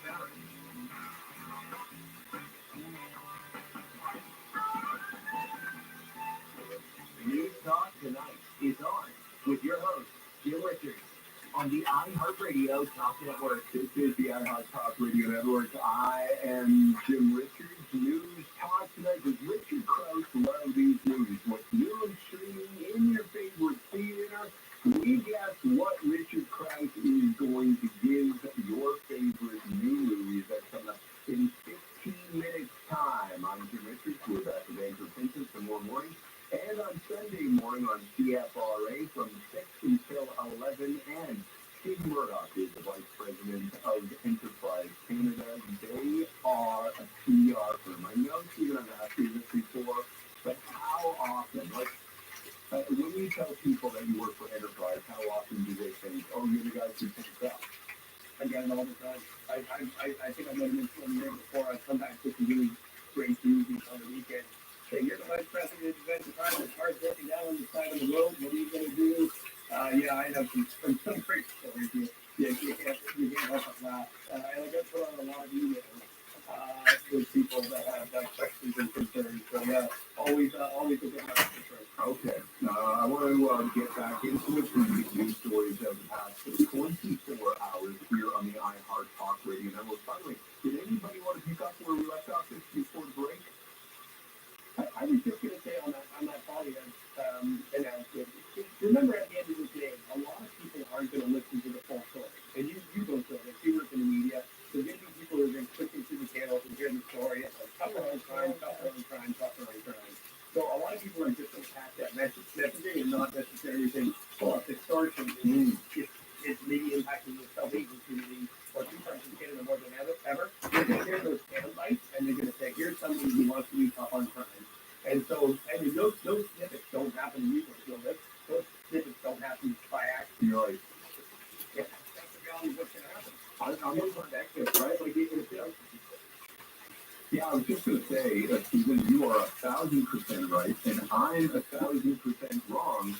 on the iHeartRadio Talk Network. This is the iHeart Talk Radio Network. I am Jim Richards. News Talk tonight with Richard Krause. Love these movies. What's new and streaming in your favorite theater? We guess what Richard Krause is going to give your favorite new movies. That's coming up in 15 minutes time. I'm Jim Richards. We're back with Andrew Pinton tomorrow morning. And on Sunday morning on CFRA from 6 until 11. And Steve Murdoch is the Vice President of Enterprise Canada. They are a PR firm. I know, Stephen, I've asked you this before, but how often, when you tell people that you work for Enterprise, how often do they think, oh, you're the guys who think that? I get it all the time. I think I might have mentioned it before. I come back to some really great movies on the weekend. Say, you're the Vice President of Enterprise. The car's breaking down on the side of the road. What are you going to do? Yeah, I have some great stories here. Yeah, you can't help but laugh. And I get put on a lot of emails with people that have questions and concerns. So yeah, always a good laugh for sure. Okay. I want to get back into it. Some news stories of the past 24 hours here on the iHeart Talk Radio Network. By the way, did anybody want to pick up where we left off this before the break? I was just going to say on that Polyam announcement, remember at the end of the day, a lot of people aren't going to listen to the full story. And you don't know that. You work in the media. So maybe people are going to click into the channels and hear the story. It's like tougher on crime. So a lot of people are just going to catch that messaging and not necessarily think, well, it's extortion. It's maybe impacting the South Asian community or people in Canada more than ever. They're going to hear those sound bites and they're going to say, here's somebody who wants to be tough on crime. And so, those snippets don't happen to you. Those snippets don't happen by accident. You're right. Yeah, that's the reality of what's going to happen. I'm going to access, right? Like, yeah, I was just going to say, Stephen, you are 1,000% right, and I'm 1,000% wrong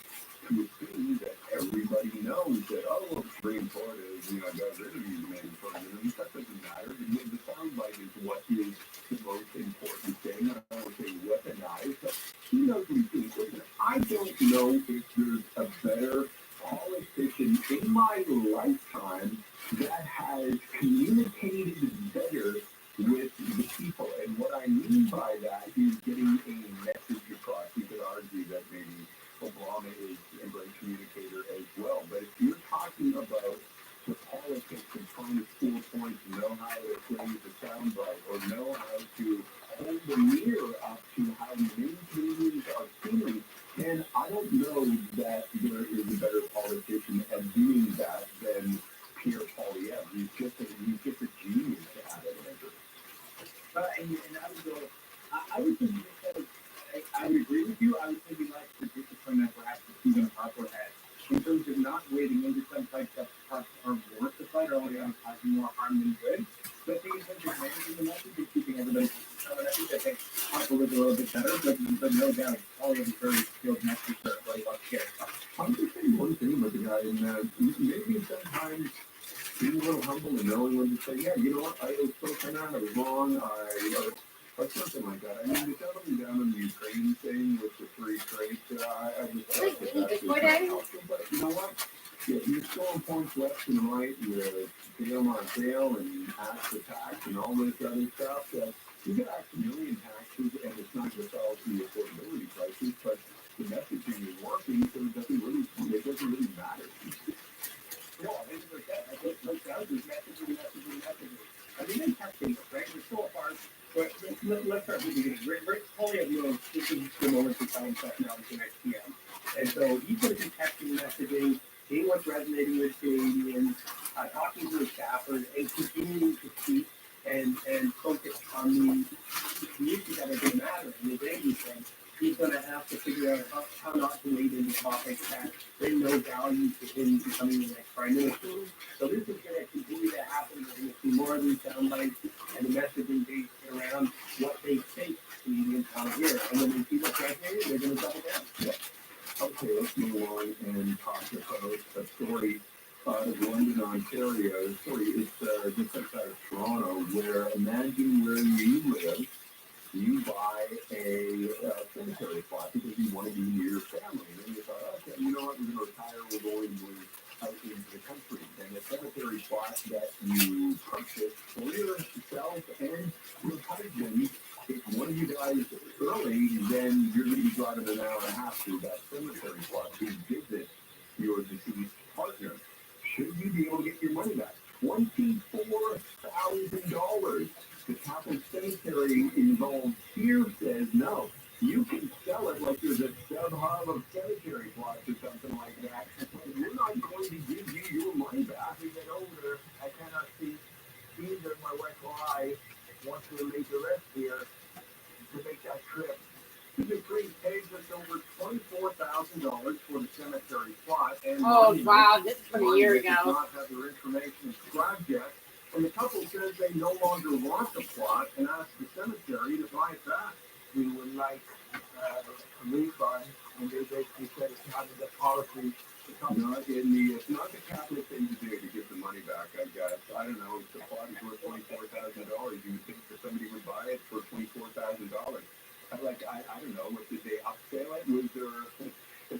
to assume that everybody knows that, oh, Supreme Court is, got rid of these mandatory minimums. That doesn't matter. The soundbite is what is the most important thing. I don't want to say weaponize, but he knows what he's doing. Listen, I don't know if there's a better politician in my lifetime that has communicated better with the people. And what I mean by that is getting a message across. You could argue that maybe Obama is a great communicator as well. But if you're talking about the politics and trying to score points, know how to play the soundbite, or know how to hold the mirror up to how many Canadians are feeling, and I don't know that there is a better politician at doing that than Pierre Poilievre. He's just a genius at it. And I would go, I would think I would agree with you. I would think we like the discipline that perhaps Stephen Harper had in terms of not wading into some types that are worth the fight or only causing more harm than good. But I think in terms of managing the message and keeping everybody I think Harper was a little bit better, but no doubt, Poilievre is very skilled message for everybody wants to get it. I'm just saying one thing about the guy, and maybe sometimes being a little humble and knowing when to say, yeah, you know what, I was so kind I was wrong, or something like that. I mean, the gentleman down in the Ukraine thing with the free trade, I just thought that was but you know what? Yeah, you're scoring points left and right, you're bail on bail and tax to tax and all this other stuff. You get actually million taxes, and it's not just all the affordability crisis, but the messaging is working, so it doesn't really matter. No, it's like that. I think most houses messaging. I mean, they have things, right? We're so apart. But let's start with the beginning. Rick Poilievre knows this is the moment to tell himself now it's the next PM. And so he's going to be texting messaging, seeing what's resonating with Canadians, talking to his staffers, and continuing to speak and focus on the issues that are going to matter. And the daily thing, he's going to have to figure out how not to wade into topics that bring no value to him becoming the next prime minister. So this is going to continue to happen. We're going to see more of these soundbites and the messaging based around what they think Canadians want to hear. And when they see what's resonating, they're going to double down. Yeah. Okay, let's move on and talk about a story out of London, Ontario. The story is just outside of Toronto, where imagine where you live. You buy a cemetery plot because you want to be near your family. And then you thought, okay, you know what, we're going to retire, we're going with out into the country. And the cemetery plot that you purchase for yourself and your husband, if one of you dies early, then you're going to be driving an hour and a half through that cemetery plot to visit your deceased partner. Should you be able to get your money back? $24,000. The Catholic cemetery involved here says no. You can sell it like there's a sub-hub of cemetery plots or something like that. We're not going to give you your money back. As we get older, I cannot see either my wife or I want to make the rest here to make that trip. The Creek pays us over $24,000 for the cemetery plot. And Oh, wow, this is from a year ago. does not have their information inscribed yet. And the couple says they no longer want the plot and ask the cemetery to buy it back. We would like a refund, and they basically said it's not in the policy. It's not the Catholic thing to do to give the money back, I guess. I don't know. If the plot is worth $24,000, you would think that somebody would buy it for $24,000. I don't know. What did they upsell it? Was there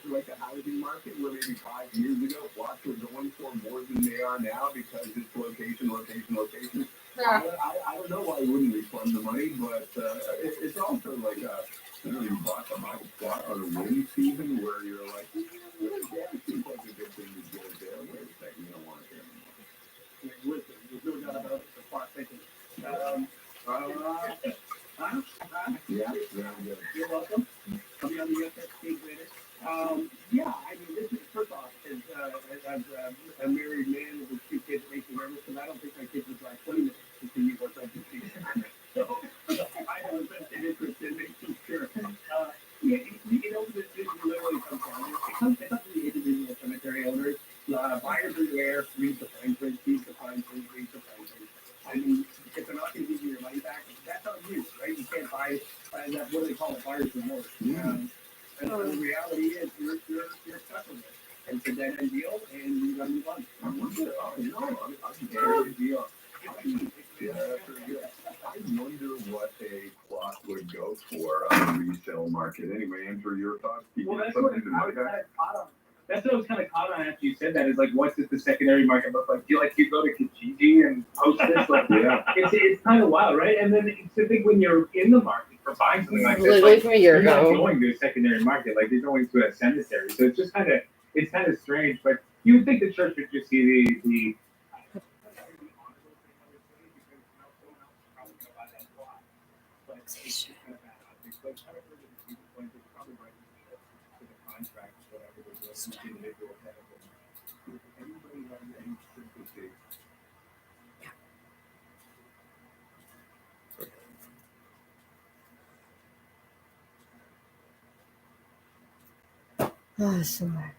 like a housing market where maybe 5 years ago plots were going for more than they are now because it's location. Yeah. I don't know why you wouldn't refund the money, but it's also like you bought a plot on a wind season where you're like, yeah, it seems like a good thing to get it there. Wait a second, you don't want it there anymore. Listen, there's no doubt about the plot thinking. Yeah, you're welcome. I'll be on the FXT later. Yeah, I mean, this is, first off, as a married man with 2 kids, it makes me nervous because I don't think my kids would drive 20 minutes to see what's up to see. So I have a vested interest in making sure. Yeah, you know, this literally comes down. It comes to the individual cemetery owners. Buyers are there, read the fine print, read the fine print. I mean, if they're not going to give you your money back, that's on you, right? You can't buy that, what do they call it, buyer's remorse. And the reality is, you're stuck with it. And it's a dead-end deal, and you got to move on. I'm deal. I wonder what a plot would go for on the resale market. Anyway, Andrew, your thoughts? Well, that's what I was kind of caught on after you said that. Is like, what does the secondary market look like? Do you go to Kijiji and post this? Like, yeah. It's kind of wild, right? And then to think when you're in the market for buying something like this, Literally like, from a year you're not ago. going to a secondary market, like you're going to a cemetery. So it's just kind of strange. But you would think the church would just see the Oh, somewhere.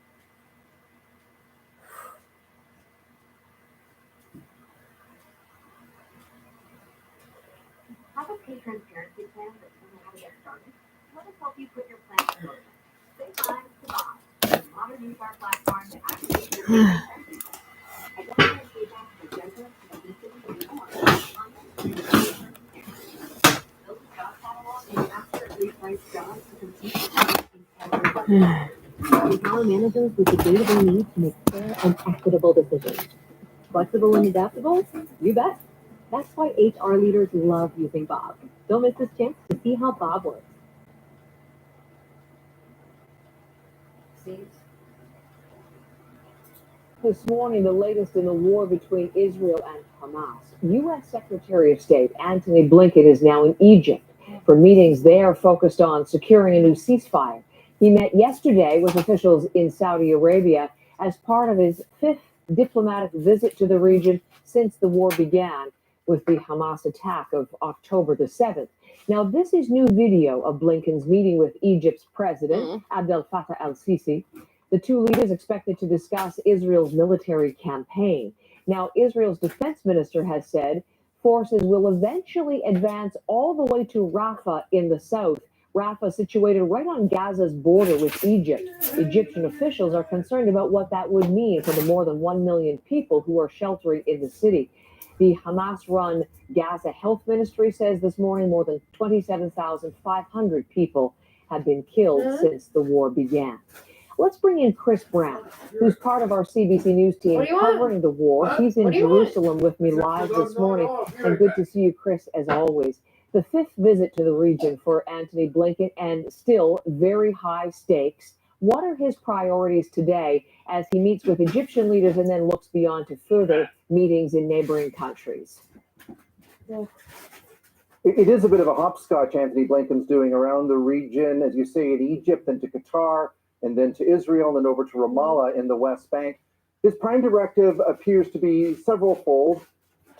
Have a pay transparency plan that doesn't know how to get started? Let us help you put your plan in motion. Save time to buy. Modern use our platform to activate your transparency plan. Identify feedback for gender, ethnicity, and more. Build a job catalog and accurately price jobs to compete with Empower managers with the data they need to make fair and equitable decisions. Flexible and adaptable? You bet. That's why HR leaders love using Bob. Don't miss this chance to see how Bob works. This morning, the latest in the war between Israel and Hamas. U.S. Secretary of State Antony Blinken is now in Egypt for meetings there focused on securing a new ceasefire. He met yesterday with officials in Saudi Arabia as part of his 5th diplomatic visit to the region since the war began with the Hamas attack of October the 7th. Now, this is new video of Blinken's meeting with Egypt's president, Abdel Fattah el-Sisi. The two leaders expected to discuss Israel's military campaign. Now, Israel's defense minister has said forces will eventually advance all the way to Rafah in the south. Rafah situated right on Gaza's border with Egypt. Egyptian officials are concerned about what that would mean for the more than 1 million people who are sheltering in the city. The Hamas-run Gaza Health Ministry says this morning more than 27,500 people have been killed since the war began. Let's bring in Chris Brown, who's part of our CBC News team What do you want? covering the war. He's in What do you want? Jerusalem with me live this morning, and good to see you, Chris, as always. The fifth visit to the region for Antony Blinken, and still very high stakes. What are his priorities today as he meets with Egyptian leaders and then looks beyond to further meetings in neighboring countries? It is a bit of a hopscotch Antony Blinken's doing around the region, as you say, in Egypt, then to Qatar, and then to Israel, and then over to Ramallah in the West Bank. His prime directive appears to be several-fold: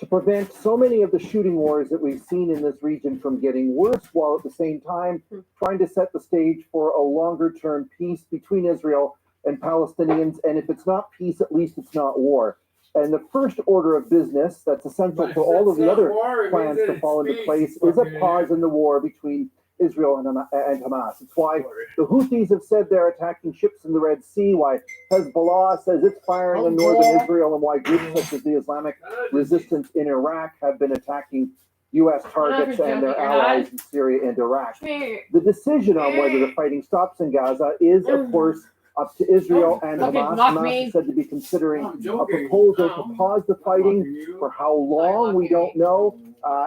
to prevent so many of the shooting wars that we've seen in this region from getting worse, while at the same time trying to set the stage for a longer-term peace between Israel and Palestinians. And if it's not peace, at least it's not war. And the first order of business that's essential for all of the other plans to fall into place is a pause in the war between Israel and Hamas. It's why the Houthis have said they're attacking ships in the Red Sea, why Hezbollah says it's firing in northern Israel, and why groups such as the Islamic Resistance in Iraq have been attacking U.S. targets and their allies in Syria and Iraq. The decision on whether the fighting stops in Gaza is, of course, up to Israel and Hamas. Hamas is said to be considering a proposal to pause the fighting. For how long, we don't know.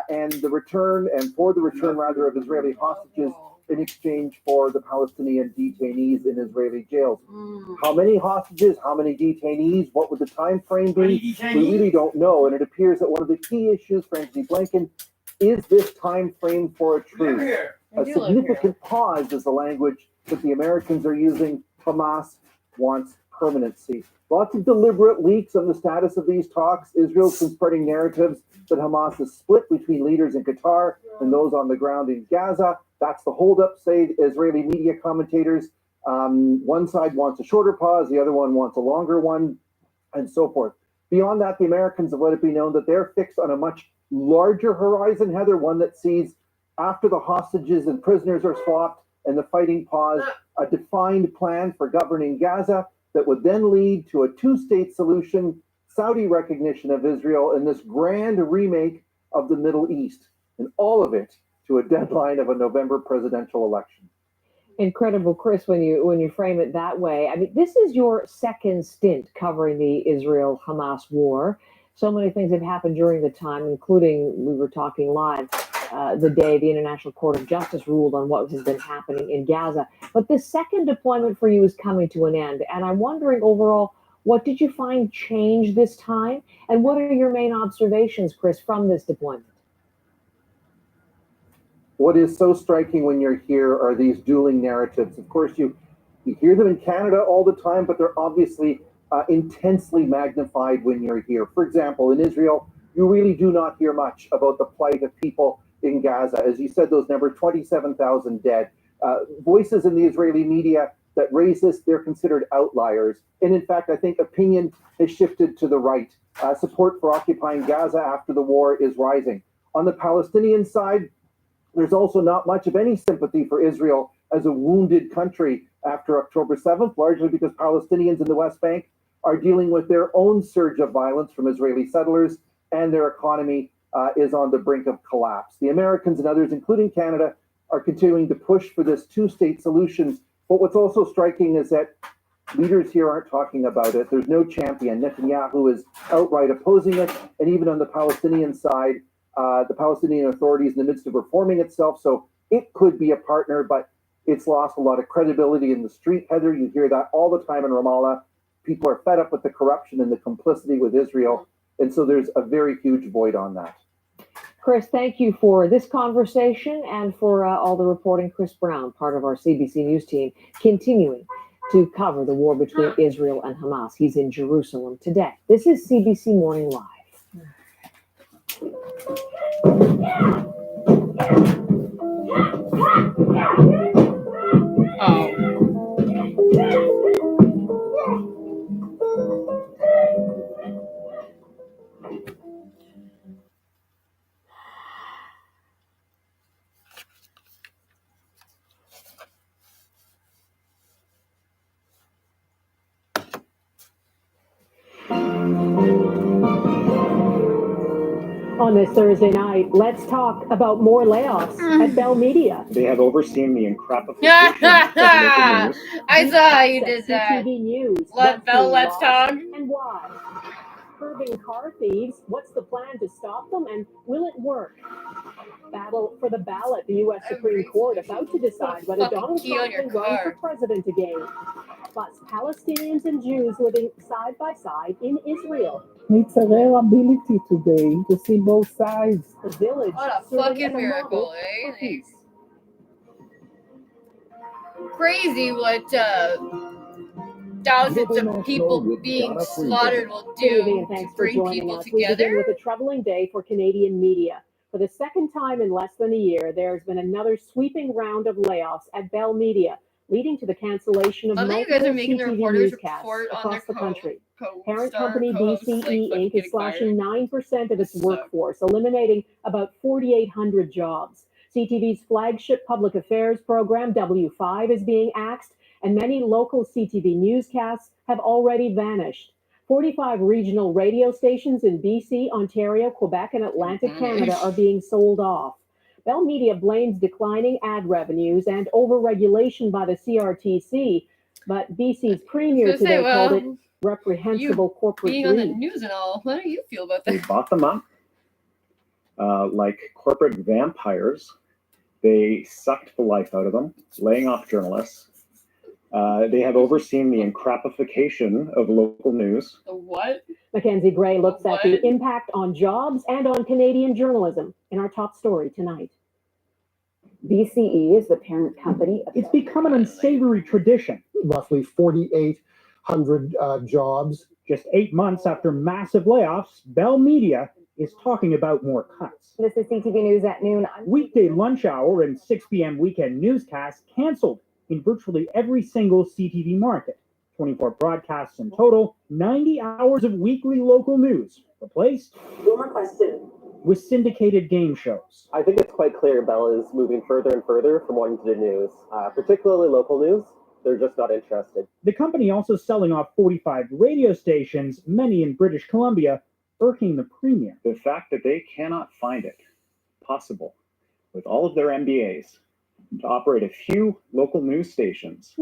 And for the return of Israeli hostages in exchange for the Palestinian detainees in Israeli jails. How many hostages, how many detainees, what would the time frame be? We really don't know. And it appears that one of the key issues for Antony Blinken is this time frame for a truce. A significant pause is the language that the Americans are using. Hamas wants permanency. Lots of deliberate leaks on the status of these talks. Israel's been spreading narratives that Hamas is split between leaders in Qatar and those on the ground in Gaza. That's the holdup, say Israeli media commentators. One side wants a shorter pause, the other one wants a longer one, and so forth. Beyond that, the Americans have let it be known that they're fixed on a much larger horizon, Heather, one that sees, after the hostages and prisoners are swapped and the fighting pause, a defined plan for governing Gaza that would then lead to a two-state solution, Saudi recognition of Israel, and this grand remake of the Middle East, and all of it to a deadline of a November presidential election. Incredible, Chris, when you frame it that way. I mean, this is your second stint covering the Israel-Hamas war. So many things have happened during the time, including, we were talking live, the day the International Court of Justice ruled on what has been happening in Gaza. But the second deployment for you is coming to an end. And I'm wondering overall, what did you find changed this time? And what are your main observations, Chris, from this deployment? What is so striking when you're here are these dueling narratives. Of course, you hear them in Canada all the time, but they're obviously intensely magnified when you're here. For example, in Israel, you really do not hear much about the plight of people in Gaza. As you said, those numbers, 27,000 dead. Voices in the Israeli media that raise this, they're considered outliers. And in fact, I think opinion has shifted to the right. Support for occupying Gaza after the war is rising. On the Palestinian side, there's also not much of any sympathy for Israel as a wounded country after October 7th, largely because Palestinians in the West Bank are dealing with their own surge of violence from Israeli settlers, and their economy is on the brink of collapse. The Americans and others, including Canada, are continuing to push for this two-state solution. But what's also striking is that leaders here aren't talking about it. There's no champion. Netanyahu is outright opposing it. And even on the Palestinian side, the Palestinian Authority is in the midst of reforming itself. So it could be a partner, but it's lost a lot of credibility in the street. Heather, you hear that all the time in Ramallah. People are fed up with the corruption and the complicity with Israel. And so there's a very huge void on that. Chris, thank you for this conversation and for all the reporting. Chris Brown, part of our CBC News team, continuing to cover the war between Israel and Hamas. He's in Jerusalem today. This is CBC Morning Live. On On this Thursday night, let's talk about more layoffs at Bell Media. They have overseen the incredible. I saw how you did that. CTV News. Let Bell, let's talk. And why? Curbing car thieves. What's the plan to stop them, and will it work? Battle for the ballot. The U.S. Supreme Court about to decide whether Donald Trump can run for president again. Plus, Palestinians and Jews living side by side in Israel. It's a rare ability today to see both sides. The village. What a fucking miracle, eh? Crazy what thousands of people being slaughtered will do to bring people We begin together. with a troubling day for Canadian media. For the second time in less than a year, there's been another sweeping round of layoffs at Bell Media, leading to the cancellation of I think you multiple guys are making the CTV reporters newscasts report on across their the country. Parent co-star company co-hosts, BCE like, Inc. getting is slashing 9% of its workforce, eliminating about 4,800 jobs. CTV's flagship public affairs program, W5, is being axed, and many local CTV newscasts have already vanished. 45 regional radio stations in BC, Ontario, Quebec, and Atlantic Canada are being sold off. Bell Media blames declining ad revenues and overregulation by the CRTC, but BC's premier Gonna say, today called it well, reprehensible corporate Being on the greed. news and all, how do you feel about They that? bought them up like corporate vampires. They sucked the life out of them, laying off journalists. They have overseen the encrapification of local news. The what? Mackenzie Gray looks at the What? impact on jobs and on Canadian journalism in our top story tonight. BCE is the parent company. It's become an unsavory tradition. Roughly 4,800 jobs. Just 8 months after massive layoffs, Bell Media is talking about more cuts. This is CTV News at noon. Weekday lunch hour and 6 p.m. weekend newscasts canceled in virtually every single CTV market. 24 broadcasts in total, 90 hours of weekly local news, replaced with syndicated game shows. I think it's quite clear Bell is moving further and further from wanting to do news, particularly local news. They're just not interested. The company also selling off 45 radio stations, many in British Columbia, irking the premier. The fact that they cannot find it possible, with all of their MBAs, to operate a few local news stations.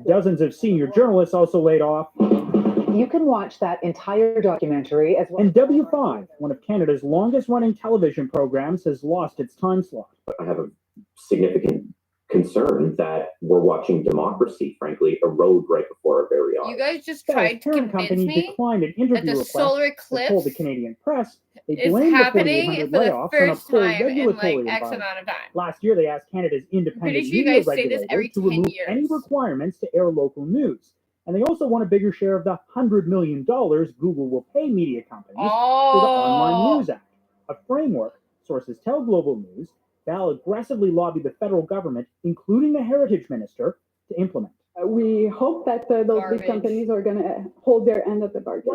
Dozens of senior journalists also laid off. You can watch that entire documentary as well. And W5, one of Canada's longest running television programs, has lost its time slot. I have a significant concern that we're watching democracy, frankly, erode right before our very eyes. You guys just Bell's tried to parent convince company me declined an that interview the request solar that told the eclipse Canadian press they is blamed the happening 4,800 for the layoffs on a first poor time in regulatory like X environment. amount of time. Last year, they asked Canada's independent Pretty sure you media guys say this regulator every to 10 remove years. any requirements to air local news. And they also want a bigger share of the $100 million Google will pay media companies for the Online News Act, a framework, sources tell Global News, Bell aggressively lobbied the federal government, including the Heritage Minister, to implement. We hope that those big companies are going to hold their end of the bargain.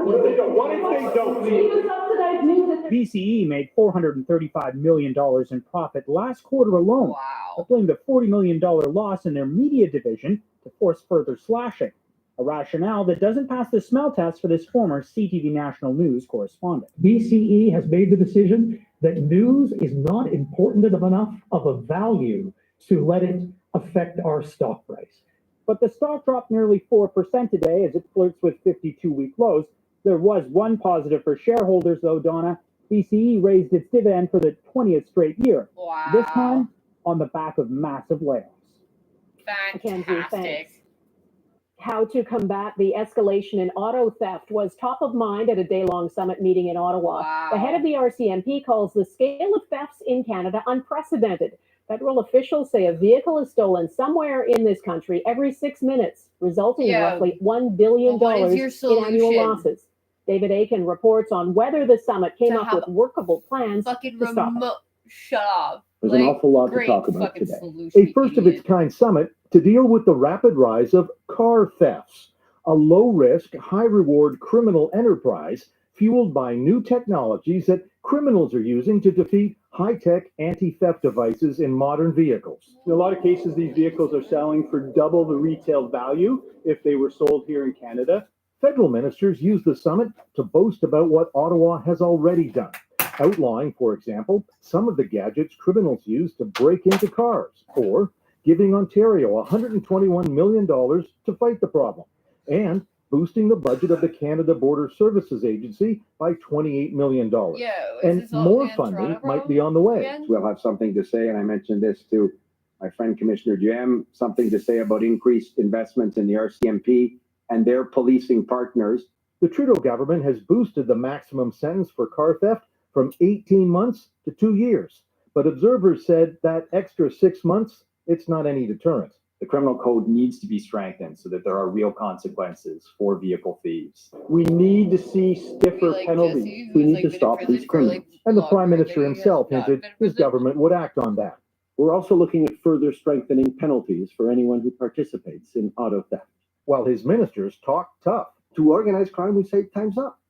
BCE made $435 million in profit last quarter alone, but blamed a $40 million loss in their media division to force further slashing, a rationale that doesn't pass the smell test for this former CTV National News correspondent. BCE has made the decision that news is not important enough of a value to let it affect our stock price. But the stock dropped nearly 4% today as it flirts with 52-week lows. There was one positive for shareholders, though, Donna. BCE raised its dividend for the 20th straight year. Wow. This time on the back of massive layoffs. Mackenzie, thanks. How to combat the escalation in auto theft was top of mind at a day-long summit meeting in Ottawa. The head of the RCMP calls the scale of thefts in Canada unprecedented. Federal officials say a vehicle is stolen somewhere in this country every 6 minutes, resulting in roughly $1 billion in annual losses. David Aiken reports on whether the summit came up with workable plans to stop it. Shut up. There's an awful lot to talk about today. A first-of-its-kind summit to deal with the rapid rise of car thefts, a low-risk, high-reward criminal enterprise fueled by new technologies that criminals are using to defeat high-tech anti-theft devices in modern vehicles. In a lot of cases, these vehicles are selling for double the retail value if they were sold here in Canada. Federal ministers used the summit to boast about what Ottawa has already done. outlawing, for example, some of the gadgets criminals use to break into cars, or giving Ontario $121 million to fight the problem, and boosting the budget of the Canada Border Services Agency by $28 million. And more funding might be on the way. We'll have something to say, and I mentioned this to my friend Commissioner Duhem, something to say about increased investments in the RCMP and their policing partners. The Trudeau government has boosted the maximum sentence for car theft from 18 months to 2 years. But observers said that extra 6 months, it's not any deterrent. The criminal code needs to be strengthened so that there are real consequences for vehicle thieves. We need to see stiffer penalties. We need to stop these criminals. And the Prime Minister himself hinted his government would act on that. We're also looking at further strengthening penalties for anyone who participates in auto theft. While his ministers talk tough. To organized crime, we say time's up.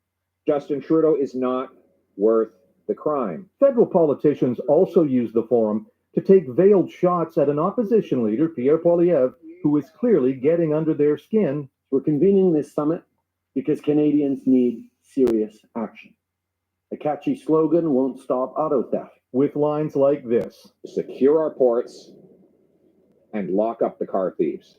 Justin Trudeau is not worth the crime. Federal politicians also use the forum to take veiled shots at an opposition leader, Pierre Poilievre, who is clearly getting under their skin. We're convening this summit because Canadians need serious action. A catchy slogan won't stop auto theft. With lines like this: secure our ports and lock up the car thieves.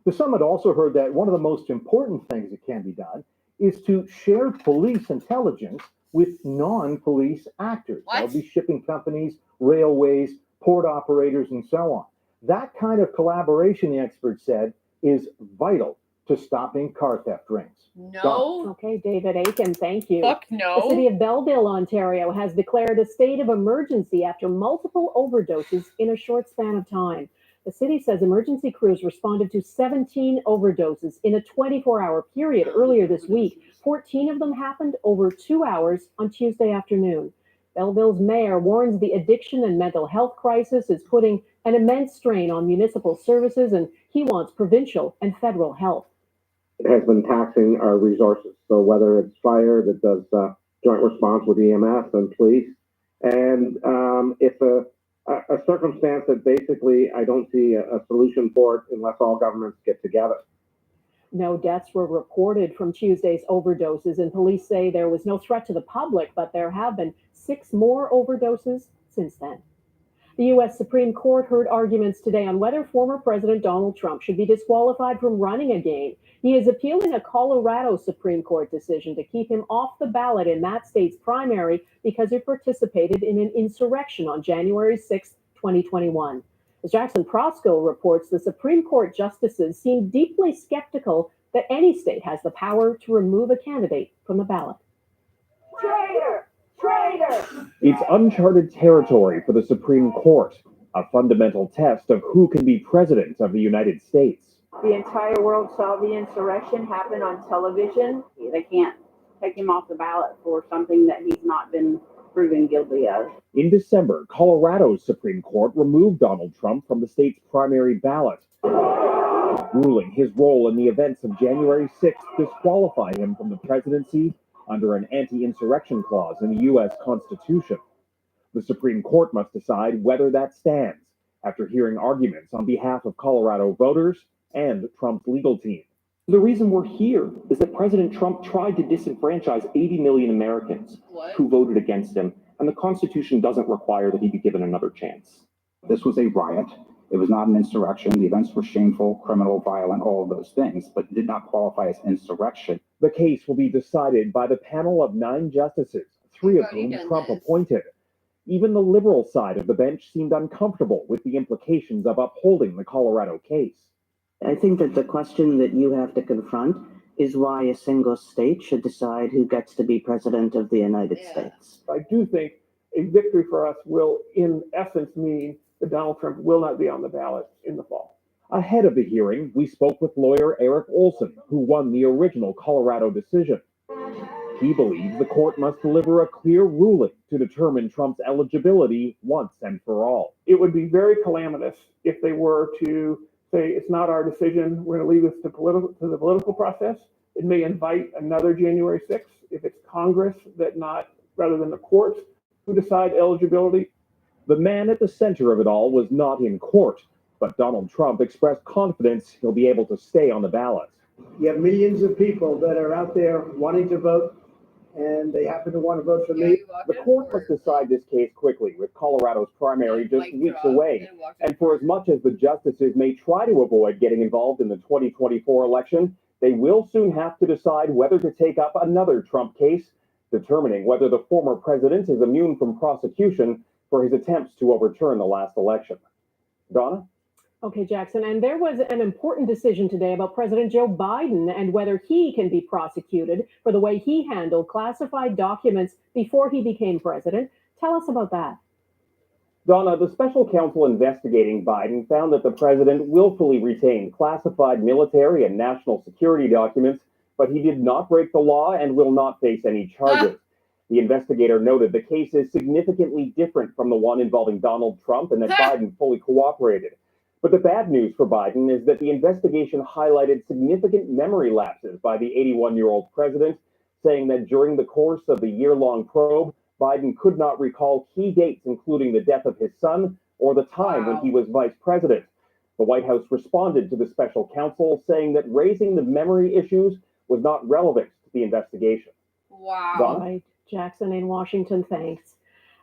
The summit also heard that one of the most important things that can be done is to share police intelligence with non-police actors. That'll be shipping companies, railways, port operators, and so on. That kind of collaboration, the experts said, is vital to stopping car theft rings. No. Okay, David Aiken, thank you. Fuck no. The city of Belleville, Ontario, has declared a state of emergency after multiple overdoses in a short span of time. The city says emergency crews responded to 17 overdoses in a 24-hour period earlier this week. 14 of them happened over 2 hours on Tuesday afternoon. Belleville's mayor warns the addiction and mental health crisis is putting an immense strain on municipal services, and he wants provincial and federal help. It has been taxing our resources. So whether it's fire that does joint response with EMS and police, and it's a circumstance that basically I don't see a solution for it unless all governments get together. No deaths were reported from Tuesday's overdoses, and police say there was no threat to the public, but there have been 6 more overdoses since then. The U.S. Supreme Court heard arguments today on whether former President Donald Trump should be disqualified from running again. He is appealing a Colorado Supreme Court decision to keep him off the ballot in that state's primary because he participated in an insurrection on January 6, 2021. As Jackson Prosco reports, the Supreme Court justices seem deeply skeptical that any state has the power to remove a candidate from the ballot. Traitor! Traitor! It's uncharted territory for the Supreme Court, a fundamental test of who can be president of the United States. The entire world saw the insurrection happen on television. They can't take him off the ballot for something that he's not been proven guilty of. In December, Colorado's Supreme Court removed Donald Trump from the state's primary ballot, ruling his role in the events of January 6th disqualify him from the presidency under an anti-insurrection clause in the U.S. Constitution. The Supreme Court must decide whether that stands after hearing arguments on behalf of Colorado voters and Trump's legal team. The reason we're here is that President Trump tried to disenfranchise 80 million Americans who voted against him, and the Constitution doesn't require that he be given another chance. This was a riot. It was not an insurrection. The events were shameful, criminal, violent, all of those things, but did not qualify as insurrection. The case will be decided by the panel of 9 justices, 3 of whom Trump appointed. Even the liberal side of the bench seemed uncomfortable with the implications of upholding the Colorado case. I think that the question that you have to confront is why a single state should decide who gets to be president of the United States. I do think a victory for us will, in essence, mean that Donald Trump will not be on the ballot in the fall. Ahead of the hearing, we spoke with lawyer Eric Olson, who won the original Colorado decision. He believes the court must deliver a clear ruling to determine Trump's eligibility once and for all. It would be very calamitous if they were to say, it's not our decision, we're going to leave this to the political process. It may invite another January 6th if it's Congress rather than the courts who decide eligibility. The man at the center of it all was not in court, but Donald Trump expressed confidence he'll be able to stay on the ballot. You have millions of people that are out there wanting to vote, and they happen to want to vote for me. The court must decide this case quickly, with Colorado's primary just weeks away. And for as much as the justices may try to avoid getting involved in the 2024 election, they will soon have to decide whether to take up another Trump case, determining whether the former president is immune from prosecution for his attempts to overturn the last election. Donna? Okay, Jackson, and there was an important decision today about President Joe Biden and whether he can be prosecuted for the way he handled classified documents before he became president. Tell us about that. Donna, the special counsel investigating Biden found that the president willfully retained classified military and national security documents, but he did not break the law and will not face any charges. The investigator noted the case is significantly different from the one involving Donald Trump and that Biden fully cooperated. But the bad news for Biden is that the investigation highlighted significant memory lapses by the 81-year-old president, saying that during the course of the year-long probe, Biden could not recall key dates, including the death of his son or the time when he was vice president. The White House responded to the special counsel, saying that raising the memory issues was not relevant to the investigation. Wow. Donna? Right. Jackson in Washington, thanks.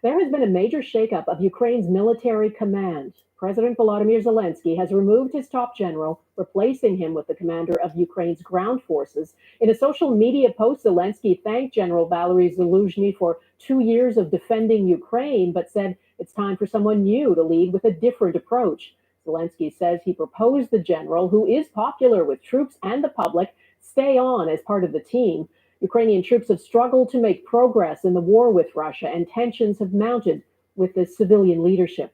There has been a major shakeup of Ukraine's military command. President Volodymyr Zelensky has removed his top general, replacing him with the commander of Ukraine's ground forces. In a social media post, Zelensky thanked General Valery Zaluzhny for 2 years of defending Ukraine, but said it's time for someone new to lead with a different approach. Zelensky says he proposed the general, who is popular with troops and the public, stay on as part of the team. Ukrainian troops have struggled to make progress in the war with Russia, and tensions have mounted with the civilian leadership.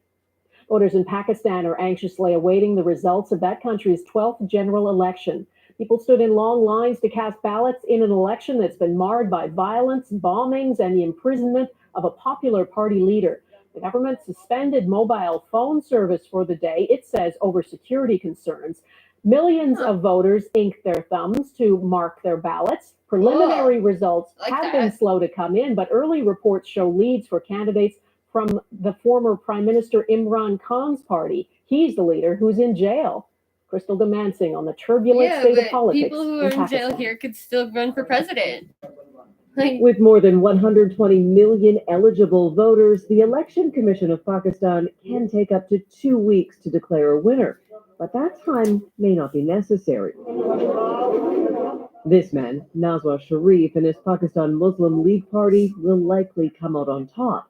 Voters in Pakistan are anxiously awaiting the results of that country's 12th general election. People stood in long lines to cast ballots in an election that's been marred by violence, bombings, and the imprisonment of a popular party leader. The government suspended mobile phone service for the day, it says, over security concerns. Millions of voters inked their thumbs to mark their ballots. Preliminary results have been slow to come in, but early reports show leads for candidates from the former Prime Minister Imran Khan's party. He's the leader who's in jail. Crystal Demansing on the turbulent state of politics. People who are in jail here could still run for president. With more than 120 million eligible voters, the Election Commission of Pakistan can take up to 2 weeks to declare a winner, but that time may not be necessary. This man, Nawaz Sharif, and his Pakistan Muslim League Party will likely come out on top.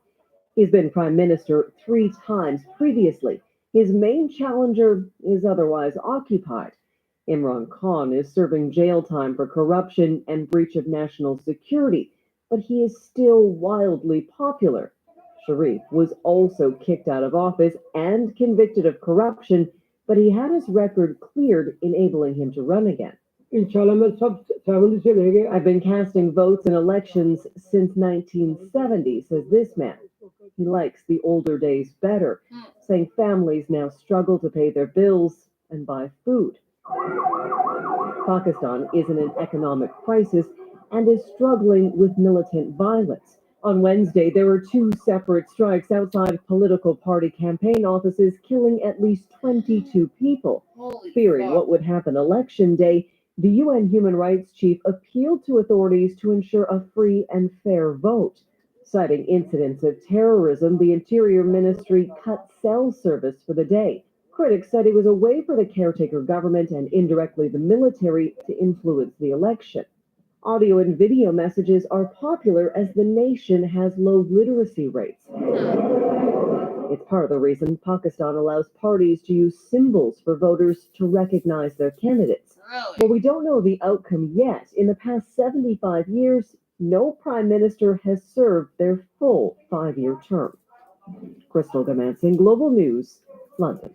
He's been prime minister 3 times previously. His main challenger is otherwise occupied. Imran Khan is serving jail time for corruption and breach of national security, but he is still wildly popular. Sharif was also kicked out of office and convicted of corruption, but he had his record cleared, enabling him to run again. I've been casting votes in elections since 1970, says this man. He likes the older days better, saying families now struggle to pay their bills and buy food. Pakistan is in an economic crisis and is struggling with militant violence. On Wednesday, there were 2 separate strikes outside political party campaign offices, killing at least 22 people. Fearing what would happen election day, the UN Human Rights Chief appealed to authorities to ensure a free and fair vote. Citing incidents of terrorism, the Interior Ministry cut cell service for the day. Critics said it was a way for the caretaker government and indirectly the military to influence the election. Audio and video messages are popular as the nation has low literacy rates. It's part of the reason Pakistan allows parties to use symbols for voters to recognize their candidates. Well, we don't know the outcome yet. In the past 75 years, no prime minister has served their full 5-year term. Crystal Demansing, Global News, London.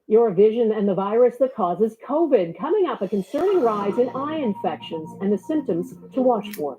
Eurovision and the virus that causes COVID. Coming up, a concerning rise in eye infections and the symptoms to watch for.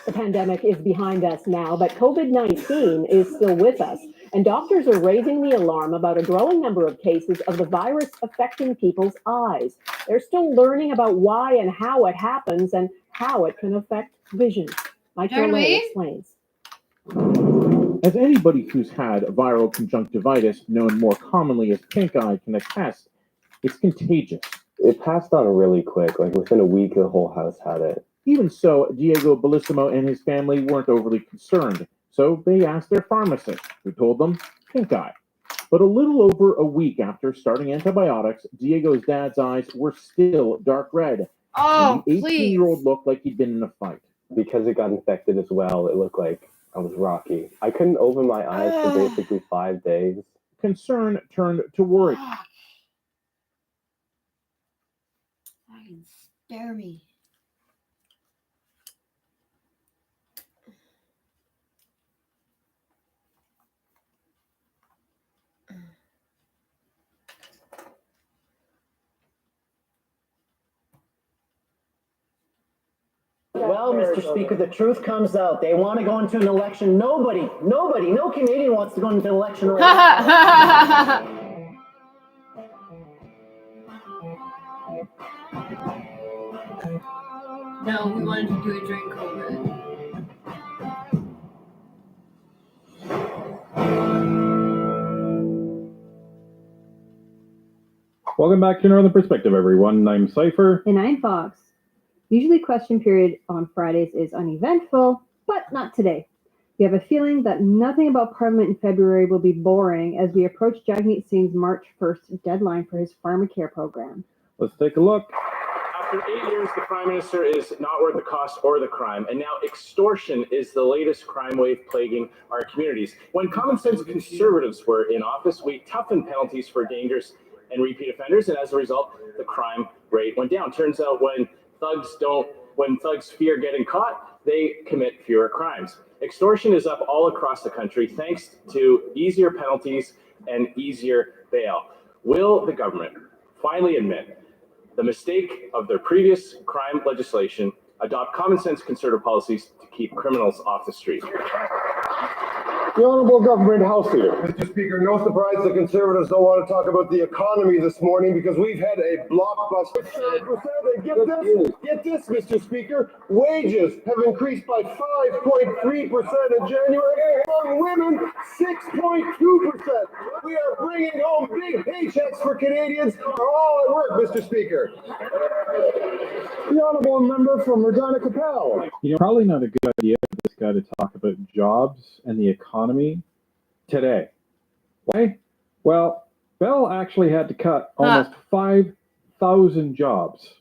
The pandemic is behind us now, but COVID-19 is still with us. And doctors are raising the alarm about a growing number of cases of the virus affecting people's eyes. They're still learning about why and how it happens and how it can affect vision. Mike Rollet explains. As anybody who's had viral conjunctivitis, known more commonly as pink eye, can attest, it's contagious. It passed on really quick. Like within a week, the whole house had it. Even so, Diego Bellissimo and his family weren't overly concerned, so they asked their pharmacist, who told them pink eye. But a little over a week after starting antibiotics, Diego's dad's eyes were still dark red. Oh, and the 18-year-old looked like he'd been in a fight. Because it got infected as well, it looked like I was rocky. I couldn't open my eyes for basically 5 days. Concern turned to worry. Fucking spare me. Well, Mr. Speaker, the truth comes out. They want to go into an election. Nobody, no Canadian wants to go into an election right now. No, we wanted to do it during COVID. Welcome back to Northern Perspective, everyone. I'm Cypher. And I'm Fox. Usually question period on Fridays is uneventful, but not today. We have a feeling that nothing about Parliament in February will be boring as we approach Jagmeet Singh's March 1st deadline for his pharmacare program. Let's take a look. After 8 years, the Prime Minister is not worth the cost or the crime, and now extortion is the latest crime wave plaguing our communities. When common sense conservatives were in office, we toughened penalties for dangerous and repeat offenders, and as a result, the crime rate went down. Turns out when thugs fear getting caught, they commit fewer crimes. Extortion is up all across the country thanks to easier penalties and easier bail. Will the government finally admit the mistake of their previous crime legislation, adopt common sense conservative policies to keep criminals off the street? The Honourable Government House Leader. Mr. Speaker, no surprise the Conservatives don't want to talk about the economy this morning because we've had a blockbuster. And get this, Mr. Speaker, wages have increased by 5.3% in January. Among women, 6.2%. We are bringing home big paychecks for Canadians are all at work, Mr. Speaker. The Honourable Member from Regina Capel. You know, probably not a good idea for this guy to talk about jobs and the economy today. Why? Well, Bell actually had to cut almost 5,000 jobs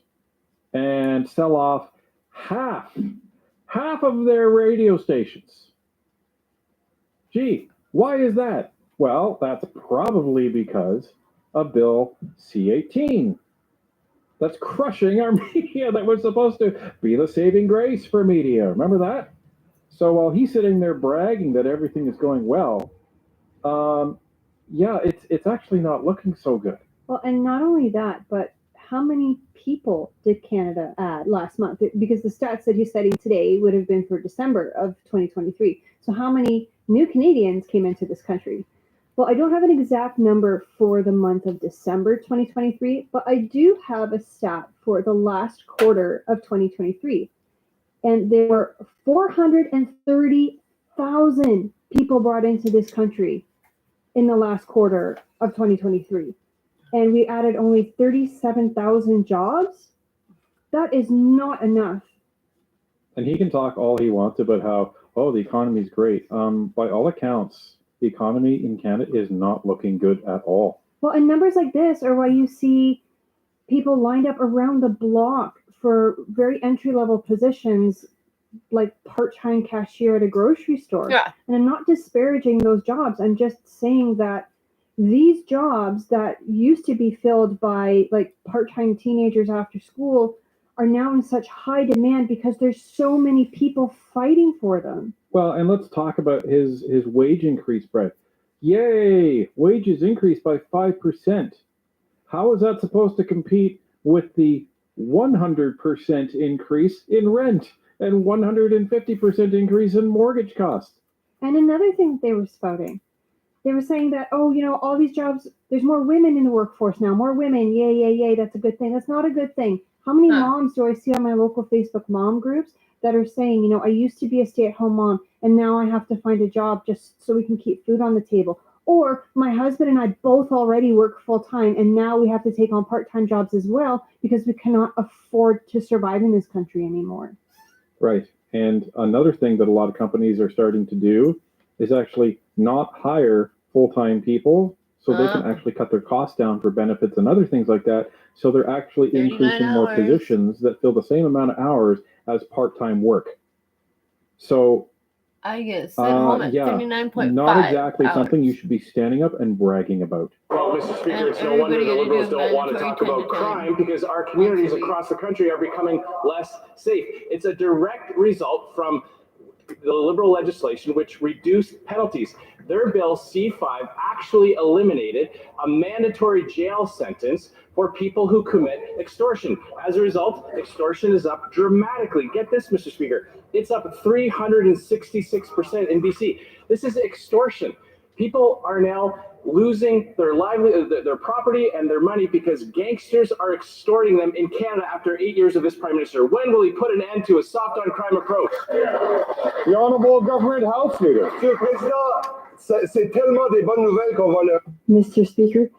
and sell off half of their radio stations. Gee, why is that? Well, that's probably because of Bill C-18. That's crushing our media that was supposed to be the saving grace for media. Remember that? So while he's sitting there bragging that everything is going well, yeah, it's actually not looking so good. Well, and not only that, but how many people did Canada add last month? Because the stats that he's citing today would have been for December of 2023. So how many new Canadians came into this country? Well, I don't have an exact number for the month of December 2023, but I do have a stat for the last quarter of 2023. And there were 430,000 people brought into this country in the last quarter of 2023. And we added only 37,000 jobs. That is not enough. And he can talk all he wants about how, oh, the economy's great. By all accounts, the economy in Canada is not looking good at all. Well, and numbers like this are why you see people lined up around the block for very entry-level positions like part-time cashier at a grocery store. Yeah. And I'm not disparaging those jobs. I'm just saying that these jobs that used to be filled by like part-time teenagers after school are now in such high demand because there's so many people fighting for them. Well, and let's talk about his wage increase, Brett. Yay! Wages increased by 5%. How is that supposed to compete with the 100% increase in rent and 150% increase in mortgage costs? And another thing they were spouting, they were saying that, oh, all these jobs, there's more women in the workforce now, more women, yay, yay, yay, that's a good thing. That's not a good thing. How many moms do I see on my local Facebook mom groups that are saying, I used to be a stay-at-home mom, and now I have to find a job just so we can keep food on the table. Or my husband and I both already work full-time, and now we have to take on part-time jobs as well because we cannot afford to survive in this country anymore. Right. And another thing that a lot of companies are starting to do is actually not hire full-time people so they can actually cut their costs down for benefits and other things like that. So they're actually increasing more positions that fill the same amount of hours as part-time work. So I get sent home at 39.5 not exactly hours. something you should be standing up and bragging about. Well, Mr. Speaker, it's no wonder the Liberals don't want to talk about crime because our communities across the country are becoming less safe. It's a direct result from the Liberal legislation which reduced penalties. Their bill C5 actually eliminated a mandatory jail sentence for people who commit extortion. As a result, extortion is up dramatically. Get this, Mr. Speaker, it's up 366% in BC. This is extortion. People are now losing their livelihood, their property and their money because gangsters are extorting them in Canada after 8 years of this Prime Minister. When will he put an end to a soft on crime approach? The Honourable Government House Leader. Monsieur le Président, c'est tellement des bonnes nouvelles qu'on va le... Mr. Speaker,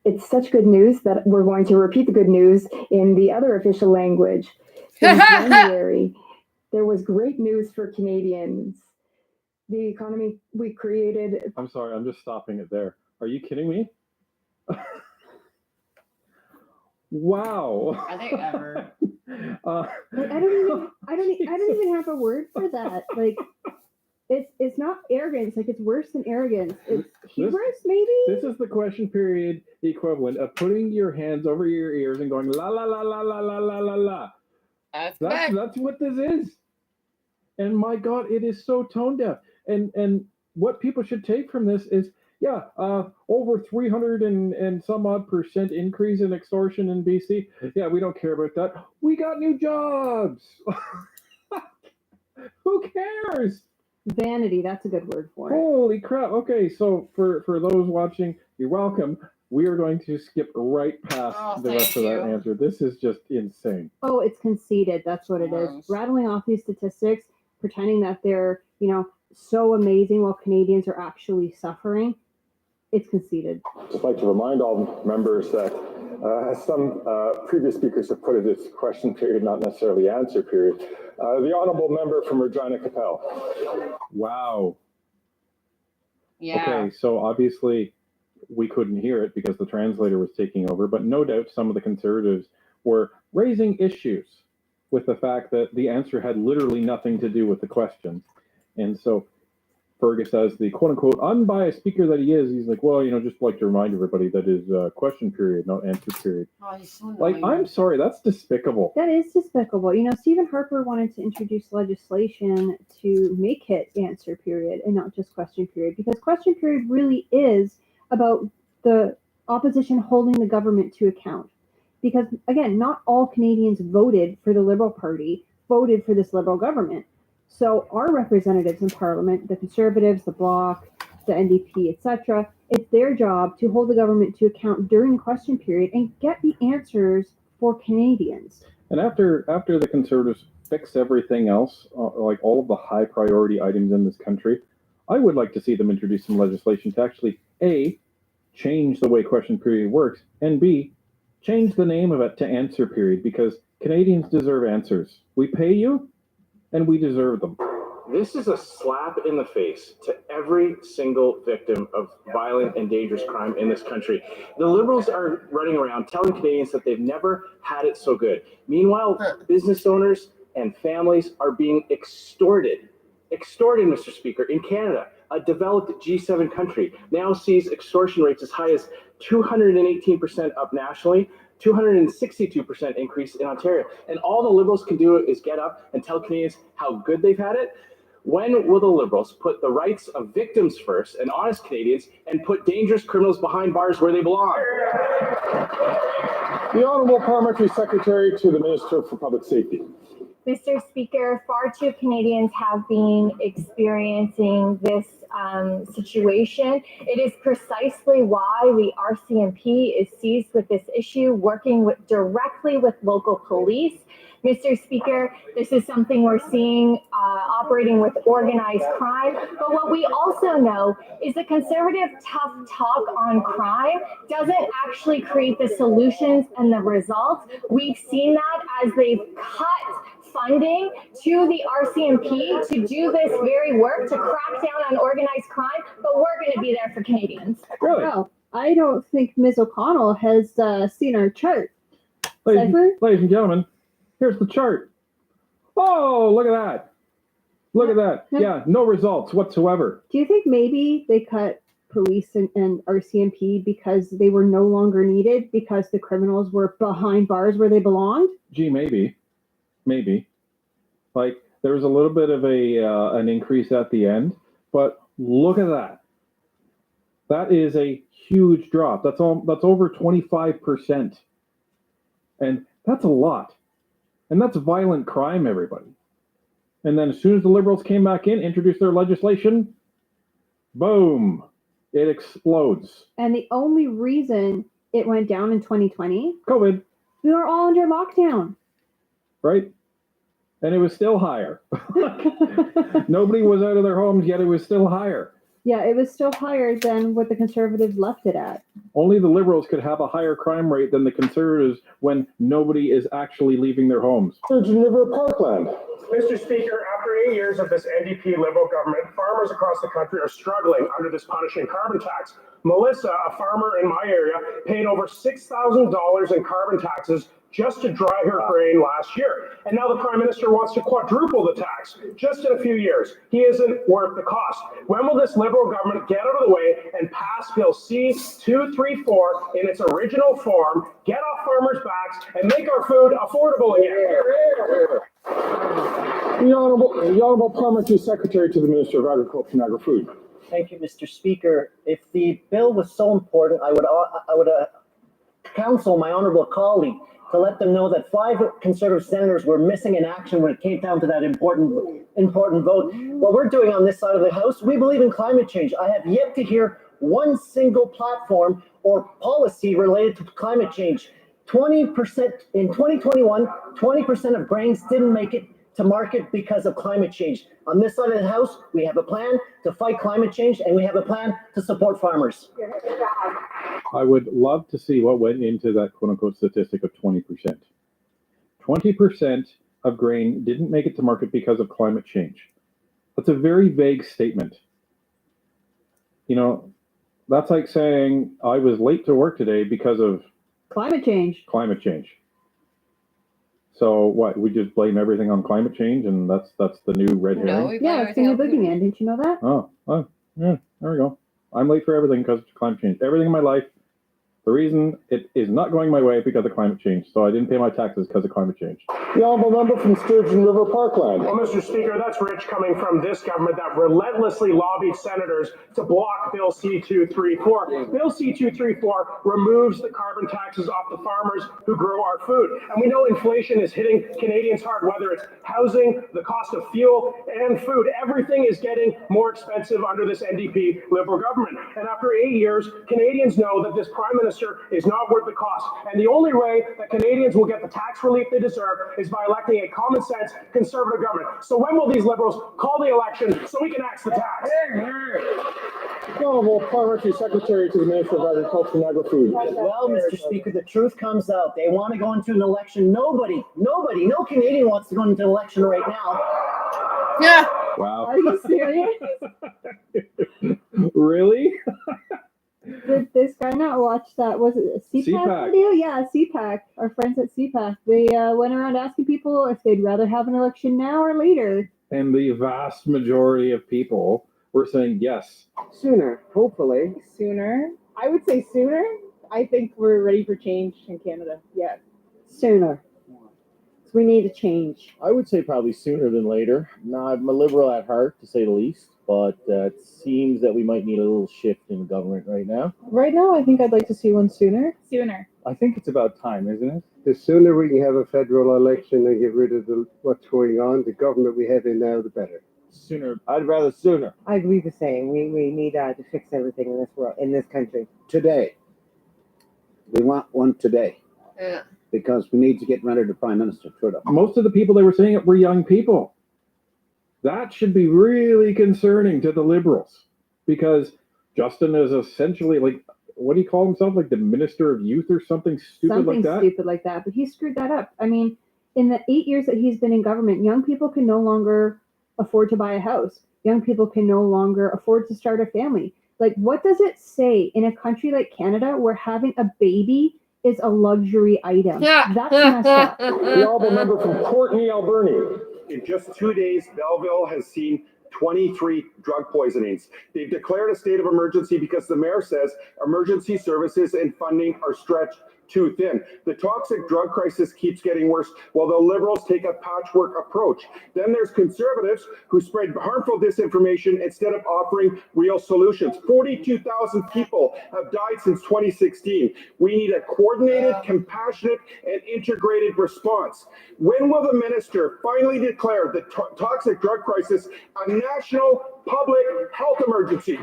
it's such good news that we're going to repeat the good news in the other official language. In January, there was great news for Canadians. The economy we created. I'm sorry, I'm just stopping it there. Are you kidding me? Wow. Are they ever? I don't even have a word for that. Like, it's not arrogance. Like, it's worse than arrogance. It's hubris, maybe. This is the question period equivalent of putting your hands over your ears and going la la la la la la la la la. That's what this is. And my God, it is so tone deaf. And what people should take from this is, over 300 and some odd % increase in extortion in BC. Yeah, we don't care about that. We got new jobs. Who cares? Vanity, that's a good word for it. Holy crap. Okay, so for those watching, you're welcome. We are going to skip right past the rest of that answer. This is just insane. Oh, it's conceited. That's what it is. Rattling off these statistics, pretending that they're, so amazing while Canadians are actually suffering. It's conceited. I'd like to remind all members that as some previous speakers have put it, it's question period, not necessarily answer period. The honourable member from Regina Capel. Wow. Yeah. Okay, so obviously we couldn't hear it because the translator was taking over, but no doubt some of the Conservatives were raising issues with the fact that the answer had literally nothing to do with the question. And so Fergus, as the quote-unquote unbiased speaker that he is, he's like, well, just like to remind everybody that is question period, not answer period. Oh, he's so like, I'm sorry, that's despicable. That is despicable. Stephen Harper wanted to introduce legislation to make it answer period and not just question period, because question period really is about the opposition holding the government to account. Because, again, not all Canadians voted for the Liberal Party, voted for this Liberal government. So our representatives in Parliament, the Conservatives, the Bloc, the NDP, etc., it's their job to hold the government to account during question period and get the answers for Canadians. And after the Conservatives fix everything else, like all of the high priority items in this country, I would like to see them introduce some legislation to actually, A, change the way question period works, and B, change the name of it to answer period, because Canadians deserve answers. We pay you, and we deserve them. This is a slap in the face to every single victim of violent and dangerous crime in this country. The Liberals are running around telling Canadians that they've never had it so good. Meanwhile, business owners and families are being extorted. Extorted, Mr. Speaker, in Canada, a developed G7 country, now sees extortion rates as high as 218% up nationally, 262% increase in Ontario. And all the Liberals can do is get up and tell Canadians how good they've had it. When will the Liberals put the rights of victims first and honest Canadians and put dangerous criminals behind bars where they belong? The Honourable Parliamentary Secretary to the Minister for Public Safety. Mr. Speaker, far too Canadians have been experiencing this situation. It is precisely why the RCMP is seized with this issue, working directly with local police. Mr. Speaker, this is something we're seeing operating with organized crime. But what we also know is the conservative tough talk on crime doesn't actually create the solutions and the results. We've seen that as they've cut funding to the RCMP to do this very work, to crack down on organized crime, but we're going to be there for Canadians. Really? Well, I don't think Ms. O'Connell has seen our chart. Ladies and gentlemen, here's the chart. Oh, look at that. Look at that. Yeah, no results whatsoever. Do you think maybe they cut police and RCMP because they were no longer needed because the criminals were behind bars where they belonged? Gee, maybe. Like, there was a little bit of an increase at the end, but look at that. That is a huge drop. That's over 25%. And that's a lot. And that's violent crime, everybody. And then as soon as the Liberals came back in, introduced their legislation, boom, it explodes. And the only reason it went down in 2020? COVID. We were all under lockdown. Right? And it was still higher. Nobody was out of their homes, yet it was still higher. Yeah, it was still higher than what the Conservatives left it at. Only the Liberals could have a higher crime rate than the Conservatives when nobody is actually leaving their homes. Sturgeon River Parkland. Mr. Speaker, after 8 years of this NDP Liberal government, farmers across the country are struggling under this punishing carbon tax. Melissa, a farmer in my area, paid over $6,000 in carbon taxes just to dry her grain last year. And now the Prime Minister wants to quadruple the tax just in a few years. He isn't worth the cost. When will this Liberal government get out of the way and pass Bill C-234 in its original form, get off farmers' backs, and make our food affordable again? The Honourable Parliamentary Secretary to the Minister of Agriculture and Agri-Food. Thank you, Mr. Speaker. If the bill was so important, I would counsel my honourable colleague to let them know that 5 Conservative senators were missing in action when it came down to that important vote. What we're doing on this side of the House, we believe in climate change. I have yet to hear one single platform or policy related to climate change. 20% in 2021, 20% of grains didn't make it to market because of climate change. On this side of the House, we have a plan to fight climate change, and we have a plan to support farmers. I would love to see what went into that quote-unquote statistic of 20%. 20% of grain didn't make it to market because of climate change. That's a very vague statement. You know, that's like saying I was late to work today because of climate change. So what, we just blame everything on climate change and that's the new red herring? Yeah, it's the new boogeyman. Didn't you know that? Oh, yeah, there we go. I'm late for everything because of climate change. Everything in my life, the reason it is not going my way because of climate change. So I didn't pay my taxes because of climate change. The Honourable Member from Sturgeon River Parkland. Well, Mr. Speaker, that's rich coming from this government that relentlessly lobbied senators to block Bill C-234. Bill C-234 removes the carbon taxes off the farmers who grow our food. And we know inflation is hitting Canadians hard, whether it's housing, the cost of fuel, and food. Everything is getting more expensive under this NDP Liberal government. And after 8 years, Canadians know that this Prime Minister is not worth the cost. And the only way that Canadians will get the tax relief they deserve is by electing a common sense Conservative government. So when will these Liberals call the election so we can axe the tax? The Honourable Parliamentary Secretary to the Minister of Agriculture and Agri-Food. Well, Mr. Speaker, the truth comes out. They want to go into an election. No Canadian wants to go into an election right now. Yeah. Wow. Are you serious? Really? Did this guy not watch that? Was it a CPAC video? Yeah, CPAC. Our friends at CPAC. They went around asking people if they'd rather have an election now or later. And the vast majority of people were saying yes. Sooner, hopefully. Sooner. I would say sooner. I think we're ready for change in Canada. Yeah. Sooner. We need a change. I would say probably sooner than later. Now, I'm a liberal at heart, to say the least, but it seems that we might need a little shift in government right now. Right now, I think I'd like to see one sooner. Sooner. I think it's about time, isn't it? The sooner we can have a federal election and get rid of what's going on, the government we have in now, the better. Sooner. I'd rather sooner. I believe the same. We need to fix everything in this world, in this country. Today. We want one today. Yeah. Because we need to get rid of the Prime Minister, Trudeau. Most of the people that were saying it were young people. That should be really concerning to the Liberals, because Justin is essentially like, what do you call himself? Like the Minister of Youth or something stupid like that? Stupid like that, but he screwed that up. I mean, in the 8 years that he's been in government, young people can no longer afford to buy a house. Young people can no longer afford to start a family. Like, what does it say in a country like Canada where having a baby is a luxury item? Yeah. That's messed up. The honourable member from Courtney, Alberni. In just 2 days, Belleville has seen 23 drug poisonings. They've declared a state of emergency because the mayor says emergency services and funding are stretched too thin. The toxic drug crisis keeps getting worse while the Liberals take a patchwork approach. Then there's Conservatives who spread harmful disinformation instead of offering real solutions. 42,000 people have died since 2016. We need a coordinated, compassionate, and integrated response. When will the minister finally declare the toxic drug crisis a national public health emergency?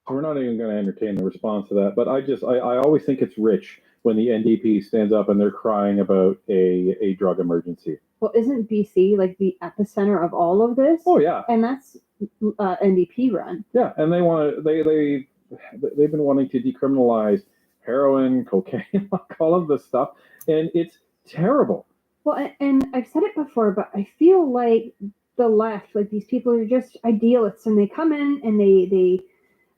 We're not even going to entertain the response to that, but I always think it's rich when the NDP stands up and they're crying about a drug emergency. Well, isn't BC like the epicenter of all of this? Oh yeah, and that's NDP run. Yeah, and they've been wanting to decriminalize heroin, cocaine, like all of this stuff, and it's terrible. Well, and I've said it before, but I feel like the left, like these people are just idealists, and they come in and they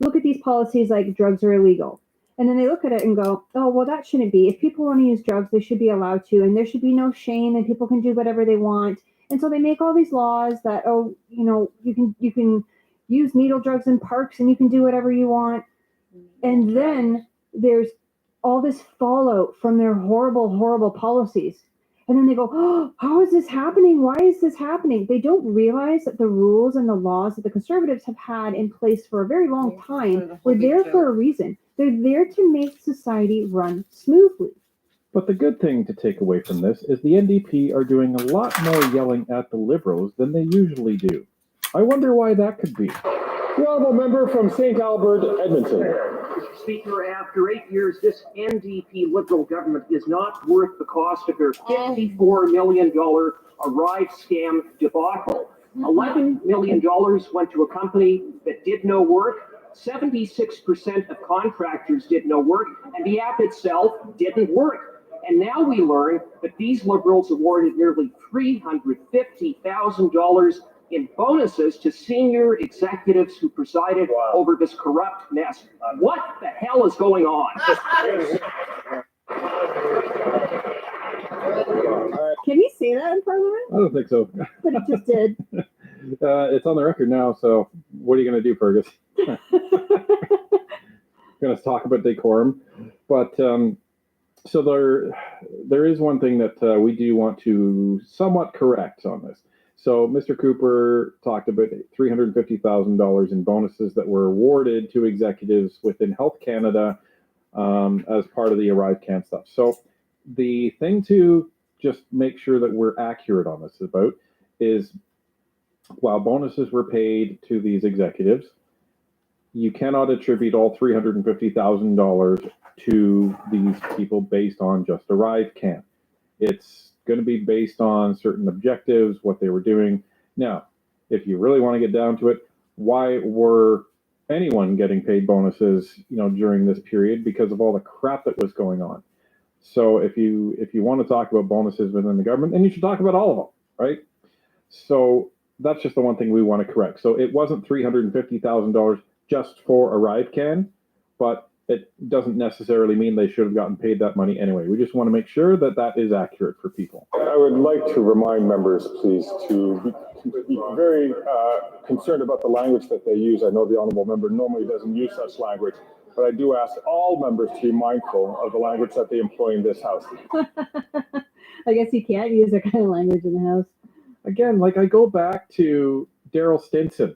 look at these policies like drugs are illegal. And then they look at it and go, oh, well, that shouldn't be. If people want to use drugs, they should be allowed to, and there should be no shame, and people can do whatever they want. And so they make all these laws that, oh, you know, you can use needle drugs in parks and you can do whatever you want. And then there's all this fallout from their horrible, horrible policies. And then they go, oh, how is this happening? Why is this happening? They don't realize that the rules and the laws that the Conservatives have had in place for a very long time were there for a reason. They're there to make society run smoothly. But the good thing to take away from this is the NDP are doing a lot more yelling at the Liberals than they usually do. I wonder why that could be. The honourable member from St. Albert, Edmonton. Mr. Speaker, after 8 years, this NDP Liberal government is not worth the cost of their $54 million Arrive scam debacle. $11 million went to a company that did no work. 76% of contractors did no work, and the app itself didn't work. And now we learn that these Liberals awarded nearly $350,000 in bonuses to senior executives who presided over this corrupt mess. What the hell is going on? Can he say that in Parliament? I don't think so. But it just did. It's on the record now, so what are you going to do, Fergus? Going to talk about decorum. But so there is one thing that we do want to somewhat correct on this. So Mr. Cooper talked about $350,000 in bonuses that were awarded to executives within Health Canada as part of the Arrive Can stuff. So the thing to just make sure that we're accurate on this about is while bonuses were paid to these executives, you cannot attribute all $350,000 to these people based on just Arrive Can. It's going to be based on certain objectives, what they were doing. Now, if you really want to get down to it, why were anyone getting paid bonuses, during this period? Because of all the crap that was going on. So if you want to talk about bonuses within the government, then you should talk about all of them, right? So that's just the one thing we want to correct. So it wasn't $350,000 just for Arrive Can, but it doesn't necessarily mean they should have gotten paid that money anyway. We just want to make sure that that is accurate for people. I would like to remind members, please, to be very concerned about the language that they use. I know the honourable member normally doesn't use such language, but I do ask all members to be mindful of the language that they employ in this house. I guess you can't use that kind of language in the house. Again, like I go back to Daryl Stinson.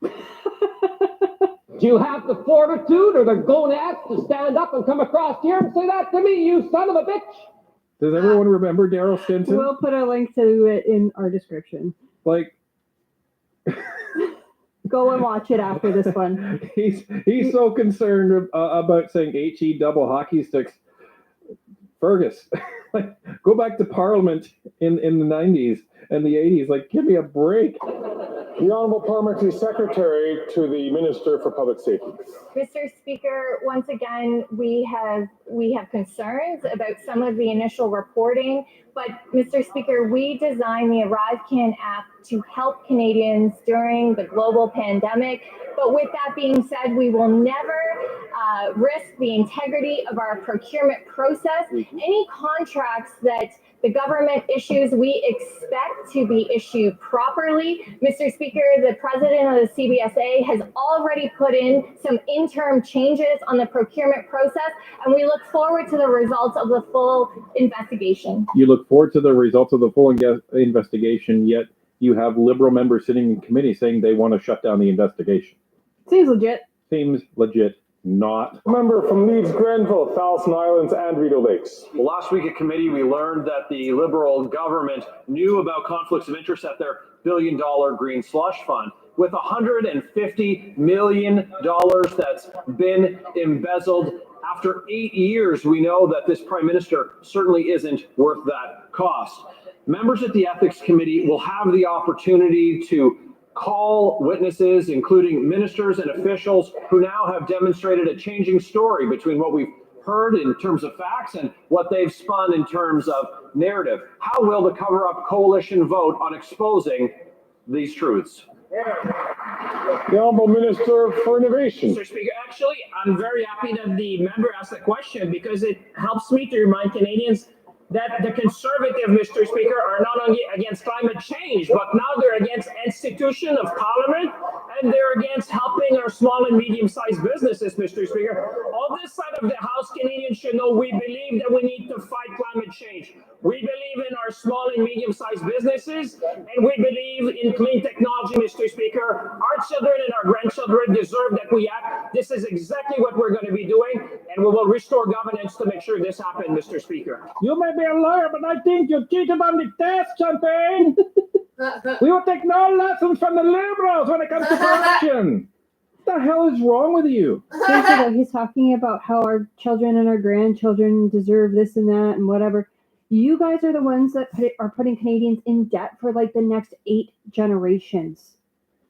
Do you have the fortitude or the gonads to stand up and come across here and say that to me, you son of a bitch? Does everyone remember Daryl Stinson? We'll put a link to it in our description. Like, go and watch it after this one. He's so concerned about saying HE double hockey sticks. Fergus, like, go back to Parliament in the 90s and the 80s. Like, give me a break. The Honourable Parliamentary Secretary to the Minister for Public Safety. Mr. Speaker, once again, we have concerns about some of the initial reporting, but Mr. Speaker, we designed the ArriveCan app to help Canadians during the global pandemic. But with that being said, we will never risk the integrity of our procurement process. Any contracts that the government issues, we expect to be issued properly. Mr. Speaker, the president of the CBSA has already put in some interim changes on the procurement process, and we look forward to the results of the full investigation. You look forward to the results of the full investigation, yet you have Liberal members sitting in committee saying they want to shut down the investigation. Seems legit. Seems legit. Not. Member from Leeds, Grenville, Falcon Islands, and Rideau Lakes. Well, last week at committee, we learned that the Liberal government knew about conflicts of interest at their $1 billion green slush fund, with $150 million that's been embezzled. After 8 years, we know that this Prime Minister certainly isn't worth that cost. Members at the Ethics Committee will have the opportunity to call witnesses, including ministers and officials who now have demonstrated a changing story between what we've heard in terms of facts and what they've spun in terms of narrative. How will the cover-up coalition vote on exposing these truths? The Honourable Minister for Innovation. Mr. Speaker, actually, I'm very happy that the member asked the question because it helps me to remind Canadians that the Conservative, Mr. Speaker, are not only against climate change, but now they're against institution of Parliament, and they're against helping our small and medium-sized businesses, Mr. Speaker. On this side of the House, Canadians should know we believe that we need to fight climate change. We believe in our small and medium-sized businesses, and we believe in clean technology, Mr. Speaker. Our children and our grandchildren deserve that we act. This is exactly what we're going to be doing, and we will restore governance to make sure this happens, Mr. Speaker. You may be a lawyer, but I think you cheated on the test, Champagne. We will take no lessons from the Liberals when it comes to corruption. What the hell is wrong with you? Seriously, though, he's talking about how our children and our grandchildren deserve this and that and whatever. You guys are the ones that are putting Canadians in debt for like the next 8 generations.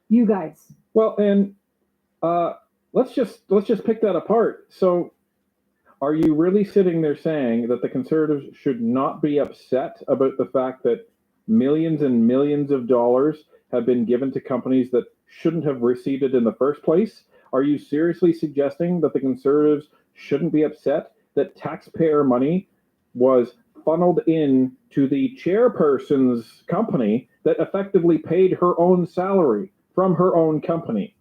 You guys. Well, and let's just pick that apart. So, are you really sitting there saying that the Conservatives should not be upset about the fact that millions and millions of dollars have been given to companies that shouldn't have received it in the first place? Are you seriously suggesting that the Conservatives shouldn't be upset that taxpayer money was funneled in to the chairperson's company that effectively paid her own salary from her own company?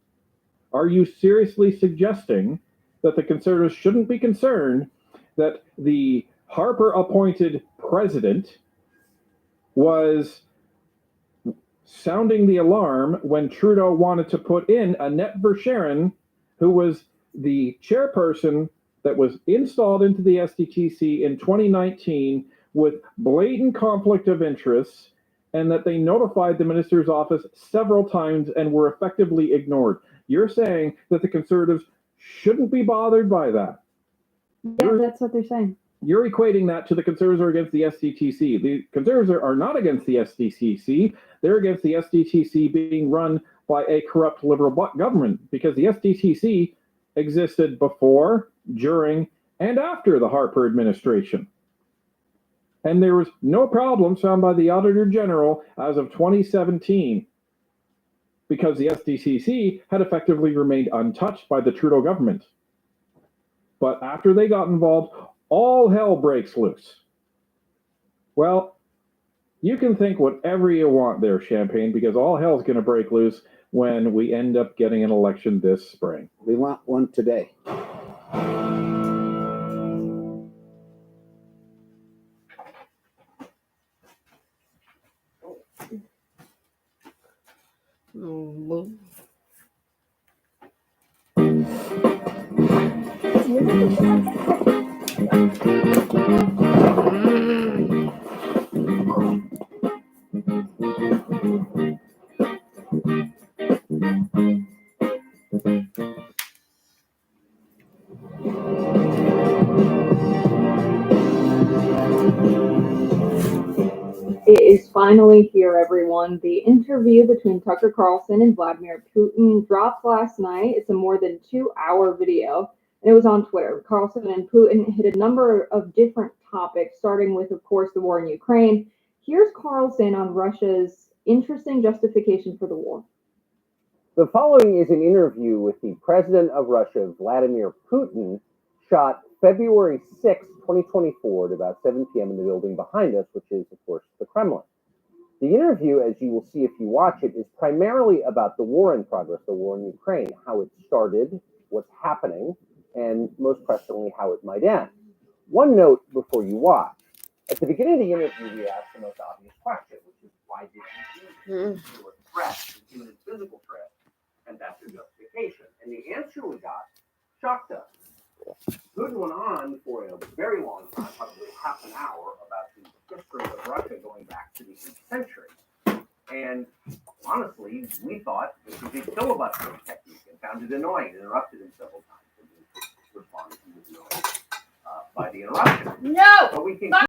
Are you seriously suggesting that the Conservatives shouldn't be concerned that the Harper-appointed president was sounding the alarm when Trudeau wanted to put in Annette Verscheren, who was the chairperson that was installed into the SDTC in 2019 with blatant conflict of interests, and that they notified the minister's office several times and were effectively ignored? You're saying that the Conservatives shouldn't be bothered by that. Yeah, that's what they're saying. You're equating that to the Conservatives are against the SDTC. The Conservatives are not against the SDTC. They're against the SDTC being run by a corrupt Liberal government, because the SDTC existed before, during, and after the Harper administration. And there was no problems found by the Auditor General as of 2017, because the SDTC had effectively remained untouched by the Trudeau government. But after they got involved, all hell breaks loose. Well, you can think whatever you want there, Champagne, because all hell's going to break loose when we end up getting an election this spring. We want one today. It is finally here, everyone. The interview between Tucker Carlson and Vladimir Putin dropped last night. It's a more than 2-hour video, and it was on Twitter. Carlson and Putin hit a number of different topics, starting with, of course, the war in Ukraine. Here's Carlson on Russia's interesting justification for the war. The following is an interview with the president of Russia, Vladimir Putin, shot February 6, 2024 at about 7 p.m. in the building behind us, which is, of course, the Kremlin. The interview, as you will see if you watch it, is primarily about the war in progress, the war in Ukraine, how it started, what's happening, and most pressingly, how it might end. One note before you watch. At the beginning of the interview, we asked the most obvious question, which is, why did you use the word threat, human and physical threat, and that's your justification? And the answer we got shocked us. Putin went on for a very long time, probably half an hour, about the history of Russia going back to the 8th century. And honestly, we thought this was a filibustering technique and found it annoying and interrupted him several times. And he responded, he was annoyed by the interruption. No! But we can